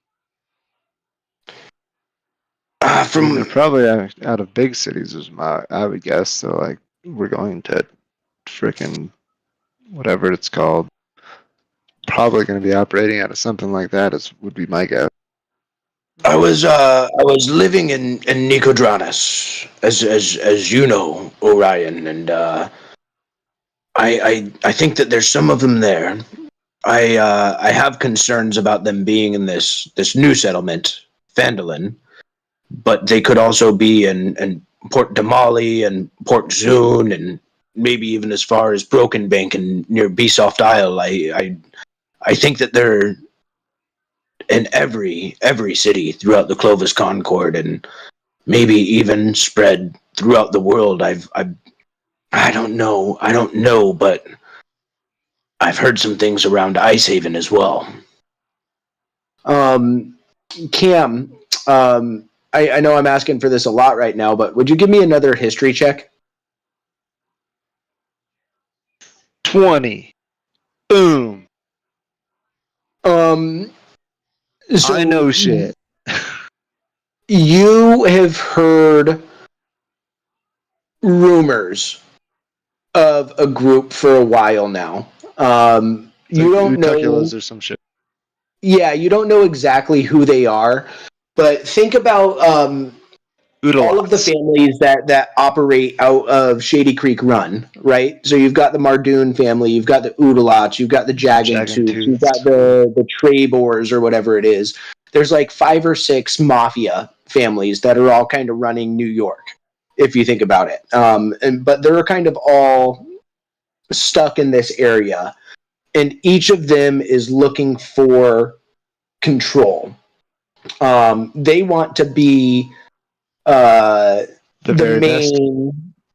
I mean, they're probably out of big cities, I would guess. So, like, we're going to frickin' whatever it's called. Probably going to be operating out of something like that, would be my guess. I was living in Nicodranus, as you know, Orion, and I think that there's some of them there. I have concerns about them being in this new settlement, Phandalin, but they could also be in Port Damali and Port Zune and maybe even as far as Broken Bank and near Besoft Isle. I think that they're in every city throughout the Clovis Concord and maybe even spread throughout the world. I don't know, but I've heard some things around Icehaven as well. Cam, I know I'm asking for this a lot right now, but would you give me another history check? 20. Boom. So I know shit. You have heard rumors of a group for a while now. You don't know. Utuculas or some shit. Yeah, you don't know exactly who they are, but think about all of the Oodalots. families that operate out of Shady Creek Run, right? So you've got the Mardoon family, you've got the Oodalots, you've got the Jagantooths, you've got the Trebors or whatever it is. There's like 5 or 6 mafia families that are all kind of running New York, if you think about it. But they're kind of all stuck in this area, and each of them is looking for control. They want to be the main best.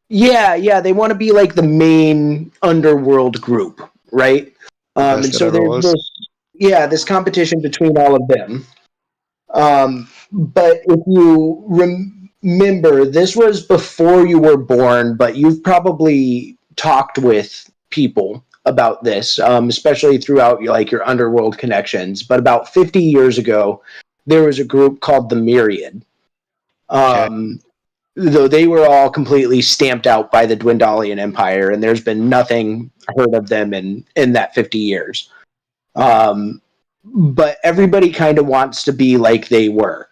Yeah, they want to be like the main underworld group, right? And so there's this competition between all of them. But if you remember, this was before you were born, but you've probably talked with people about this, especially throughout like your underworld connections. But about 50 years ago, there was a group called the Myriad. Though they were all completely stamped out by the Dwendalian Empire, and there's been nothing heard of them in that 50 years. But everybody kind of wants to be like they were.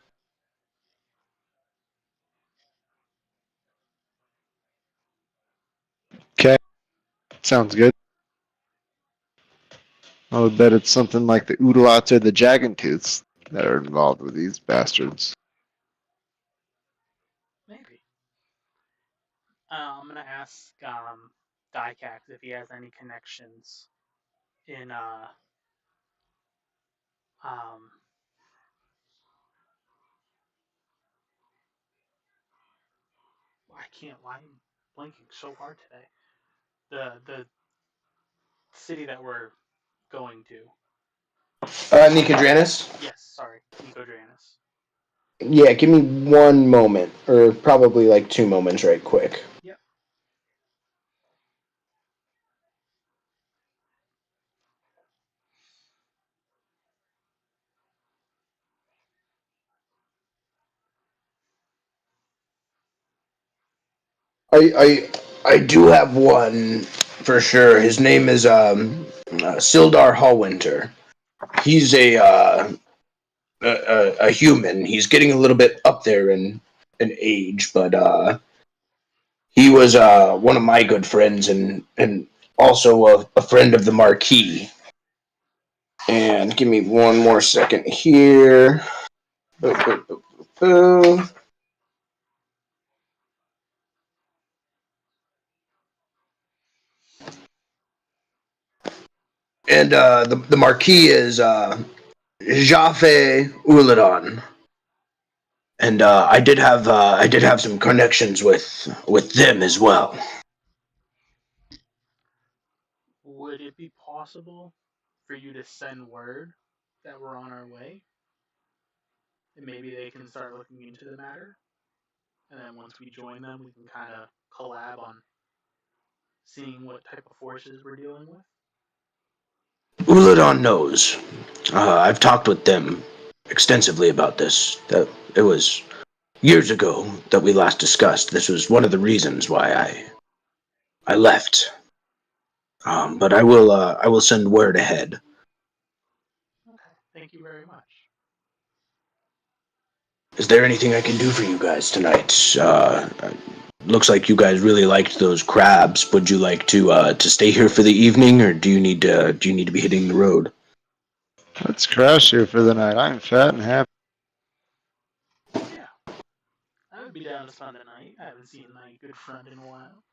Okay. Sounds good. I would bet it's something like the Oodalots or the Jagantooths that are involved with these bastards. Maybe. I'm gonna ask Dycax if he has any connections in why I'm blanking so hard today. The city that we're going to. Nicodranus? Yes, sorry, Nicodranus. Yeah, give me one moment, or probably like 2 moments right quick. Yep. I do have one for sure. His name is Sildar Hallwinter. He's a human. He's getting a little bit up there in age, but he was one of my good friends and also a friend of the Marquis. And give me one more second here. And the Marquis is Jaffe Uladon. And I did have some connections with them as well. Would it be possible for you to send word that we're on our way? And maybe they can start looking into the matter? And then once we join them, we can kind of collab on seeing what type of forces we're dealing with? Uladon knows. I've talked with them extensively about this. That it was years ago that we last discussed. This was one of the reasons why I left. But I will send word ahead. Okay, thank you very much. Is there anything I can do for you guys tonight? Looks like you guys really liked those crabs. Would you like to stay here for the evening, or do you need to be hitting the road? Let's crash here for the night. I'm fat and happy. Yeah. I would be down to spend the night. I haven't seen my good friend in a while.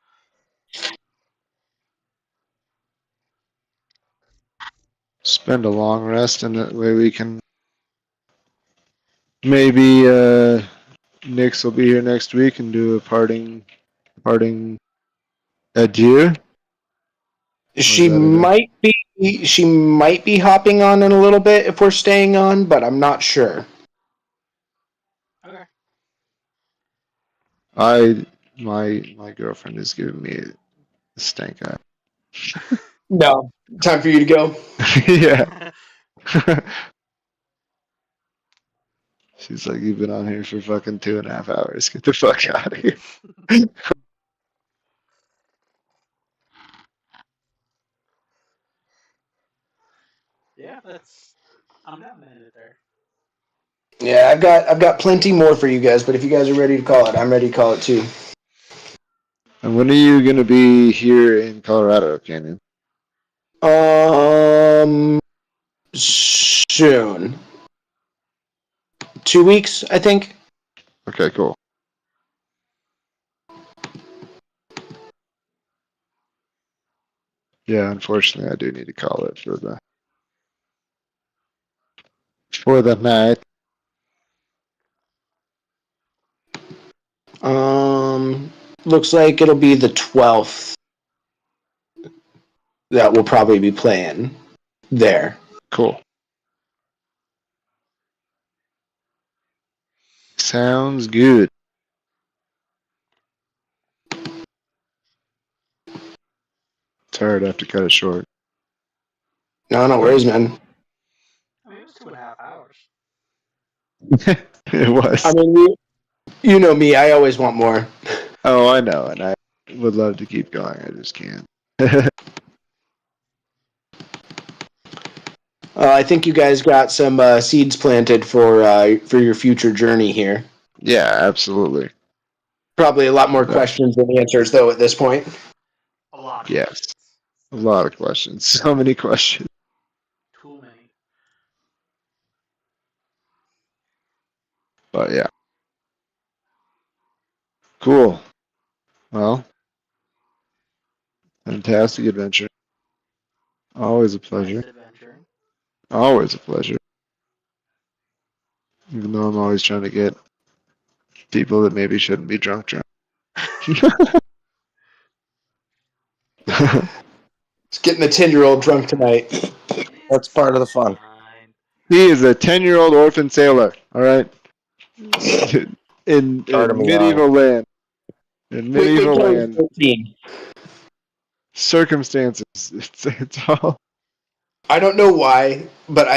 Spend a long rest, and that way we can. Maybe Nix will be here next week and do a parting adieu. She might be hopping on in a little bit if we're staying on, but I'm not sure. Okay. My girlfriend is giving me a stank eye. No. Time for you to go. Yeah. She's like, you've been on here for fucking 2.5 hours. Get the fuck out of here. Yeah, I'm down to end it there. Yeah, I've got plenty more for you guys, but if you guys are ready to call it, I'm ready to call it too. And when are you gonna be here in Colorado, Canyon? Soon. 2 weeks, I think. Okay, cool. Yeah, unfortunately, I do need to call it for the night. Looks like it'll be the 12th that we'll probably be playing there. Cool. Sounds good. Sorry, I'd have to cut it short. No worries, man. I mean, it was 2.5 hours. It was. I mean, you know me. I always want more. Oh, I know, and I would love to keep going. I just can't. I think you guys got some seeds planted for your future journey here. Yeah, absolutely. Probably a lot more questions than answers, though, at this point. A lot of Yes. questions. A lot of questions. So many questions. Too many. But yeah. Cool. Well, fantastic adventure. Always a pleasure. Nice adventure. Always a pleasure. Even though I'm always trying to get people that maybe shouldn't be drunk. Just getting the 10-year-old drunk tonight. That's part of the fun. Fine. He is a 10-year-old orphan sailor, all right? In medieval land. In medieval land. 13. Circumstances. It's all. I don't know why, but I